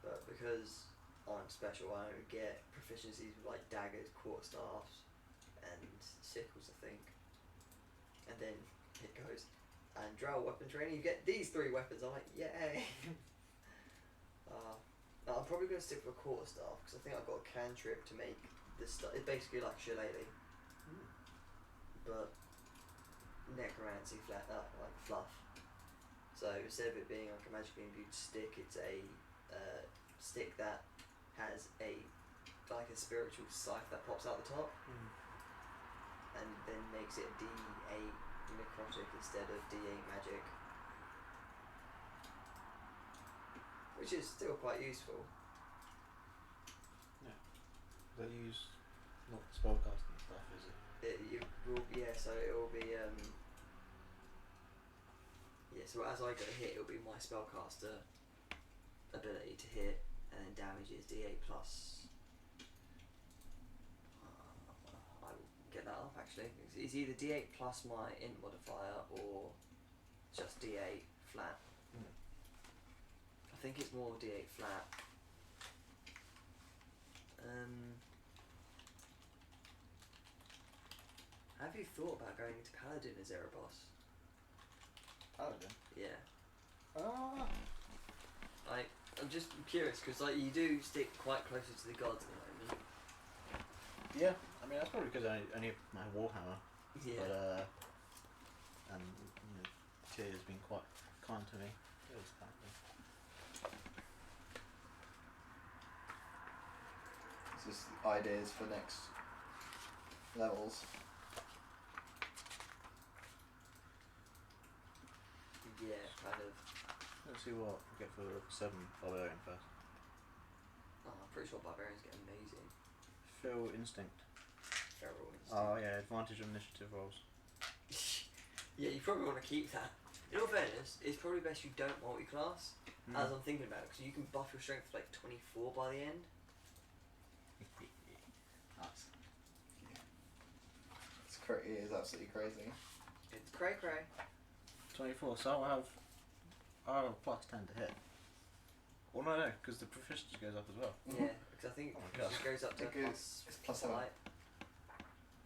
But because I'm special, I only get proficiencies with like daggers, quarterstaffs, and sickles, I think. And then it goes, and drow weapon training, you get these 3 weapons. I'm like, yay! I'm probably going to stick with a quarterstaff because I think I've got a cantrip to make this stuff. It's basically like shillelagh, but necromancy like fluff. So instead of it being like a magically imbued stick, it's a stick that has a spiritual scythe that pops out the top, and then makes it D8 necrotic instead of D8 magic, which is still quite useful. Yeah. They use not spellcasting stuff, is it? So it will be so as I go to hit, it will be my spellcaster ability to hit, and then damage is D8 plus. I will get that up actually. It's either D8 plus my int modifier or just D8 flat. I think it's more D8 flat. Have you thought about going into Paladin as Erebos? Paladin? Yeah. I'm just curious because you do stick quite closer to the gods at the moment. Yeah, I mean that's probably because I only have my Warhammer. Yeah. But and Tyr's been quite kind to me. It's just ideas for next levels. Yeah, kind of. Let's see what we get for the 7 Barbarian first. I'm pretty sure barbarians get amazing. Feel Instinct. feral instinct. Oh yeah, advantage on initiative rolls. Yeah, you probably want to keep that. In all fairness, it's probably best you don't multi-class, as I'm thinking about it, because you can buff your strength to like 24 by the end. Nice. It is absolutely crazy. It's cray-cray. 24, so I'll have a plus 10 to hit. Well, no, because the proficiency goes up as well. Yeah, because I think Oh my it God. just goes up to It's plus 7.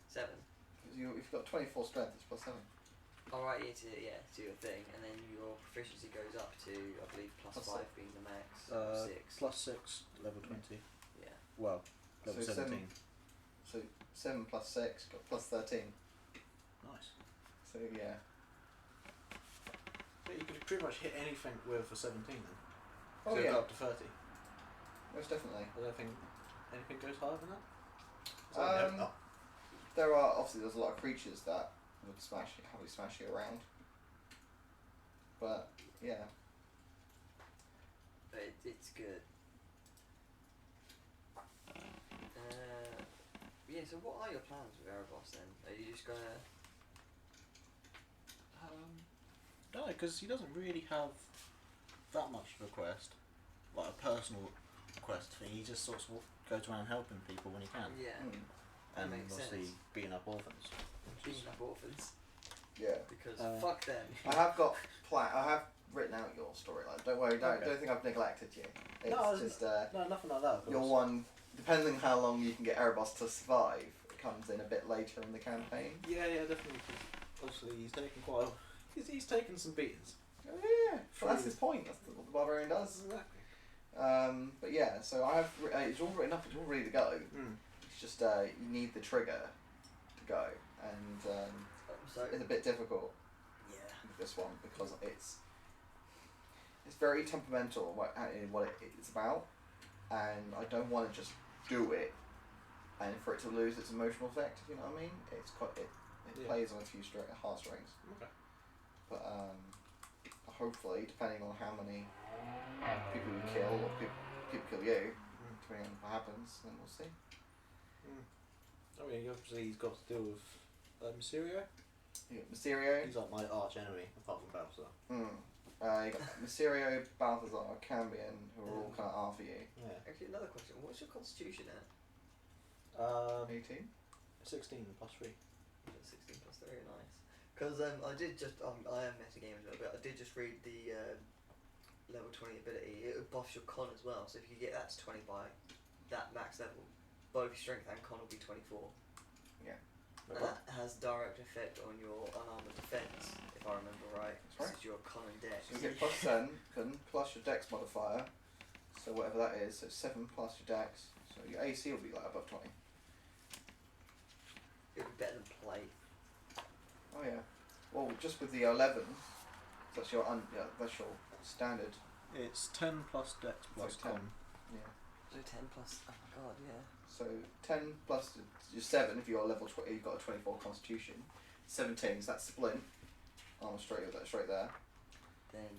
7. If you've got 24 strength, it's plus 7. Alright, to your thing, and then your proficiency goes up to, I believe, plus Plus 5 being the max, or 6. Plus 6, level 20. Yeah. Well, level So 17. So 7 plus 6, got plus 13. Nice. So yeah. So you could pretty much hit anything with a 17 then. Oh so yeah. go up to 30. Most definitely. I don't think anything goes higher than that. There are obviously there's a lot of creatures that would happily smash you around. But yeah. But it's good. Yeah, so what are your plans with Erebos then? Are you just gonna... No, because he doesn't really have that much of a quest, like a personal quest thing. He just sort of goes around helping people when he can, Yeah, and makes obviously sense. beating up orphans. beating up orphans. Yeah. Because fuck them. I have got I have written out your storyline. Don't worry, don't think I've neglected you. It's No, just no, nothing like that. Of your course. one, depending how long you can get Erebos to survive, it comes in a bit later in the campaign. Yeah, definitely. Obviously, he's taken quite. He's taken some beatings. Oh yeah, well, that's his point. That's what the barbarian does. Exactly. But yeah, so I have it's all written up. It's all ready to go. It's just you need the trigger to go, and So it's a bit difficult yeah, with this one because it's very temperamental in what it's about, and I don't want to just do it and for it to lose its emotional effect. If you know what I mean? It's quite it plays on a few heartstrings. Okay. But hopefully, depending on how many people you kill or people kill you, depending on what happens, then we'll see. I mean, obviously he's got to deal with Mysterio. You got Mysterio. He's like my arch enemy, apart from Balthazar. You got Mysterio, Balthazar, Cambion, who are all kind of after you. Yeah. actually another question. What's your constitution at? 18. 16 plus 3. 16 plus 3, nice. Because I did just, I am metagaming a little bit, I did just read the level 20 ability, it buffs your con as well, so if you get that to 20 by that max level, both strength and con will be 24. Yeah. And that has direct effect on your unarmored defense, if I remember right. That's right. This is your con and dex. So you get plus 10, plus your dex modifier, so whatever that is, so 7 plus your dex, so your AC will be like above 20. It would be better than play. Oh yeah. Well, just with the 11, that's your that's your standard. It's 10 plus dex plus So 10. con. Yeah. So 10 plus, oh my god, yeah. So 10 plus your 7 if you're level you've got a 24 constitution. 17, so that's splint. Armor straight there. Then,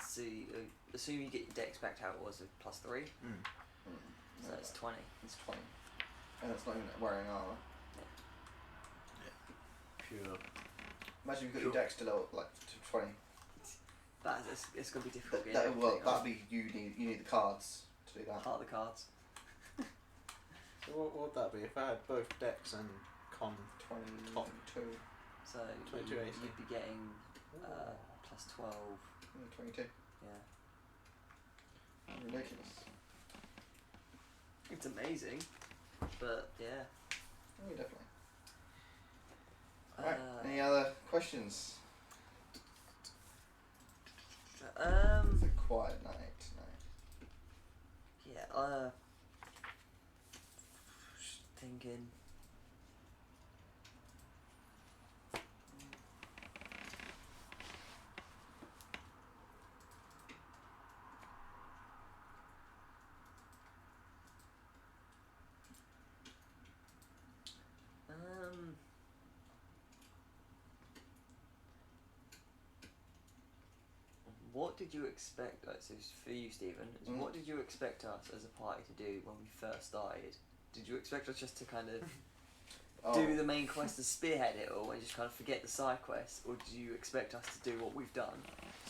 see, assume you get your dex back to how it was at plus 3, so that's 20. It's 20. And it's not even wearing armor. Pure. Imagine you've got your dex to level to 20. It's going to be difficult. That'd be you need the cards to do that. Part of the cards. So what would that be if I had both dex and con? 22. So 22 AC. you'd be getting plus 12. 22. Yeah. Ridiculous. It's amazing, but yeah. Oh, definitely. Right. Any other questions? It's a quiet night tonight. Yeah. Just thinking. What did you expect? So for you, Stephen, what did you expect us as a party to do when we first started? Did you expect us just to kind of do the main quest and spearhead it all and just kind of forget the side quests, or do you expect us to do what we've done?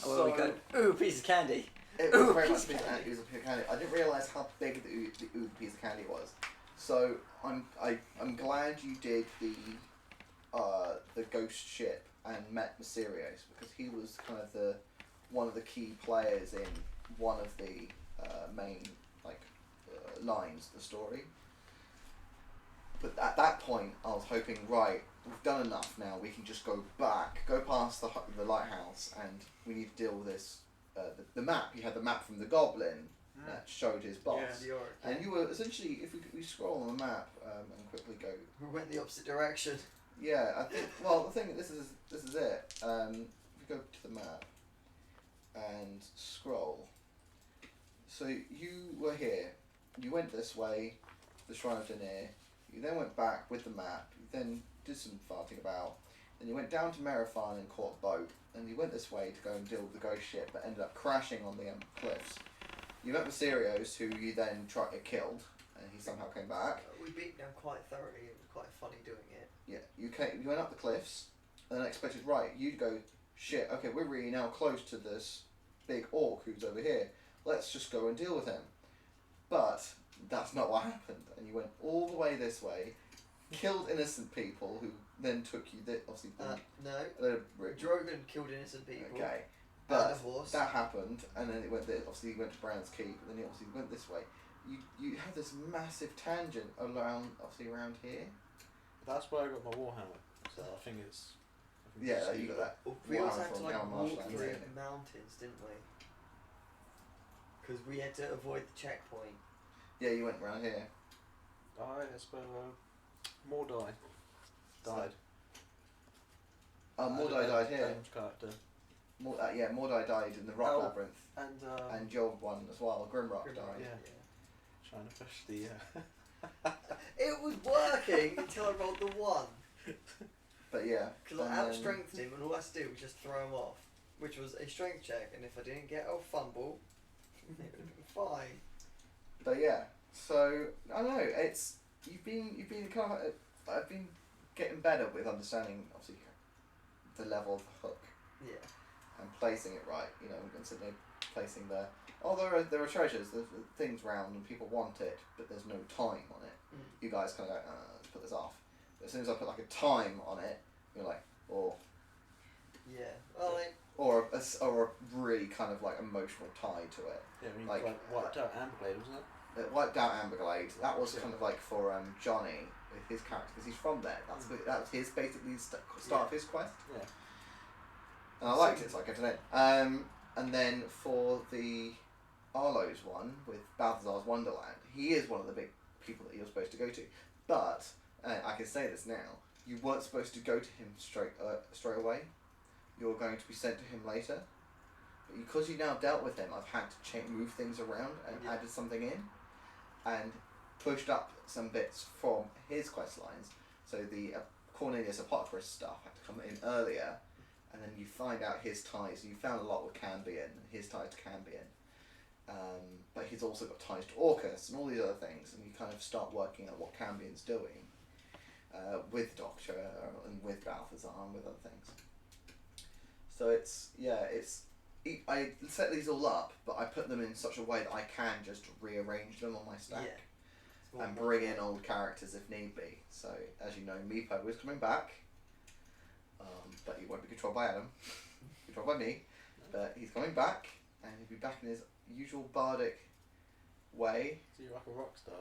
Or we go, ooh, piece of candy. It was Ooh, very much piece a piece of of candy. piece of candy. I didn't realise how big the piece of candy was. So I'm glad you did the ghost ship and met Mysterios, because he was kind of one of the key players in one of the main lines of the story. But at that point, I was hoping, right, we've done enough now. We can just go past the lighthouse, and we need to deal with this. The map. You had the map from the goblin that showed his boss, Yeah. The Oric, and you were essentially, if we scroll on the map and quickly go. we went the opposite direction. Yeah, I think. Well, the thing. This is it. If you go to the map and scroll. So you were here. You went this way, the Shrine of Denier. You then went back with the map. You then did some farting about. Then you went down to Merifan and caught a boat. And you went this way to go and deal with the ghost ship, but ended up crashing on the cliffs. You met Mysterios, who you then killed, and he somehow came back. We beat them quite thoroughly. It was quite funny doing it. Yeah, you went up the cliffs, and then expected, right, you'd go, shit, okay, we're really now close to this big orc who's over here. Let's just go and deal with him. But that's not what happened, and you went all the way this way, killed innocent people who then took you, obviously... No. Drogon killed innocent people. Okay. And But a horse. that happened, and then it went there. Obviously, he went to Bran's Keep, and then he obviously went this way. You have this massive tangent around here. That's where I got my warhammer. So I think it's. Yeah, you got that. We Warhammer also had to from like Elm walk Marshlands, through isn't it? mountains, didn't we? Because we had to avoid the checkpoint. Yeah, you went around here. That's where Mordai died. Mordai died here. Damon's character. Mordai died in the Rock Oh, Labyrinth, and your one as well. Grimrock died. Yeah. Trying to push the. It was working until I rolled the 1. But yeah. Because I and then- out-strengthed him, and all I had to do was just throw him off, which was a strength check, and if I didn't get a fumble, it would have been fine. But yeah, so I don't know. You've been kind of. I've been getting better with understanding, obviously, the level of the hook. Yeah. And placing it right, and sitting there placing there are treasures, there's things round and people want it, but there's no time on it. You guys kind of go, let's put this off. But as soon as I put like a time on it, you're like, Yeah. Well, or a really kind of like emotional tie to it. Yeah, I mean, Like- wiped out Amberblade, wasn't it? It wiped out Amberglade. That was Yeah. kind of like for Johnny with his character, because he's from there. That was his basically start of his quest. Yeah. And I liked it, so I kept it in. And then for the Arlo's one with Balthazar's Wonderland, he is one of the big people that you're supposed to go to. But I can say this now: you weren't supposed to go to him straight away. You're going to be sent to him later. But because you now dealt with him, I've had to move things around and added something in, and pushed up some bits from his quest lines. So the Cornelius Apocritus stuff had to come in earlier. And then you find out his ties. You found a lot with Cambion, and his ties to Cambion. But he's also got ties to Orcus and all these other things. And you kind of start working out what Cambion's doing with Doctor and with Balthazar and with other things. So I set these all up, but I put them in such a way that I can just rearrange them on my stack and bring in old characters if need be. So as you know, Meepo is coming back. But he won't be controlled by Adam. Controlled by me. But he's coming back, and he'll be back in his usual bardic way. So you're like a rock star.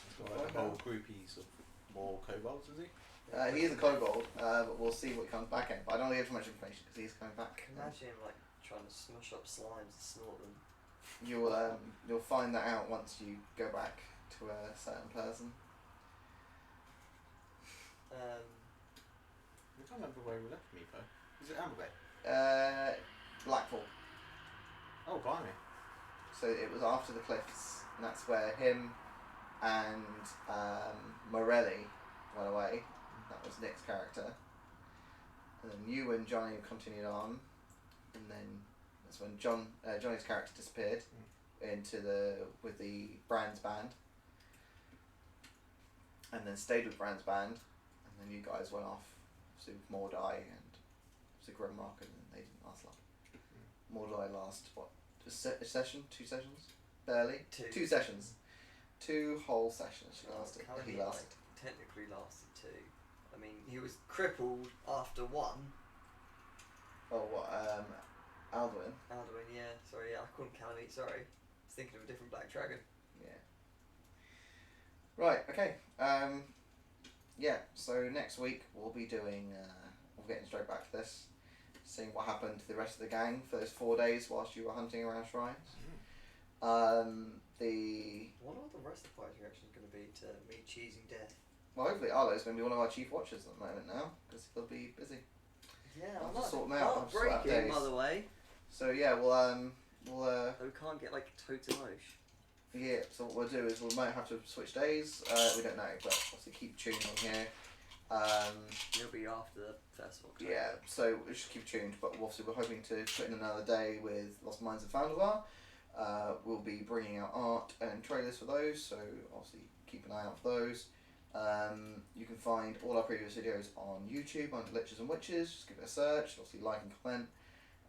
He's got like a whole groupie of more kobolds, is he? He is a kobold, but we'll see what he comes back in. But I don't give too much information because he's coming back. Imagine him like trying to smush up slimes and snort them. You'll find that out once you go back to a certain person. I can't remember where we left Meepo. Is it Amberblade? Blackpool. Oh, blimey. So it was after the cliffs, and that's where him and Morelli went away. That was Nick's character. And then you and Johnny continued on, and then that's when Johnny's character disappeared with the Brand's band, and then stayed with Brand's band, and then you guys went off with Mordai and Grimrock, and they didn't last long. Mordai last what? A session? 2 sessions? Barely. 2 sessions. 2 whole sessions. He lasted. Like, technically lasted 2. I mean, he was crippled after 1. Oh, what? Alduin. Alduin, yeah. Sorry, I couldn't Calamite. Sorry, I was thinking of a different black dragon. Yeah. Right. Okay. Yeah. So next week we'll be doing. We're getting straight back to this, seeing what happened to the rest of the gang for those 4 days whilst you were hunting around shrines. What are the rest of the party reaction going to be to me cheesing death? Well, hopefully Arlo's going to be one of our chief watchers at the moment now, because he'll be busy. Yeah, I'll I'm just not sort them out. I'll just sort out breaking, days. by the way. So yeah, we'll Though we can't get like Totemosh. yeah. So what we'll do is we might have to switch days. We don't know, but obviously keep tuned on here. It'll be after the festival. Yeah, so we should keep tuned, but obviously we're hoping to put in another day with Lost Minds and Foundovar. We'll be bringing out art and trailers for those, so obviously keep an eye out for those. You can find all our previous videos on YouTube under Liches and Witches. Just give it a search, obviously like and comment,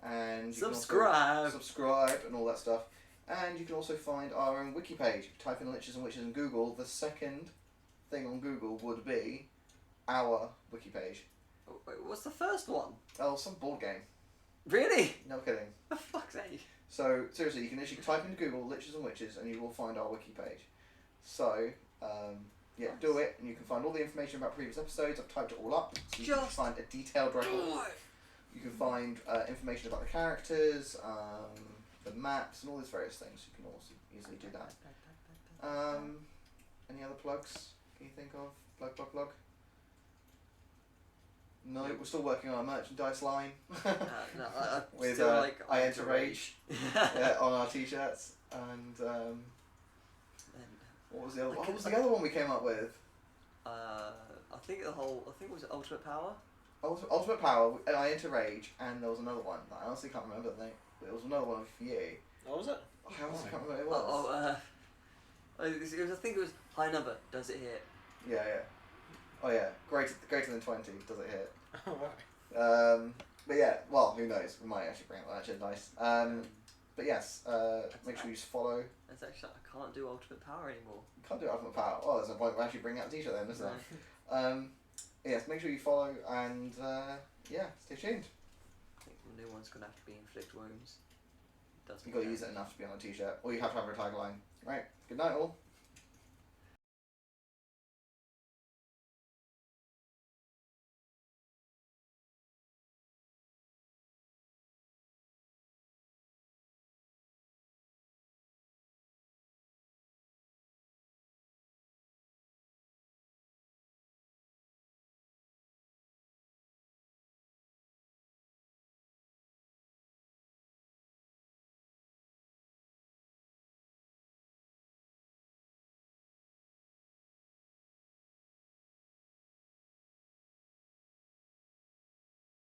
and you subscribe. can subscribe and all that stuff. And you can also find our own wiki page. If you type in Liches and Witches in Google, the second thing on Google would be our wiki page. Oh, wait, what's the first one? Oh, some board game. Really? No kidding. For fuck's sake. So seriously, you can literally type into Google Liches and Witches and you will find our wiki page. So yeah, do it, and you can find all the information about previous episodes. I've typed it all up, so you can find a detailed record. You can find information about the characters, the maps, and all these various things. You can also easily do that. Any other plugs? Can you think of? Plug. No, Nope. we're still working on our merchandise line. No, I With still like I Enter Rage on our t-shirts, and what was the other? What was the other one we came up with? I think it was Ultimate Power. Ultimate Power, I Enter Rage, and there was another one. I honestly can't remember the name. There was another one for you. What was it? I honestly can't remember what it was. I think it was High Number. Does it hit? Yeah. Oh yeah, greater than 20. Does it hit? Oh, right. But yeah, well, who knows? We might actually bring out that merchandise. But yes, make sure you just follow. That's actually, I can't do Ultimate Power anymore. You can't do Ultimate Power. Oh, there's no point of actually bringing out a t-shirt then, is there? Yes, make sure you follow and yeah, stay tuned. I think the new one's gonna have to be Inflict Wounds. You've got to use it enough to be on a t-shirt, or you have to have a tagline. Right. Good night, all.